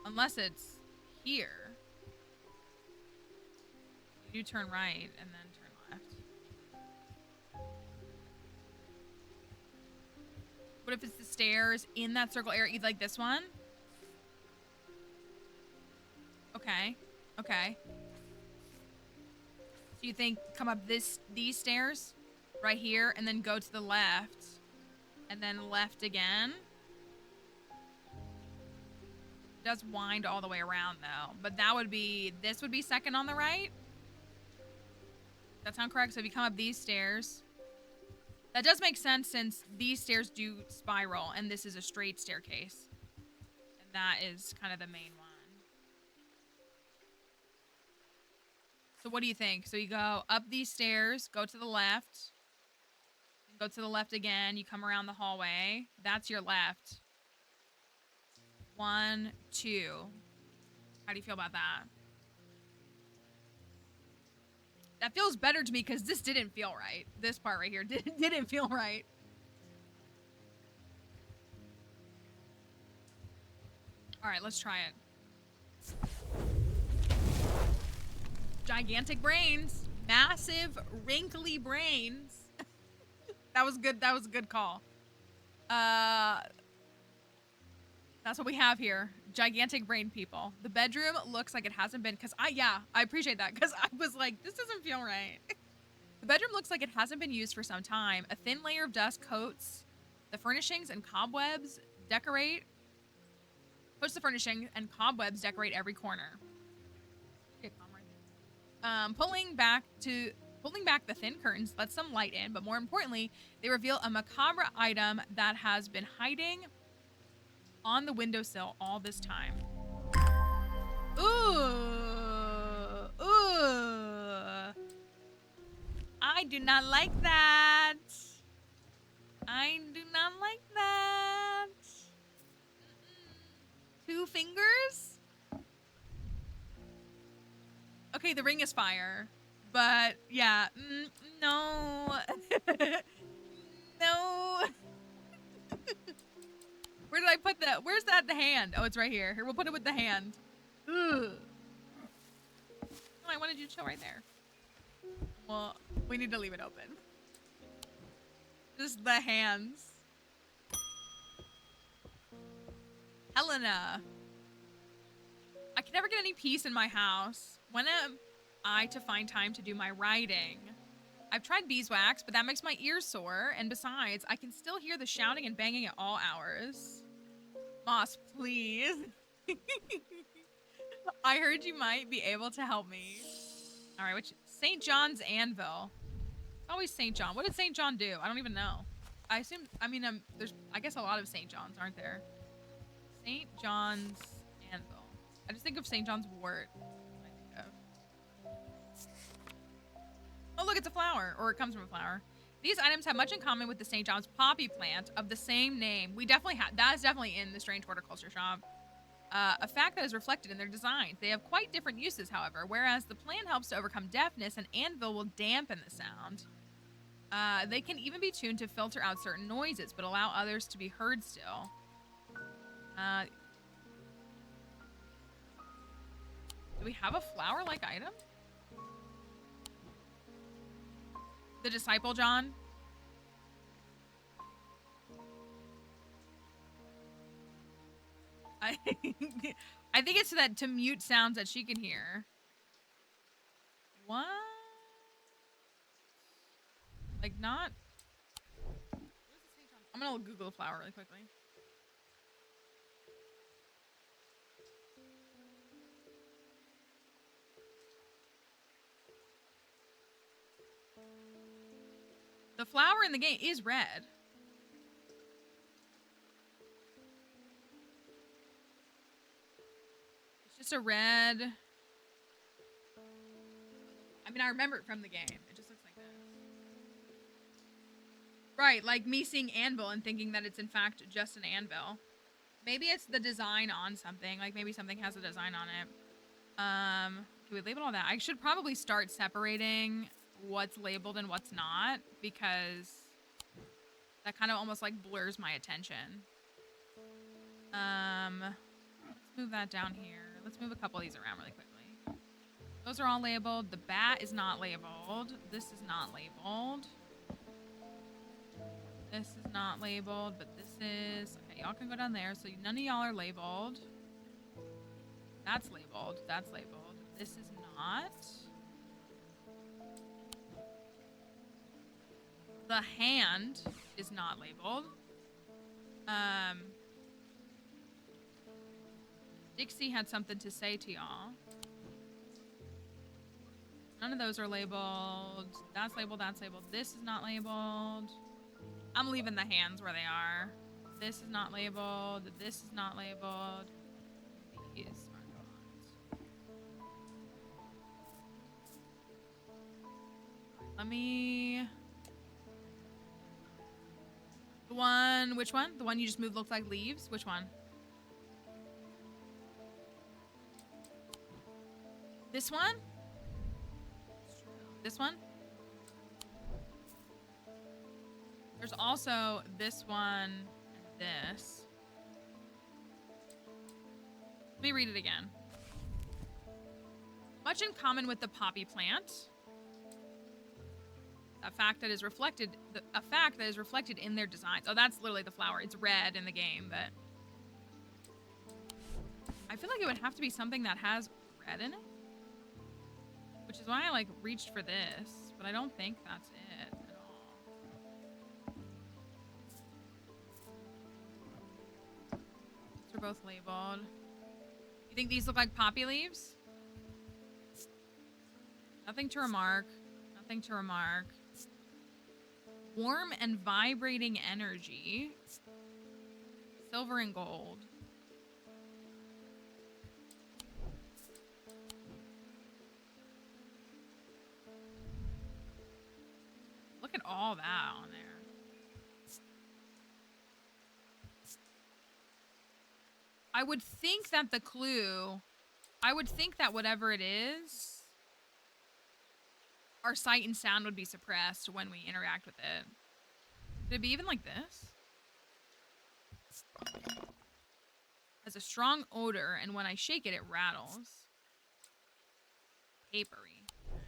Unless it's here. You do turn right and then turn left. What if it's the stairs in that circle area, like this one? Okay. So you think come up these stairs right here and then go to the left and then left again? It does wind all the way around though, but this would be second on the right. That sound correct? So if you come up these stairs, that does make sense since these stairs do spiral and this is a straight staircase. And that is kind of the main one. So what do you think? So you go up these stairs, go to the left, go to the left again, you come around the hallway. That's your left. 1, 2. How do you feel about that? That feels better to me because this didn't feel right. This part right here didn't feel right. All right, let's try it. Gigantic brains. Massive, wrinkly brains. That was good. That was a good call. That's what we have here. Gigantic brain people. The bedroom looks like it hasn't been, I appreciate that, because I was like, this doesn't feel right. The bedroom looks like it hasn't been used for some time. A thin layer of dust coats the furnishings and cobwebs decorate every corner. Okay, pulling back the thin curtains lets some light in, but more importantly, they reveal a macabre item that has been hiding on the windowsill all this time. Ooh. I do not like that. Two fingers? Okay, the ring is fire. But, yeah. No. No. Where did I put that? Where's that the hand? Oh, it's right here. Here, we'll put it with the hand. Ugh. Oh, I wanted you to chill right there. Well, we need to leave it open. Just the hands. Helena. I can never get any peace in my house. When am I to find time to do my writing? I've tried beeswax, but that makes my ears sore. And besides, I can still hear the shouting and banging at all hours. Moss, please. I heard you might be able to help me. All right, which St. John's Anvil. It's always St. John. What did St. John do? I don't even know. I assume, I mean, there's, I guess a lot of St. John's, aren't there? St. John's Anvil. I just think of St. John's wort. I think of. Oh, look, it's a flower, or it comes from a flower. These items have much in common with the St. John's poppy plant of the same name. We definitely have, that is definitely in the Strange Horticulture shop. A fact that is reflected in their designs. They have quite different uses, however, whereas the plant helps to overcome deafness, an anvil will dampen the sound. They can even be tuned to filter out certain noises, but allow others to be heard still. Do we have a flower-like item? The Disciple John? I think it's that to mute sounds that she can hear. What? Like not... I'm gonna Google the flower really quickly. The flower in the game is red. It's just a red... I mean, I remember it from the game. It just looks like this. Right, like me seeing anvil and thinking that it's in fact just an anvil. Maybe it's the design on something. Like maybe something has a design on it. Can we label all that? I should probably start separating what's labeled and what's not, because that kind of almost like blurs my attention. Let's move that down here. Let's move a couple of these around really quickly. Those are all labeled. The bat is not labeled. This is not labeled. This is not labeled, but this is. Okay, y'all can go down there. So none of y'all are labeled. That's labeled. That's labeled. This is not. The hand is not labeled. Dixie had something to say to y'all. None of those are labeled. That's labeled, that's labeled. This is not labeled. I'm leaving the hands where they are. This is not labeled. This is not labeled. These are not. Let me... The one, which one? The one you just moved looked like leaves? Which one? This one? This one? There's also this one and this. Let me read it again. Much in common with the poppy plant. A fact that is reflected in their designs. Oh, that's literally the flower. It's red in the game, but I feel like it would have to be something that has red in it, which is why I like reached for this, but I don't think that's it at all. These are both labeled. You think these look like poppy leaves? Nothing to remark. Nothing to remark. Warm and vibrating energy. Silver and gold. Look at all that on there. I would think that the clue... I would think that whatever it is... our sight and sound would be suppressed when we interact with it. Could it be even like this? Has a strong odor, and when I shake it, it rattles. Papery. Okay.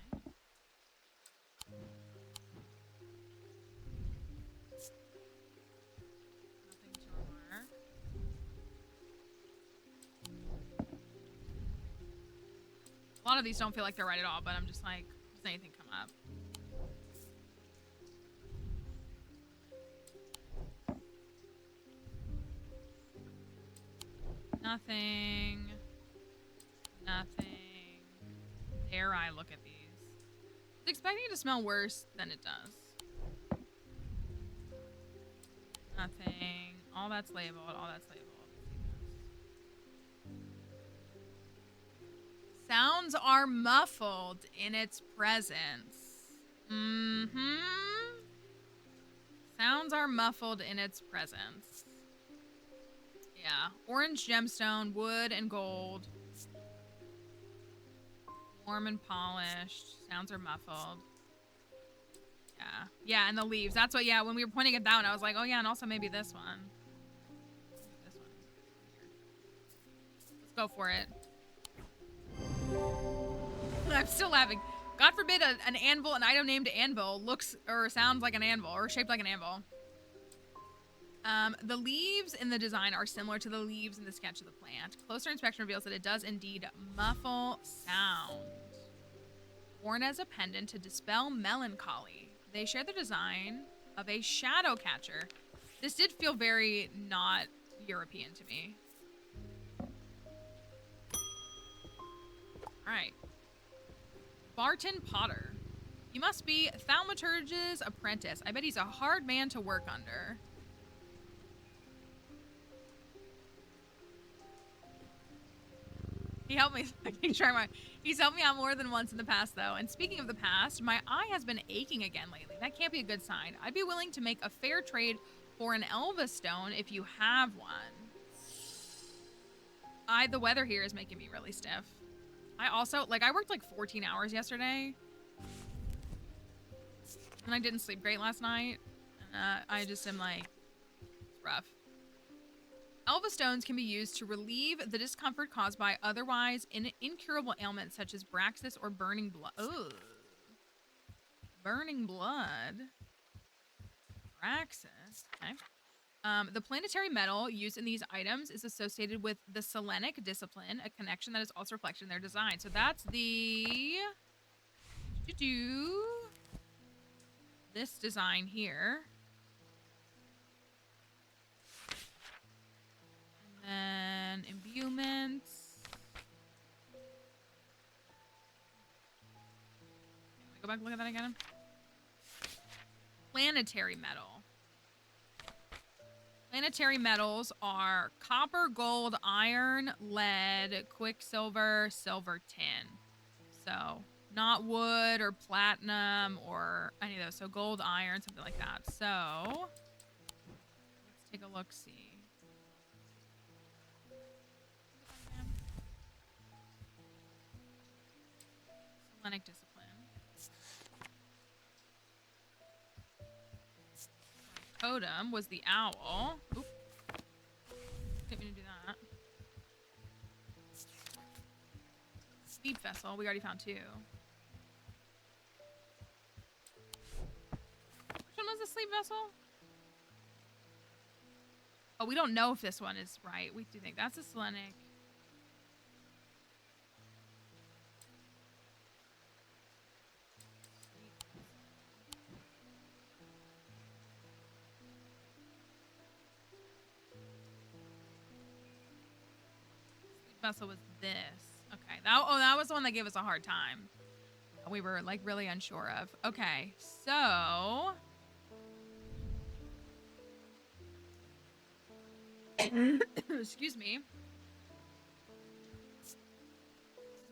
Nothing to remark. of these don't feel like they're right at all, but I'm just like, does anything come up? Nothing. Nothing. Dare I look at these? I was expecting it to smell worse than it does. Nothing. All that's labeled. All that's labeled. Sounds are muffled in its presence. Mm-hmm. Sounds are muffled in its presence. Yeah. Orange gemstone, wood and gold. Warm and polished. Sounds are muffled. Yeah. Yeah, and the leaves. That's what, yeah, when we were pointing at that one, I was like, oh yeah, and also maybe this one. This one. Let's go for it. I'm still laughing. God forbid an anvil, an item named anvil, looks or sounds like an anvil or shaped like an anvil. The leaves in the design are similar to the leaves in the sketch of the plant. Closer inspection reveals that it does indeed muffle sound. Worn as a pendant to dispel melancholy. They share the design of a shadow catcher. This did feel very not European to me. Alright. Barton Potter. You must be Thaumaturge's apprentice. I bet he's a hard man to work under. He helped me. He's helped me out more than once in the past, though. And speaking of the past, my eye has been aching again lately. That can't be a good sign. I'd be willing to make a fair trade for an Elva stone if you have one. The weather here is making me really stiff. I also, like, I worked like 14 hours yesterday. And I didn't sleep great last night. And I just am like, it's rough. Elva stones can be used to relieve the discomfort caused by otherwise incurable ailments such as Braxis or burning blood. Ugh. Burning blood. Braxis. Okay. The planetary metal used in these items is associated with the Selenic discipline, a connection that is also reflected in their design. So that's the... this design here. And then imbuements. Go back and look at that again. Planetary metal. Planetary metals are copper, gold, iron, lead, quicksilver, silver, tin. So not wood or platinum or any of those. So gold, iron, something like that. So let's take a look-see. Selenic discipline. Totem was the owl. Oop. Didn't mean to do that. Sleep vessel. We already found two. Which one was the sleep vessel? Oh, we don't know if this one is right. We do think that's a Selenic. Vessel was this. Okay. That was the one that gave us a hard time. We were like really unsure of. Okay. So excuse me. It's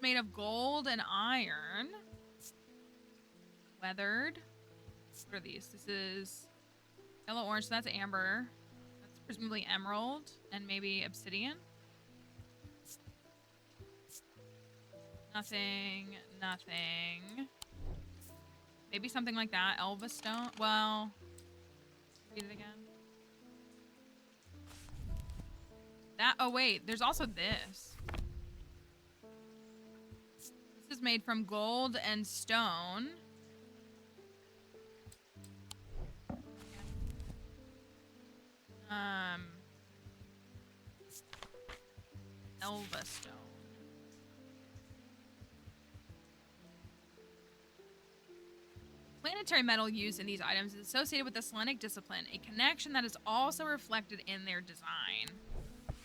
made of gold and iron. Weathered. What are these? This is yellow orange, so that's amber. That's presumably emerald and maybe obsidian. Nothing, nothing. Maybe something like that. Elva stone. Well, read it again. That, oh wait, there's also this. This is made from gold and stone. Elva stone. proprietary metal used in these items is associated with the Selenic discipline, a connection that is also reflected in their design.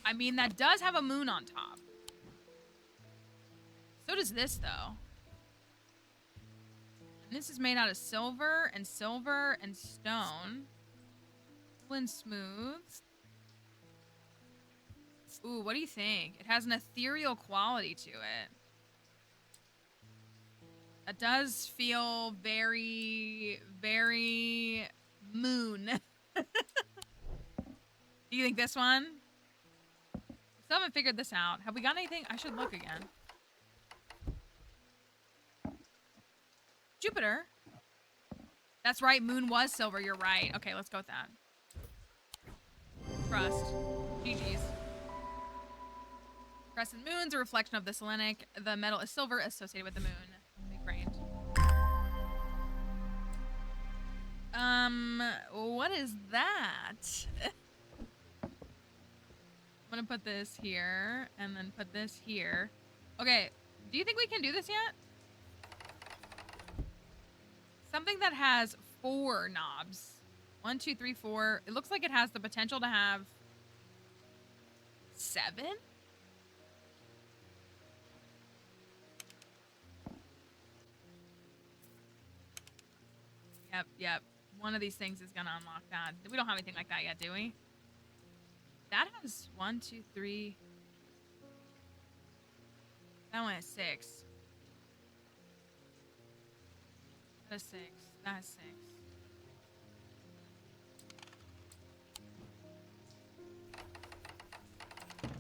I mean, that does have a moon on top. So does this, though. And this is made out of silver and stone. Cool and smooth. Ooh, what do you think? It has an ethereal quality to it. That does feel very, very moon. Do you think this one? Still haven't figured this out. Have we got anything? I should look again. Jupiter. That's right. Moon was silver. You're right. Okay, let's go with that. Trust. GG's. Crescent moon's a reflection of the Selenic. The metal is silver associated with the moon. Big brained. What is that? I'm gonna put this here and then put this here. Okay, do you think we can do this yet? Something that has 4 knobs. 1, 2, 3, 4. It looks like it has the potential to have 7? Yep. One of these things is gonna unlock that. We don't have anything like that yet, do we? That has 1, 2, 3. That one has 6. That has 6. That has 6.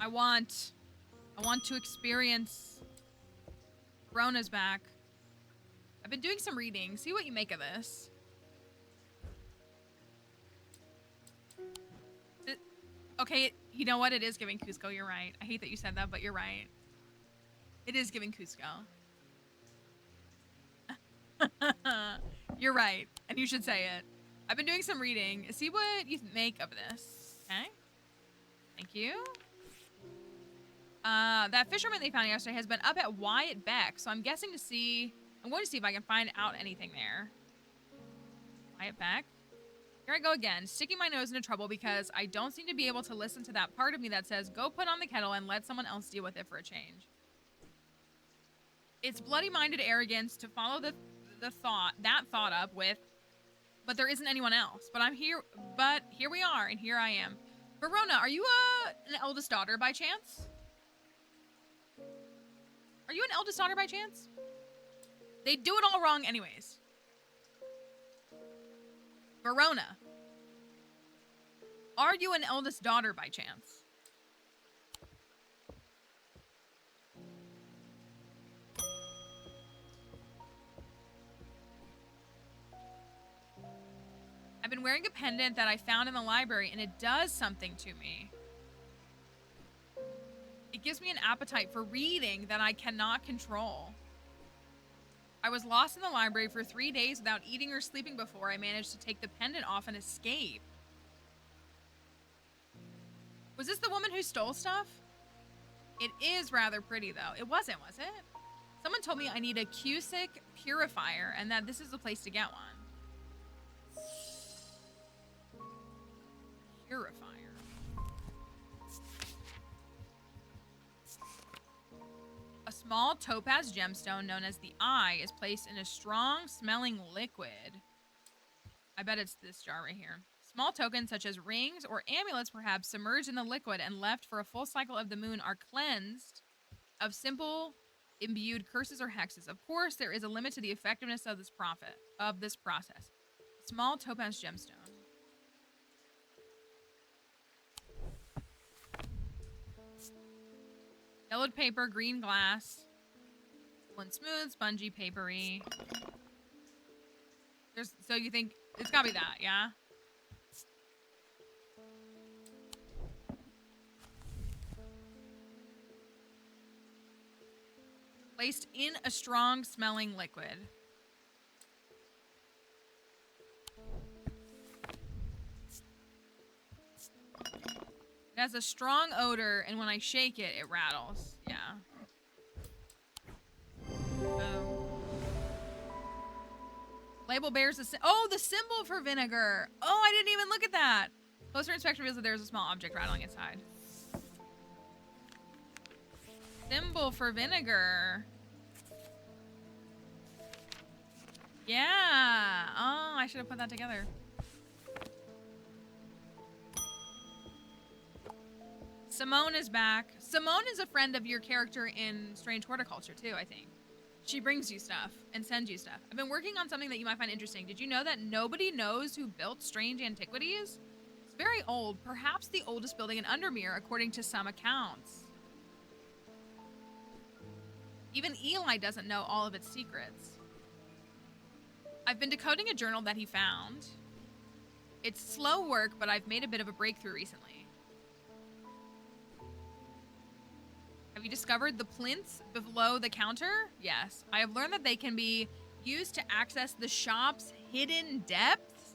I want to experience Rona's back. I've been doing some reading. See what you make of this. Okay, you know what? It is giving Cusco. You're right. I hate that you said that, but you're right. It is giving Cusco. You're right, and you should say it. I've been doing some reading. See what you make of this. Okay. Thank you. That fisherman they found yesterday has been up at Wyatt Beck, so I'm going to see if I can find out anything there. Wyatt Beck. Here I go again, sticking my nose into trouble because I don't seem to be able to listen to that part of me that says, go put on the kettle and let someone else deal with it for a change. It's bloody-minded arrogance to follow that thought up with, but there isn't anyone else. But here we are, and here I am. Verona, are you an eldest daughter by chance? Are you an eldest daughter by chance? They do it all wrong anyways. Verona, are you an eldest daughter by chance? I've been wearing a pendant that I found in the library, and it does something to me. It gives me an appetite for reading that I cannot control. I was lost in the library for 3 days without eating or sleeping before I managed to take the pendant off and escape. Was this the woman who stole stuff? It is rather pretty, though. It wasn't, was it? Someone told me I need a Cusick purifier and that this is the place to get one. Purifier. A small topaz gemstone known as the Eye is placed in a strong-smelling liquid. I bet it's this jar right here. Small tokens such as rings or amulets perhaps submerged in the liquid and left for a full cycle of the moon are cleansed of simple imbued curses or hexes. Of course, there is a limit to the effectiveness of this process. Small topaz gemstone. Yellowed paper, green glass. One smooth, spongy, papery. So you think it's gotta be that, yeah? Placed in a strong smelling liquid. It has a strong odor, and when I shake it, it rattles. Yeah. Boom. Label bears the oh, the symbol for vinegar. Oh, I didn't even look at that. Closer inspection reveals that there's a small object rattling inside. Symbol for vinegar. Yeah. Oh, I should have put that together. Simone is back. Simone is a friend of your character in Strange Horticulture too, I think. She brings you stuff and sends you stuff. I've been working on something that you might find interesting. Did you know that nobody knows who built Strange Antiquities? It's very old, perhaps the oldest building in Undermere, according to some accounts. Even Eli doesn't know all of its secrets. I've been decoding a journal that he found. It's slow work, but I've made a bit of a breakthrough recently. Have you discovered the plinths below the counter? Yes. I have learned that they can be used to access the shop's hidden depths.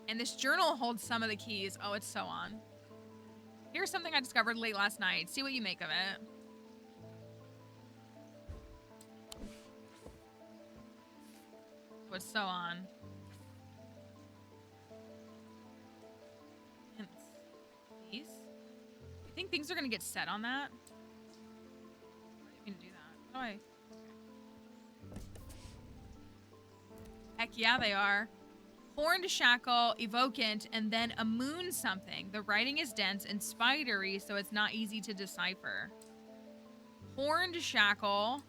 And this journal holds some of the keys. Oh, it's so on. Here's something I discovered late last night. See what you make of it. Oh, it's so on. These? You think things are gonna get set on that? I didn't mean to do that. How do I? Heck yeah, they are. Horned shackle, evocant, and then a moon something. The writing is dense and spidery, so it's not easy to decipher. Horned shackle.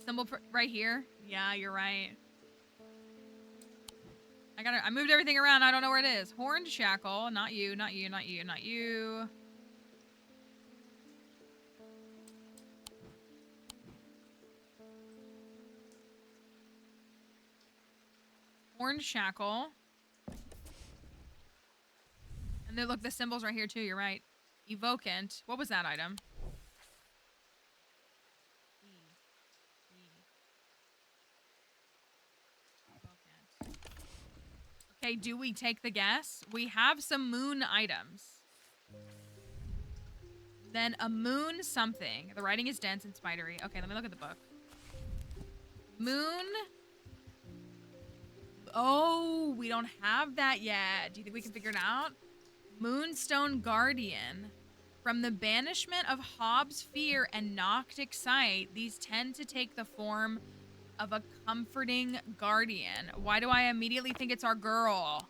Symbol right here. Yeah, you're right. I moved everything around. I don't know where it is. Horned shackle. Not you, not you, not you, not you. Horned shackle. And then look, the symbol's right here too. You're right. Evocant. What was that item? Okay, do we take the guess? We have some moon items. Then a moon something. The writing is dense and spidery. Okay, let me look at the book. Moon. Oh, we don't have that yet. Do you think we can figure it out? Moonstone Guardian. From the banishment of Hobbs' fear and Noctic sight, these tend to take the form of a comforting guardian. Why do I immediately think it's our girl?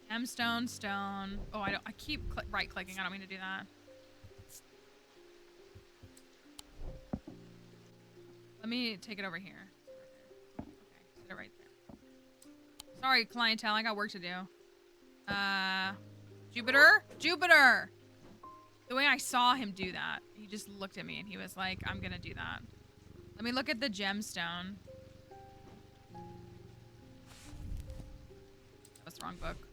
Gemstone, stone. Oh, I keep right-clicking. I don't mean to do that. Let me take it over here. Okay, set it right there. Sorry, clientele. I got work to do. Jupiter? Jupiter! The way I saw him do that, he just looked at me and he was like, I'm gonna do that. Let me look at the gemstone. That's the wrong book.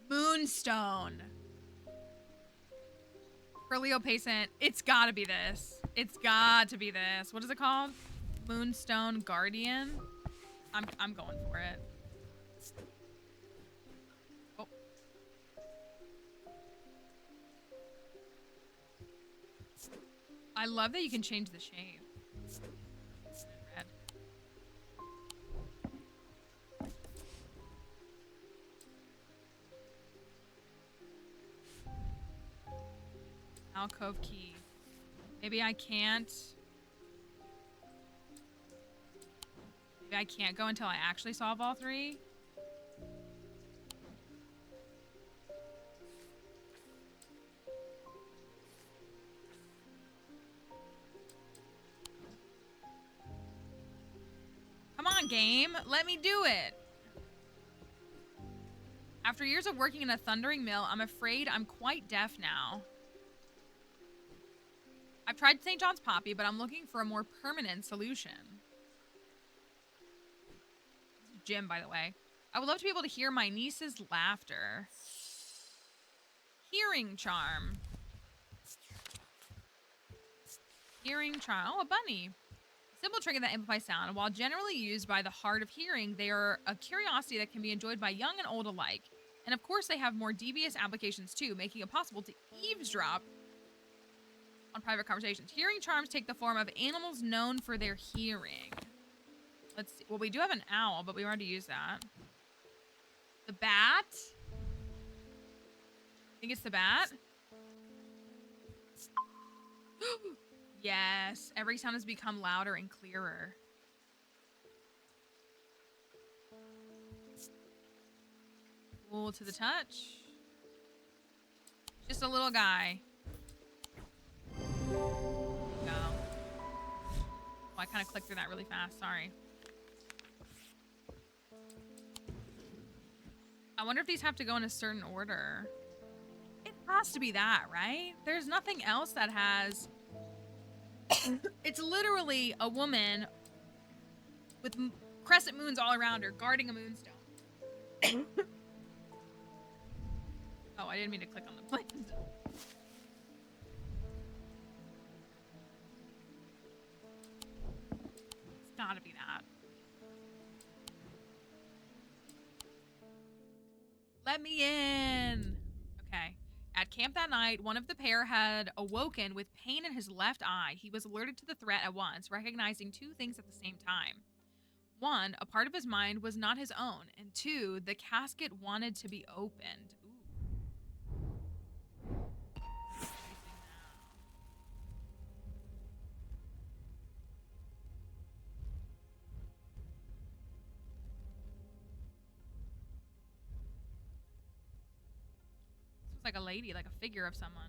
Moonstone. Curleopacent. It's gotta be this. It's got to be this. What is it called? Moonstone Guardian. I'm going for it. Oh. I love that you can change the shade. Red. Alcove key. Maybe I can't. Maybe I can't go until I actually solve all three. Come on, game. Let me do it. After years of working in a thundering mill, I'm afraid I'm quite deaf now. I've tried St. John's Poppy, but I'm looking for a more permanent solution. gym, by the way. I would love to be able to hear my niece's laughter. Hearing charm. Hearing charm. Oh, a bunny. Simple trinket that amplifies sound. While generally used by the hard of hearing, they are a curiosity that can be enjoyed by young and old alike. And of course, they have more devious applications too, making it possible to eavesdrop on private conversations. Hearing charms take the form of animals known for their hearing. Let's see. Well, we do have an owl, but we already used that. The bat? I think it's the bat. Yes, every sound has become louder and clearer. Cool to the touch. Just a little guy. No. Oh, I kind of clicked through that really fast. Sorry. I wonder if these have to go in a certain order. It has to be that, right? There's nothing else that has... It's literally a woman with crescent moons all around her, guarding a moonstone. Oh, I didn't mean to click on the plane. It's gotta be that. Let me in. Okay. At camp that night, one of the pair had awoken with pain in his left eye. He was alerted to the threat at once, recognizing two things at the same time. One, a part of his mind was not his own, and two, the casket wanted to be opened. Ooh. This was like a lady, like a figure of someone.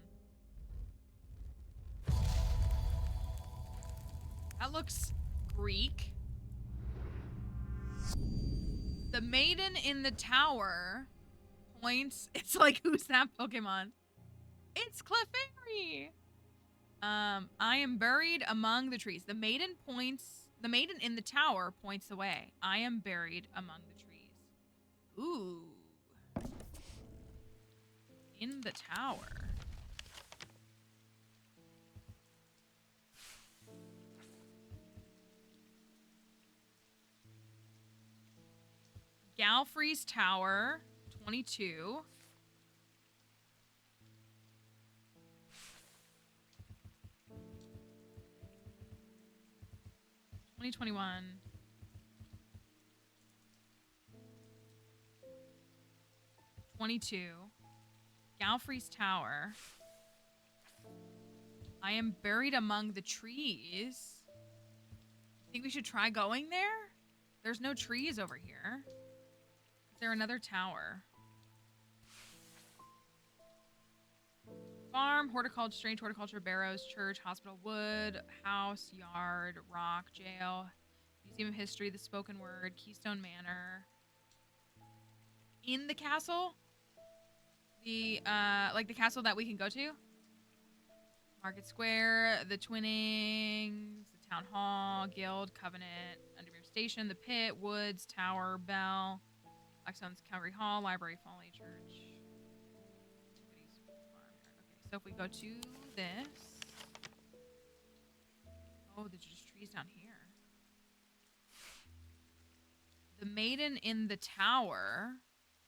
That looks Greek. The maiden in the tower points. It's like, who's that Pokemon? It's Clefairy. I am buried among the trees. The maiden in the tower points away. I am buried among the trees. Ooh. In the tower. Galfrey's Tower, 22. $20.21. $22. Galfrey's Tower. I am buried among the trees. Think we should try going there? There's no trees over here. Is there another tower? Farm, horticulture, strange horticulture, barrows, church, hospital, wood, house, yard, rock, jail, museum of history, the spoken word, Keystone Manor. In the castle? The, like the castle that we can go to? Market Square, the Twinnings, the Town Hall, Guild, Covenant, Undermere Station, the Pit, Woods, Tower, Bell, Blackstone's Calgary Hall, Library, Folly, Church. Okay, so if we go to this... Oh, there's just trees down here. The maiden in the tower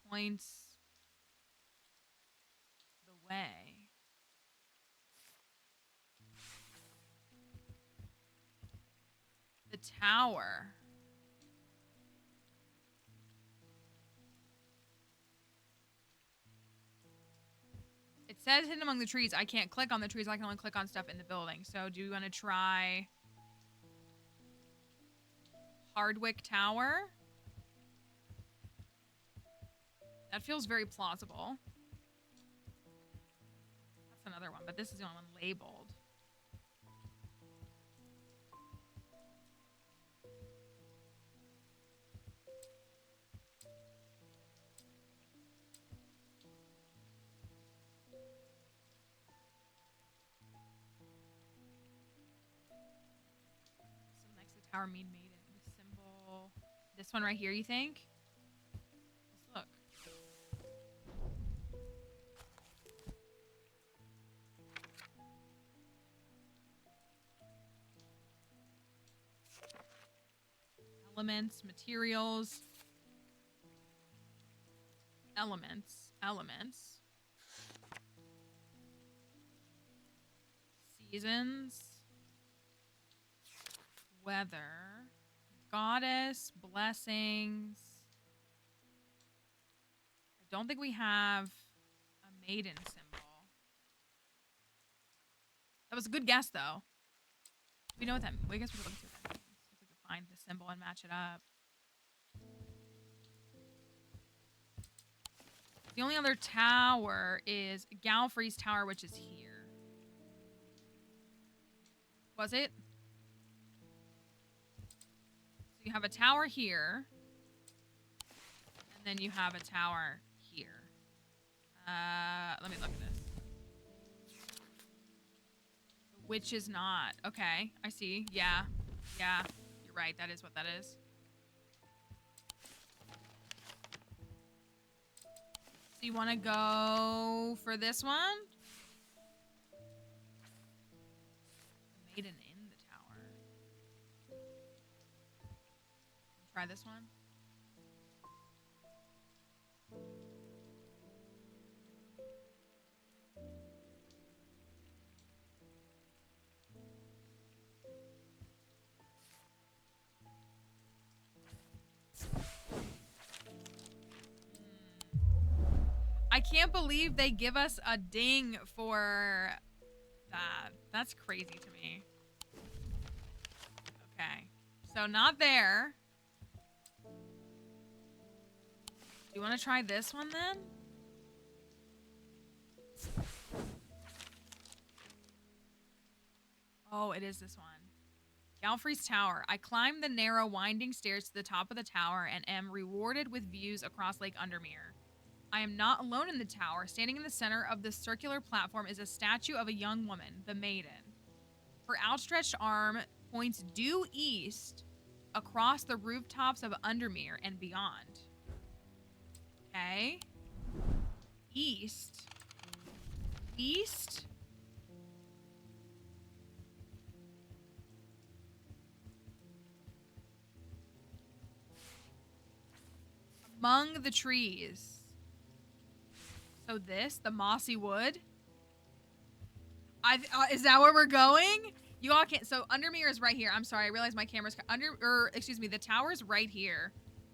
points the way. The tower. It says hidden among the trees. I can't click on the trees. I can only click on stuff in the building. So do you want to try Hardwick Tower? That feels very plausible. That's another one, but this is the only one labeled. Tower mean maiden. The symbol This one right here, you think? Let's look. Elements, materials. Elements. Seasons. Weather. Goddess. Blessings. I don't think we have a maiden symbol. That was a good guess, though. We know what that means. Well, I guess we can look at what that means. If we can find the symbol and match it up. The only other tower is Galfrey's Tower, which is here. Was it? So you have a tower here. And then you have a tower here. Let me look at this. Which is not. Okay, I see. Yeah. Yeah. You're right. That is what that is. So you want to go for this one? The maiden in the tower. Try this one. I can't believe they give us a ding for that. That's crazy to me. Okay. So not there. Do you want to try this one then? Oh, it is this one. Galfrey's Tower. I climbed the narrow winding stairs to the top of the tower and am rewarded with views across Lake Undermere. I am not alone in the tower. Standing in the center of the circular platform is a statue of a young woman, the maiden. Her outstretched arm points due east across the rooftops of Undermere and beyond. Okay. East. East. Among the trees. So this, the mossy wood. Is that where we're going? You all can't. So Undermere is right here. I'm sorry. I realized my camera's excuse me. The tower's right here.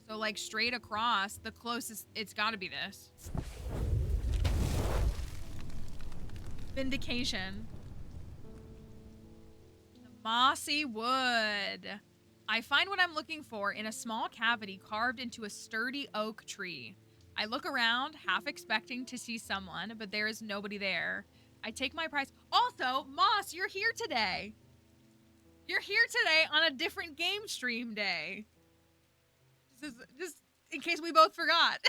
So like straight across, the closest. It's got to be this. Vindication. The mossy wood. I find what I'm looking for in a small cavity carved into a sturdy oak tree. I look around, half expecting to see someone, but there is nobody there. I take my prize. Also, Moss, you're here today. You're here today on a different game stream day. Just in case we both forgot.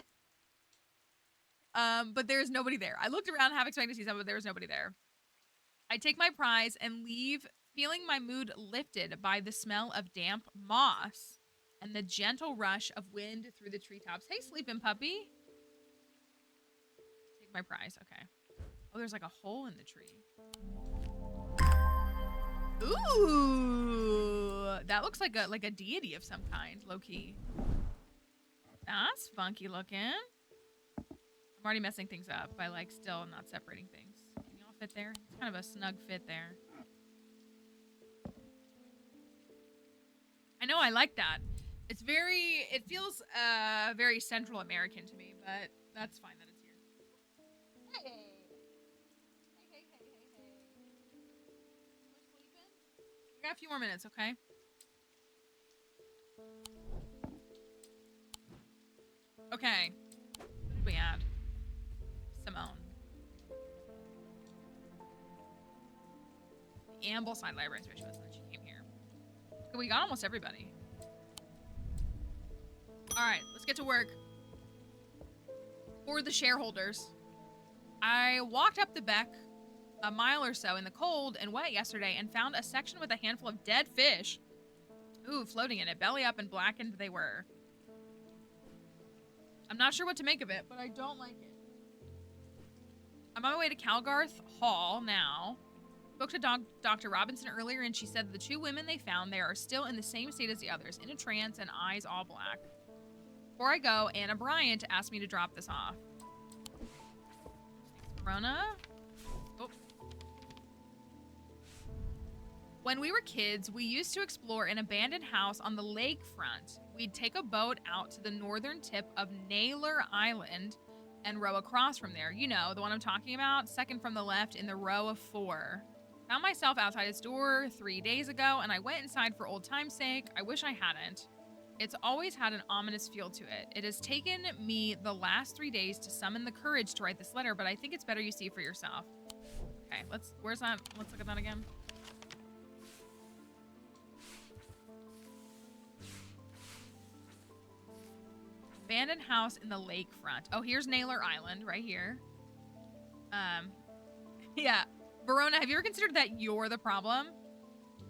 But there is nobody there. I looked around, half expecting to see someone, but there was nobody there. I take my prize and leave, feeling my mood lifted by the smell of damp moss and the gentle rush of wind through the treetops. Hey, sleeping puppy. Take my prize. Okay. Oh, there's like a hole in the tree. Ooh, that looks like a deity of some kind, low key. That's funky looking. I'm already messing things up by like still not separating things. Can y'all fit there? It's kind of a snug fit there. I know, I like that. It's very, it feels very Central American to me, but that's fine that it's here. Hey. Hey. We're sleeping? We got a few more minutes, okay? Okay. What did we add? Simone. The Ambleside Library Specialist, and then she came here. Okay, we got almost everybody. Alright, let's get to work. For the shareholders. I walked up the beck a mile or so in the cold and wet yesterday and found a section with a handful of dead fish. Ooh, floating in it. Belly up and blackened they were. I'm not sure what to make of it, but I don't like it. I'm on my way to Calgarth Hall now. Spoke to Dr. Robinson earlier, and she said the 2 women they found there are still in the same state as the others, in a trance and eyes all black. Before I go, Anna Bryant asked me to drop this off. Thanks, Verona. Oh. When we were kids, we used to explore an abandoned house on the lakefront. We'd take a boat out to the northern tip of Naylor Island and row across from there. You know, the one I'm talking about, second from the left in the row of 4. Found myself outside its door 3 days ago, and I went inside for old time's sake. I wish I hadn't. It's always had an ominous feel to it. It has taken me the last 3 days to summon the courage to write this letter, but I think it's better you see for yourself. Okay, where's that? Let's look at that again. Abandoned house in the lakefront. Oh, here's Naylor Island right here. Yeah. Verona, have you ever considered that you're the problem?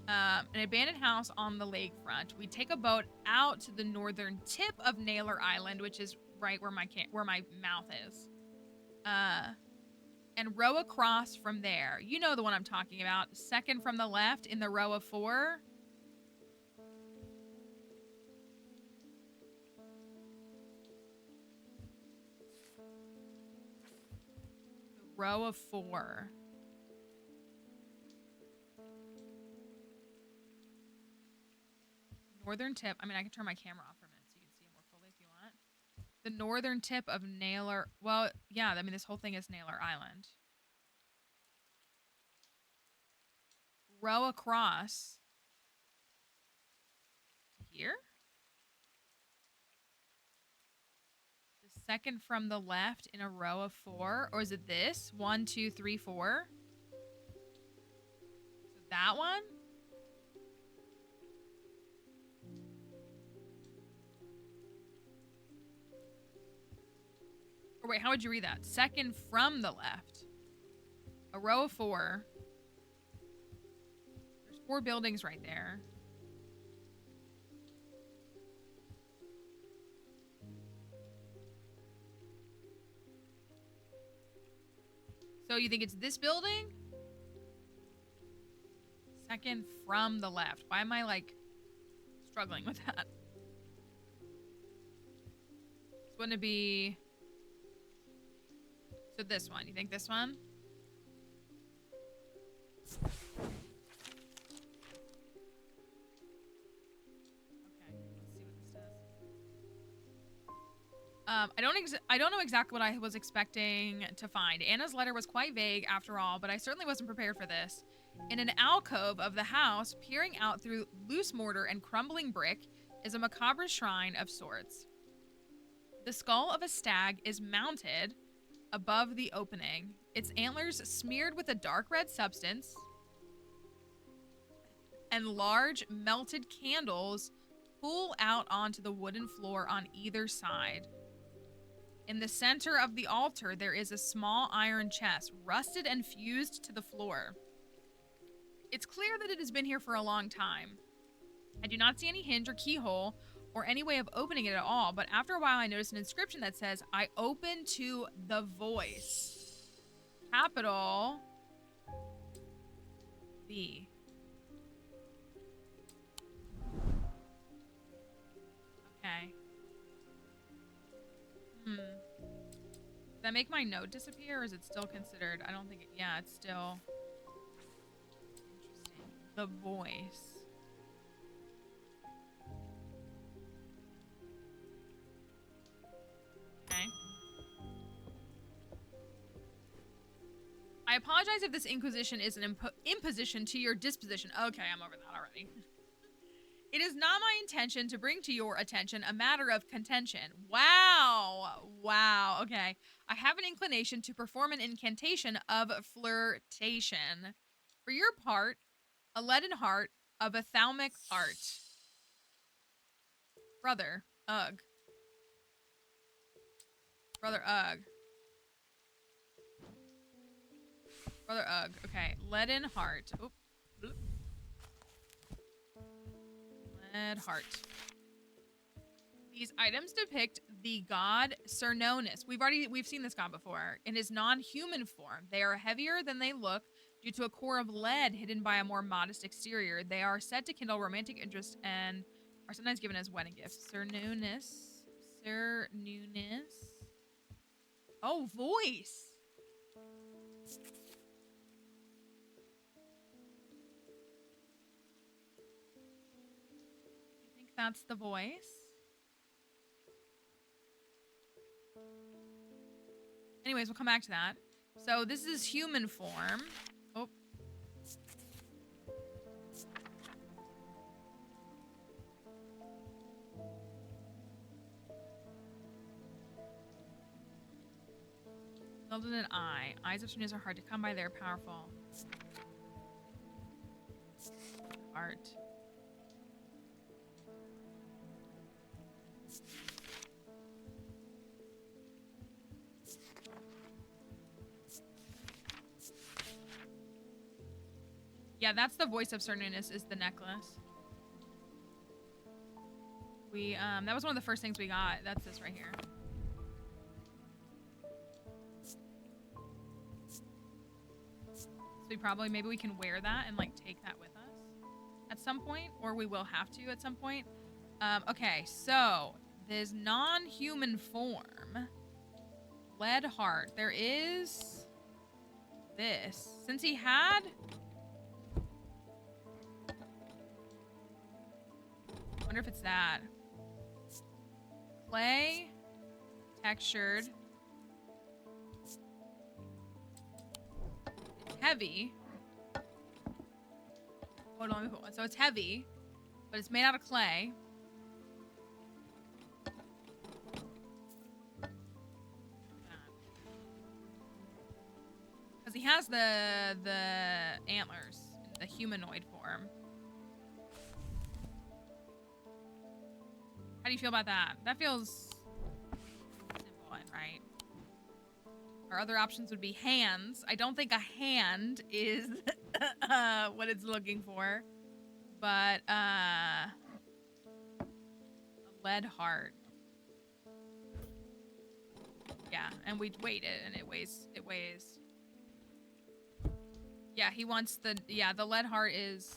An abandoned house on the lakefront. We take a boat out to the northern tip of Naylor Island, which is right where my mouth is. And row across from there. You know the one I'm talking about. Second from the left in the row of 4. The row of 4. Northern tip. I mean, I can turn my camera off for a minute so you can see it more fully if you want. The northern tip of Naylor. Well, yeah, I mean, this whole thing is Naylor Island. Row across. Here? The second from the left in a row of 4. Or is it this? 1, 2, 3, 4. So that one? Or wait, how would you read that? Second from the left. A row of 4. There's 4 buildings right there. So you think it's this building? Second from the left. Why am I, like, struggling with that? So wouldn't it be... So this one. You think this one? Okay, let's see what this says. I don't know exactly what I was expecting to find. Anna's letter was quite vague after all, but I certainly wasn't prepared for this. In an alcove of the house, peering out through loose mortar and crumbling brick, is a macabre shrine of sorts. The skull of a stag is mounted above the opening, its antlers smeared with a dark red substance, and large melted candles pool out onto the wooden floor on either side. In the center of the altar, there is a small iron chest, rusted and fused to the floor. It's clear that it has been here for a long time. I do not see any hinge or keyhole or any way of opening it at all, but after a while I noticed an inscription that says, I open to the voice. Capital V. Okay. Does that make my note disappear, or is it still considered? I don't think it, yeah, it's still interesting. The voice. Okay. I apologize if this inquisition is an imposition to your disposition. Okay, I'm over that already. It is not my intention to bring to your attention a matter of contention. Wow. Wow. Okay. I have an inclination to perform an incantation of flirtation. For your part, a leaden heart of ophthalmic art. Brother. Ugh. Brother Ugg. Brother Ugg. Okay. Leaden heart. Oop. Lead heart. These items depict the god Cernunnos. We've seen this god before. In his non-human form, they are heavier than they look due to a core of lead hidden by a more modest exterior. They are said to kindle romantic interest and are sometimes given as wedding gifts. Cernunnos. Oh, voice. I think that's the voice. Anyways, we'll come back to that. So this is human form. Oh. Build an eye. Eyes of Cernunnos are hard to come by. They're powerful. Art. Yeah, that's the voice of Cernunnos, is the necklace. That was one of the first things we got. That's this right here. So maybe we can wear that and like take that with us at some point, or we will have to at some point. Okay, so there's non-human form. Lead heart. There is this. Since he had... I wonder if it's that. Clay. Textured. It's heavy. Hold on, so it's heavy, but it's made out of clay. Because he has the antlers in the humanoid form. How do you feel about that? That feels simple and right. Our other options would be hands. I don't think a hand is what it's looking for. But a lead heart. Yeah, and we weighed it and it weighs. Yeah, he wants the lead heart is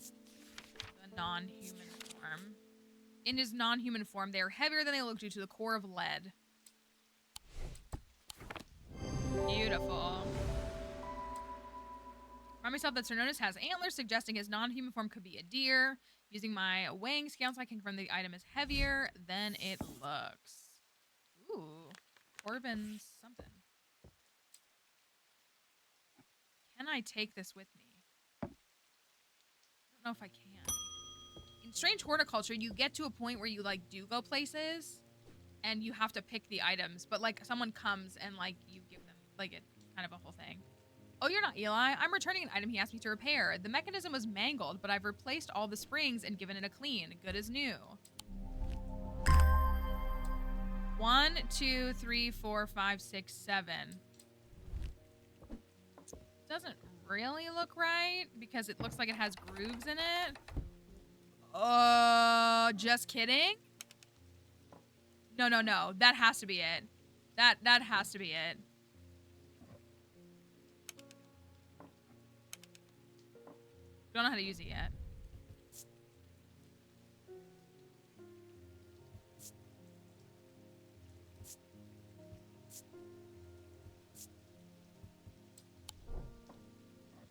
the non-human form. In his non-human form, they are heavier than they look due to the core of lead. Beautiful. Remind myself that Cernunnos has antlers, suggesting his non-human form could be a deer. Using my weighing scales, I can confirm the item is heavier than it looks. Ooh, Corbin's something. Can I take this with me? I don't know if I can. In Strange Horticulture, you get to a point where you like do go places and you have to pick the items, but like someone comes and like you give them like it's kind of a whole thing. Oh, you're not Eli. I'm returning an item he asked me to repair. The mechanism was mangled, but I've replaced all the springs and given it a clean. Good as new. 1, 2, 3, 4, 5, 6, 7. Doesn't really look right because it looks like it has grooves in it. Just kidding? No. That has to be it. That has to be it. Don't know how to use it yet.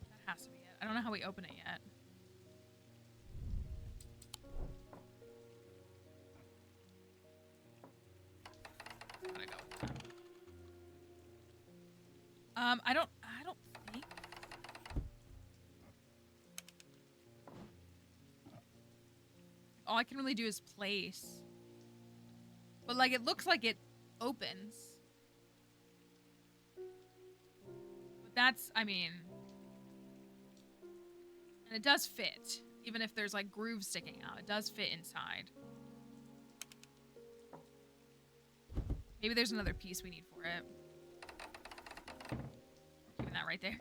That has to be it. I don't know how we open it yet. Gotta go with that. I don't think. All I can really do is place. But like it looks like it opens. But that's, I mean, and it does fit. Even if there's like grooves sticking out, it does fit inside. Maybe there's another piece we need for it. Keeping that right there.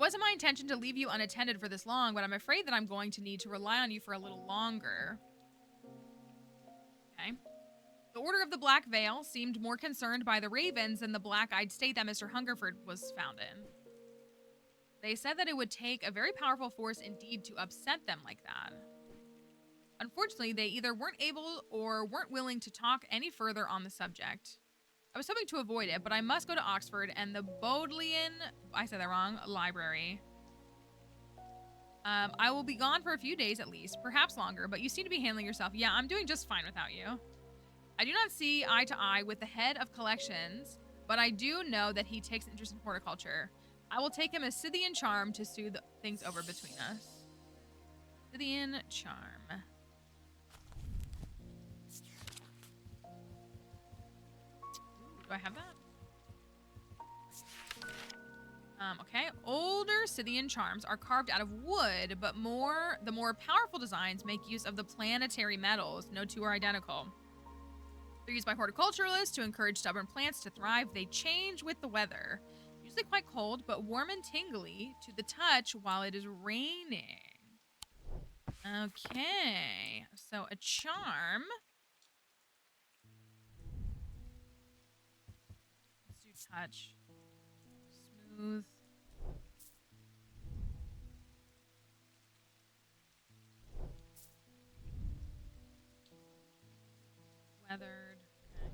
It wasn't my intention to leave you unattended for this long, but I'm afraid that I'm going to need to rely on you for a little longer. Okay. The Order of the Black Veil seemed more concerned by the ravens than the black-eyed state that Mr. Hungerford was found in. They said that it would take a very powerful force indeed to upset them like that. Unfortunately, they either weren't able or weren't willing to talk any further on the subject. I was hoping to avoid it, but I must go to Oxford and the Bodleian, I said that wrong, library. I will be gone for a few days at least, perhaps longer, but you seem to be handling yourself. Yeah, I'm doing just fine without you. I do not see eye to eye with the head of collections, but I do know that he takes interest in horticulture. I will take him a Scythian charm to soothe things over between us. Scythian charm. Do I have that? Okay. Older Scythian charms are carved out of wood, but the more powerful designs make use of the planetary metals. No two are identical. They're used by horticulturalists to encourage stubborn plants to thrive. They change with the weather. Usually quite cold, but warm and tingly to the touch while it is raining. Okay. So a charm. Let's do touch. Smooth. Weathered. Okay.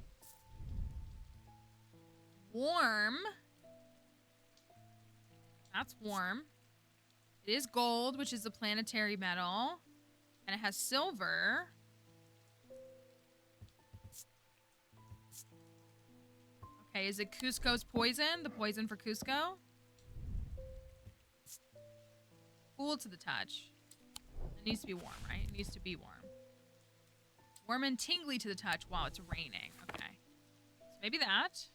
Warm. That's warm. It is gold, which is a planetary metal. And it has silver. Okay, is it Cusco's poison? The poison for Cusco? Cool to the touch. It needs to be warm, right? It needs to be warm. Warm and tingly to the touch while it's raining. Okay. So maybe that.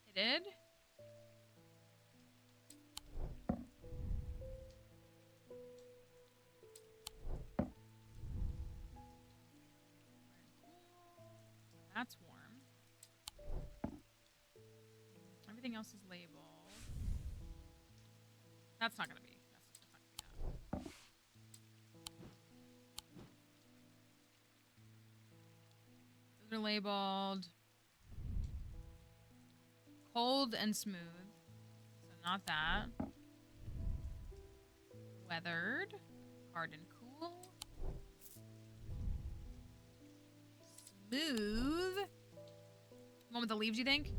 Hitted. That's warm. Everything else is labeled. That's not gonna be. That's not gonna be that. Those are labeled cold and smooth. So not that. Weathered. Hard and cool. Smooth. One with the leaves, you think?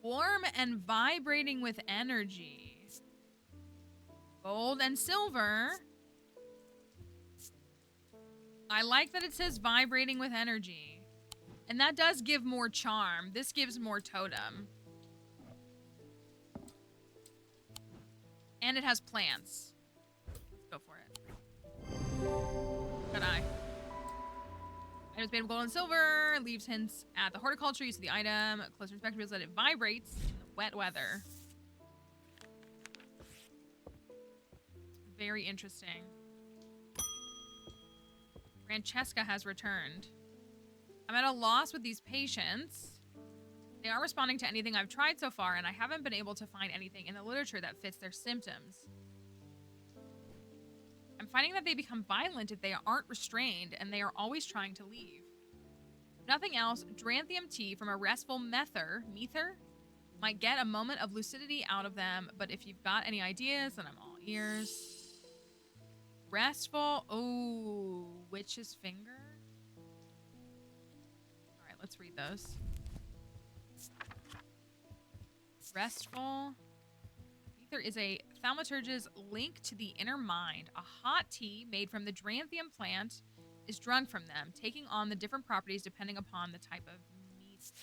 Warm and vibrating with energy. Gold and silver. I like that it says vibrating with energy. And that does give more charm. This gives more totem. And it has plants. Let's go for it. Good eye. Item is made of gold and silver. Leaves hints at the horticulture use of the item. Closer inspection reveals that it vibrates in the wet weather. Very interesting. Francesca has returned. I'm at a loss with these patients. They aren't responding to anything I've tried so far, and I haven't been able to find anything in the literature that fits their symptoms. I'm finding that they become violent if they aren't restrained, and they are always trying to leave. If nothing else, Dranthium tea from a restful mether might get a moment of lucidity out of them, but if you've got any ideas, then I'm all ears. Restful. Oh, witch's finger. All right, let's read those. Restful. Ether is a thaumaturge's link to the inner mind. A hot tea made from the Dranthium plant is drunk from them, taking on the different properties depending upon the type of ether.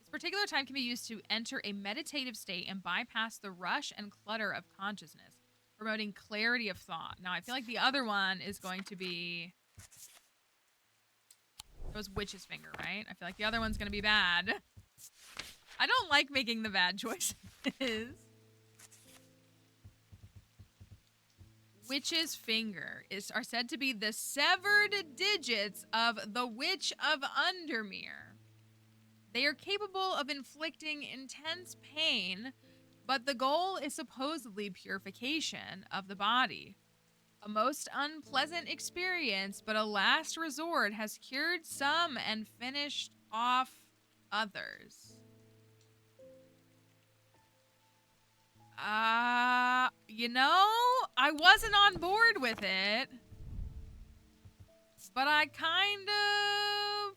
This particular time can be used to enter a meditative state and bypass the rush and clutter of consciousness, promoting clarity of thought. Now, I feel like the other one is going to be... It was witch's finger, right? I feel like the other one's going to be bad. I don't like making the bad choices. witch's finger are said to be the severed digits of the Witch of Undermere. They are capable of inflicting intense pain, but the goal is supposedly purification of the body. A most unpleasant experience, but a last resort has cured some and finished off others. You know, I wasn't on board with it, but I kind of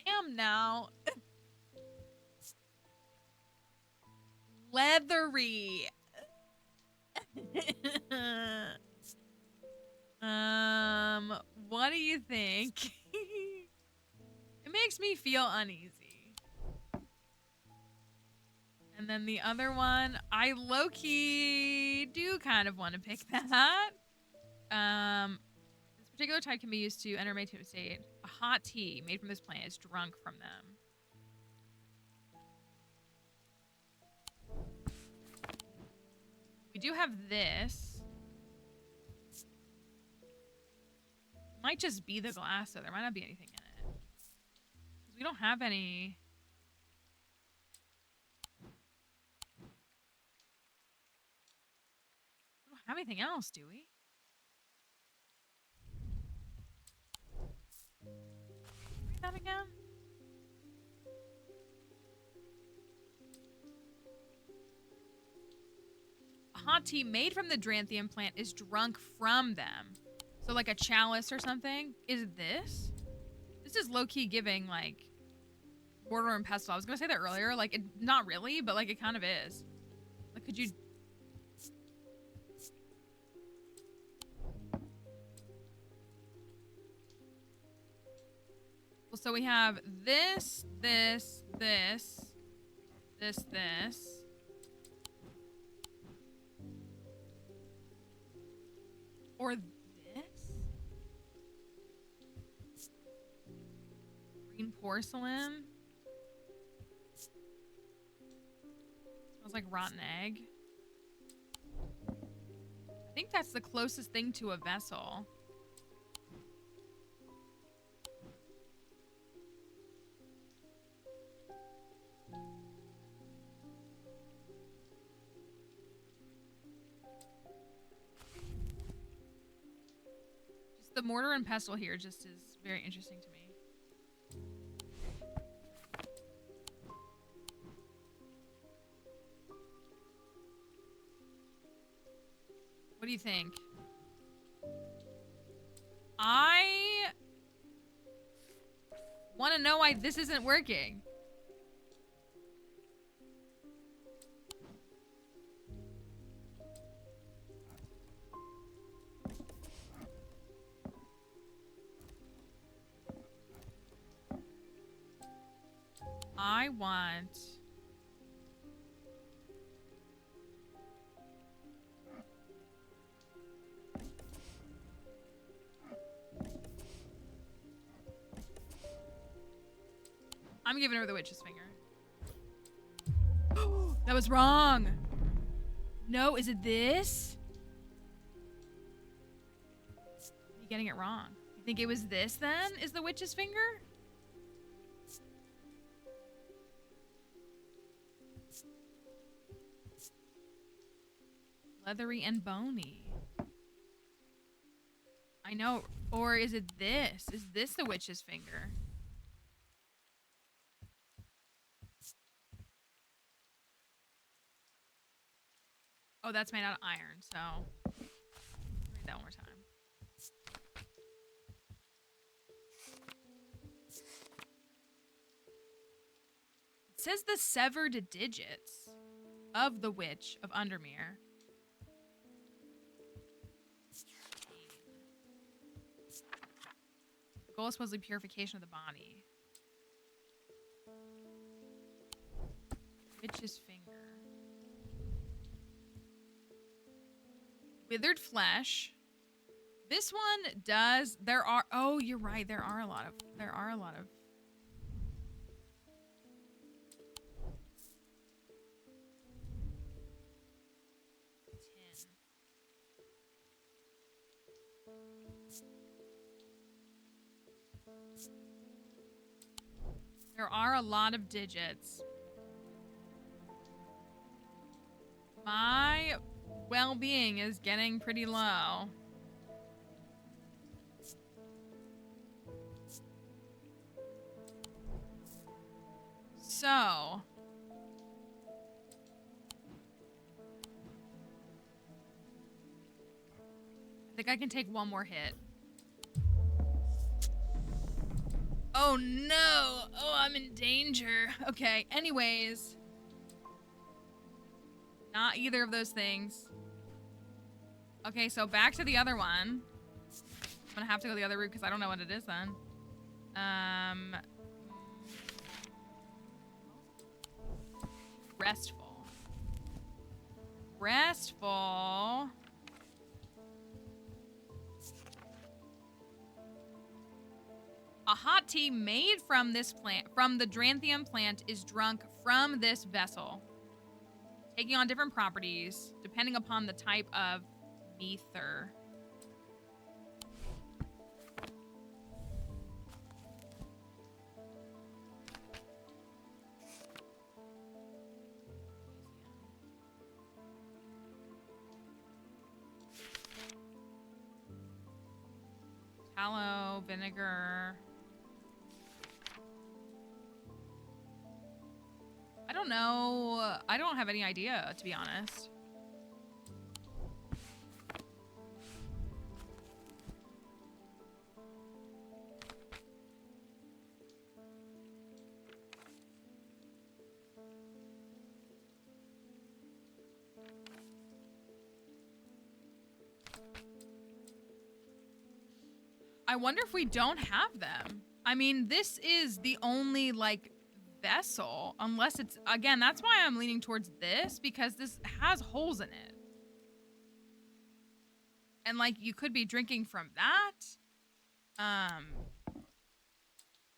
am now. Leathery. What do you think? It makes me feel uneasy. And then the other one, I low-key do kind of want to pick that. This particular type can be used to enter meditative state. A hot tea made from this plant is drunk from them. We do have this. It might just be the glass, though. There might not be anything in it. We don't have any... We don't have anything else, do we? Read that again? A hot tea made from the Dranthium plant is drunk from them. So like a chalice or something. Is this? This is low-key giving like mortar and pestle. I was gonna say that earlier. Like, not really, but like it kind of is. Like, could you... Well, so we have this, this, this, this, this. Or this? Green porcelain. Smells like rotten egg. I think that's the closest thing to a vessel. Just the mortar and pestle here just is very interesting to me. What do you think? I want to know why this isn't working. I want... I'm giving her the witch's finger. That was wrong. No, is it this? You're getting it wrong. You think it was this then? Is the witch's finger? Leathery and bony. I know. Or is it this? Is this the witch's finger? Oh, that's made out of iron, so read that one more time. It says the severed digits of the Witch of Undermere. The goal is supposedly purification of the body. Witch's finger. Withered flesh. This one does. There are. Oh, you're right. There are a lot of. Tin. There are a lot of digits. My well-being is getting pretty low. So, I think I can take one more hit. Oh no! Oh, I'm in danger. Okay, anyways. Not either of those things. Okay, so back to the other one. I'm gonna have to go the other route because I don't know what it is then. Restful. Restful. A hot tea made from this plant, from the Dranthium plant, is drunk from this vessel, taking on different properties depending upon the type of ether. Tallow, vinegar. I don't know. I don't have any idea, to be honest. I wonder if we don't have them. I mean, this is the only, like, vessel, unless it's, again, that's why I'm leaning towards this, because this has holes in it. And, like, you could be drinking from that.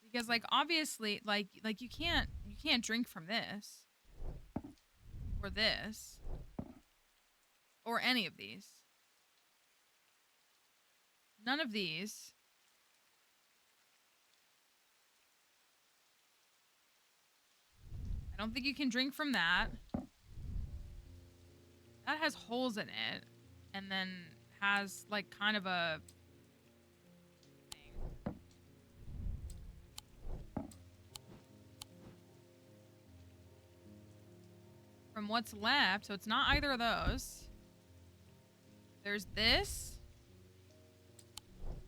Because, like, obviously, like you can't drink from this. Or this. Or any of these. None of these. I don't think you can drink from that. That has holes in it. And then has, like, kind of a thing. From what's left, so it's not either of those. There's this.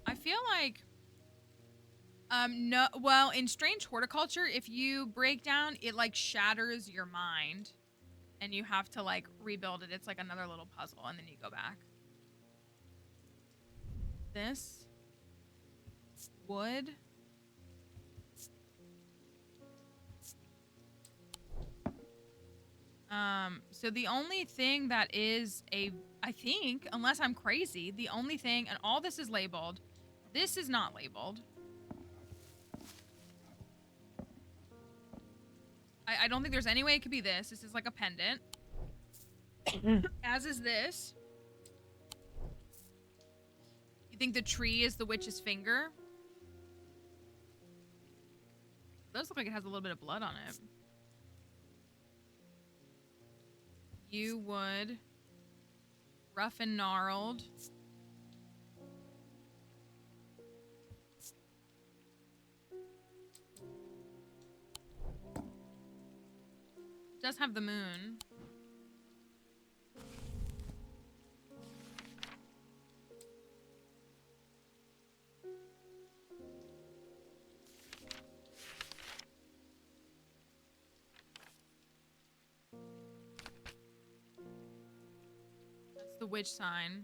I feel like... no, well, in Strange Horticulture, if you break down, it, like, shatters your mind. And you have to, like, rebuild it. It's like another little puzzle, and then you go back. This. Wood. So the only thing that is I think, unless I'm crazy, the only thing, and all this is labeled, this is not labeled. I don't think there's any way it could be this. This is like a pendant. As is this. You think the tree is the witch's finger? It does look like it has a little bit of blood on it. You would. Rough and gnarled. It does have the moon. That's the witch sign.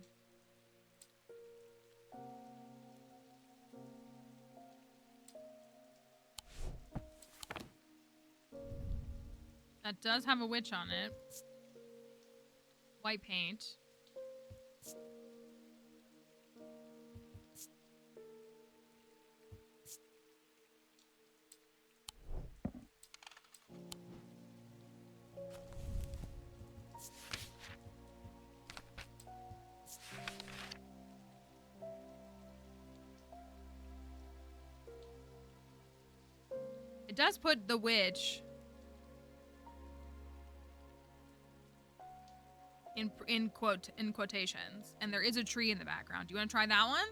That does have a witch on it. White paint. It does put the witch in quotations, and there is a tree in the background. Do you want to try that one?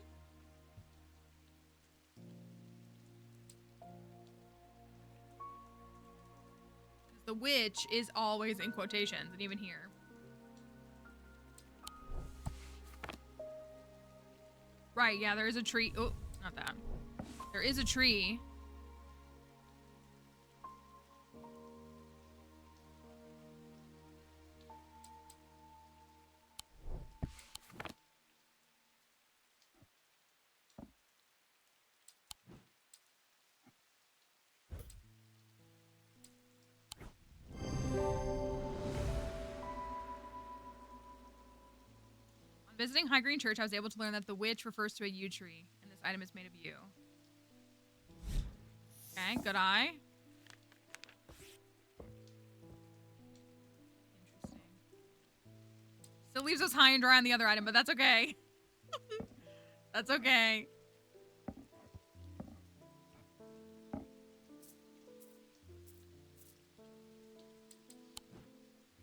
The witch is always in quotations, and even here. Right, yeah, there is a tree. Oh, not that. There is a tree. Visiting High Green Church, I was able to learn that the witch refers to a yew tree, and this item is made of yew. Okay, good eye. Interesting. Still leaves us high and dry on the other item, but that's okay. That's okay.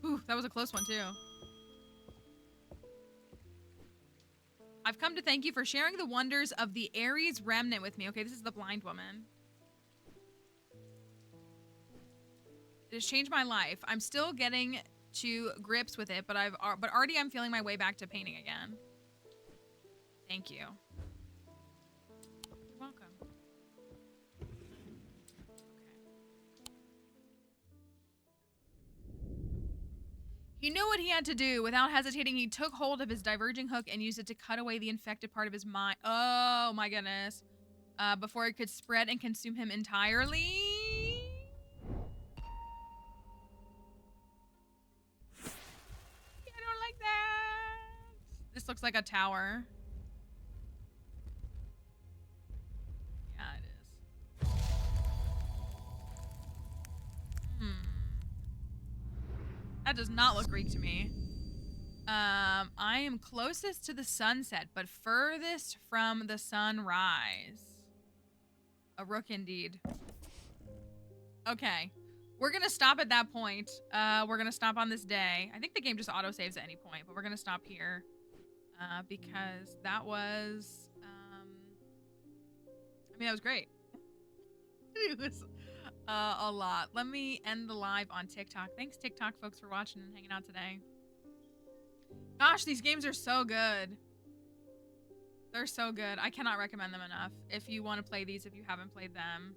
Ooh, that was a close one, too. I've come to thank you for sharing the wonders of the Ares remnant with me. Okay, this is the blind woman. It has changed my life. I'm still getting to grips with it, but already I'm feeling my way back to painting again. Thank you. You're welcome. Okay. He knew what he had to do. Without hesitating, he took hold of his diverging hook and used it to cut away the infected part of his mind. Oh my goodness. Before it could spread and consume him entirely. I don't like that. This looks like a tower. Yeah, it is. That does not look Greek to me. I am closest to the sunset, but furthest from the sunrise. A rook indeed. Okay. We're gonna stop at that point. We're gonna stop on this day. I think the game just autosaves at any point, but we're gonna stop here. Because that was, I mean, that was great. It was a lot. Let me end the live on TikTok. Thanks, TikTok folks, for watching and hanging out today. Gosh, these games are so good. They're so good. I cannot recommend them enough if you want to play these, if you haven't played them.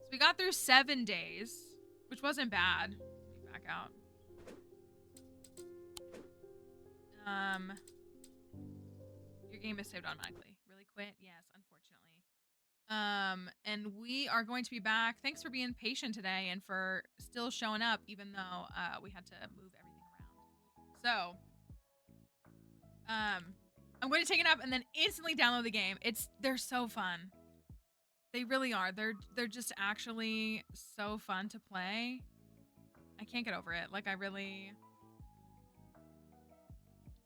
So we got through 7 days, which wasn't bad. Let me back out. Your game is saved automatically. Really quit? Yes, unfortunately. And we are going to be back. Thanks for being patient today and for still showing up, even though we had to move everything around. So, I'm going to take it up and then instantly download the game. They're so fun. They really are. They're just actually so fun to play. I can't get over it. Like, I really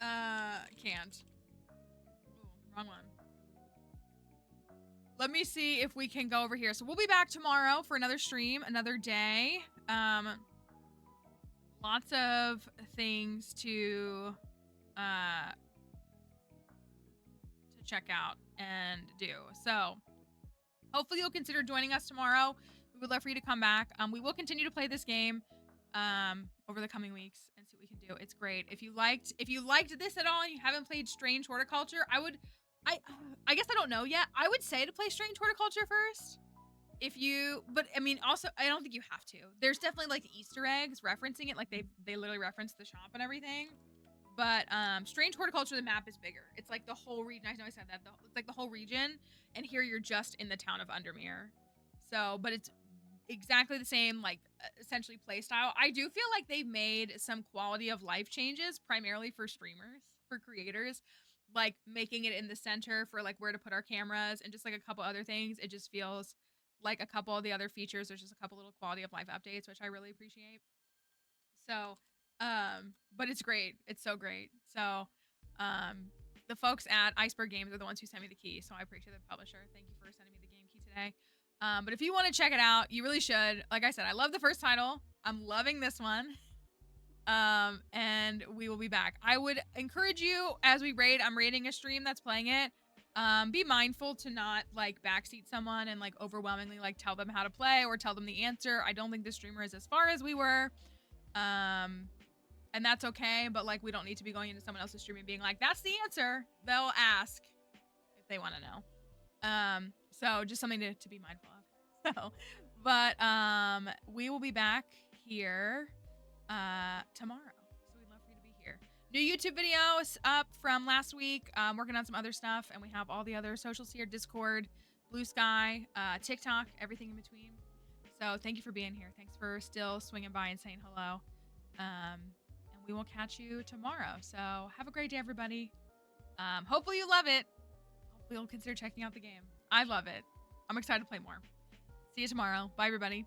can't. Ooh, wrong one. Let me see if we can go over here. So we'll be back tomorrow for another stream, another day. Lots of things to check out and do. So hopefully you'll consider joining us tomorrow. We would love for you to come back. We will continue to play this game over the coming weeks and see what we can do. It's great. If you liked this at all and you haven't played Strange Horticulture, I guess I don't know yet. I would say to play Strange Horticulture first. But I mean, also, I don't think you have to. There's definitely like Easter eggs referencing it. Like they literally reference the shop and everything. But Strange Horticulture, the map is bigger. It's like the whole region. I know I said that. It's like the whole region. And here you're just in the town of Undermere. So, but it's exactly the same, like, essentially play style. I do feel like they've made some quality of life changes, primarily for streamers, for creators. Like making it in the center for like where to put our cameras and just like a couple other things. It just feels like a couple of the other features. There's just a couple little quality of life updates, which I really appreciate. So, but it's great. It's so great. So, the folks at Iceberg Games are the ones who sent me the key. So I appreciate the publisher. Thank you for sending me the game key today. But if you want to check it out, you really should. Like I said, I love the first title. I'm loving this one. And we will be back. I would encourage you as we raid. I'm raiding a stream that's playing it. Be mindful to not like backseat someone and like overwhelmingly like tell them how to play or tell them the answer. I don't think the streamer is as far as we were. And that's okay, but like we don't need to be going into someone else's stream and being like, that's the answer. They'll ask if they want to know. So just something to be mindful of. So, but we will be back here tomorrow. So we'd love for you to be here. New YouTube videos up from last week. Working on some other stuff, and we have all the other socials here: Discord, Blue Sky, TikTok, everything in between. So thank you for being here. Thanks for still swinging by and saying hello. And we will catch you tomorrow. So have a great day, everybody. Hopefully you love it. Hopefully you'll consider checking out the game. I love it. I'm excited to play more. See you tomorrow. Bye, everybody.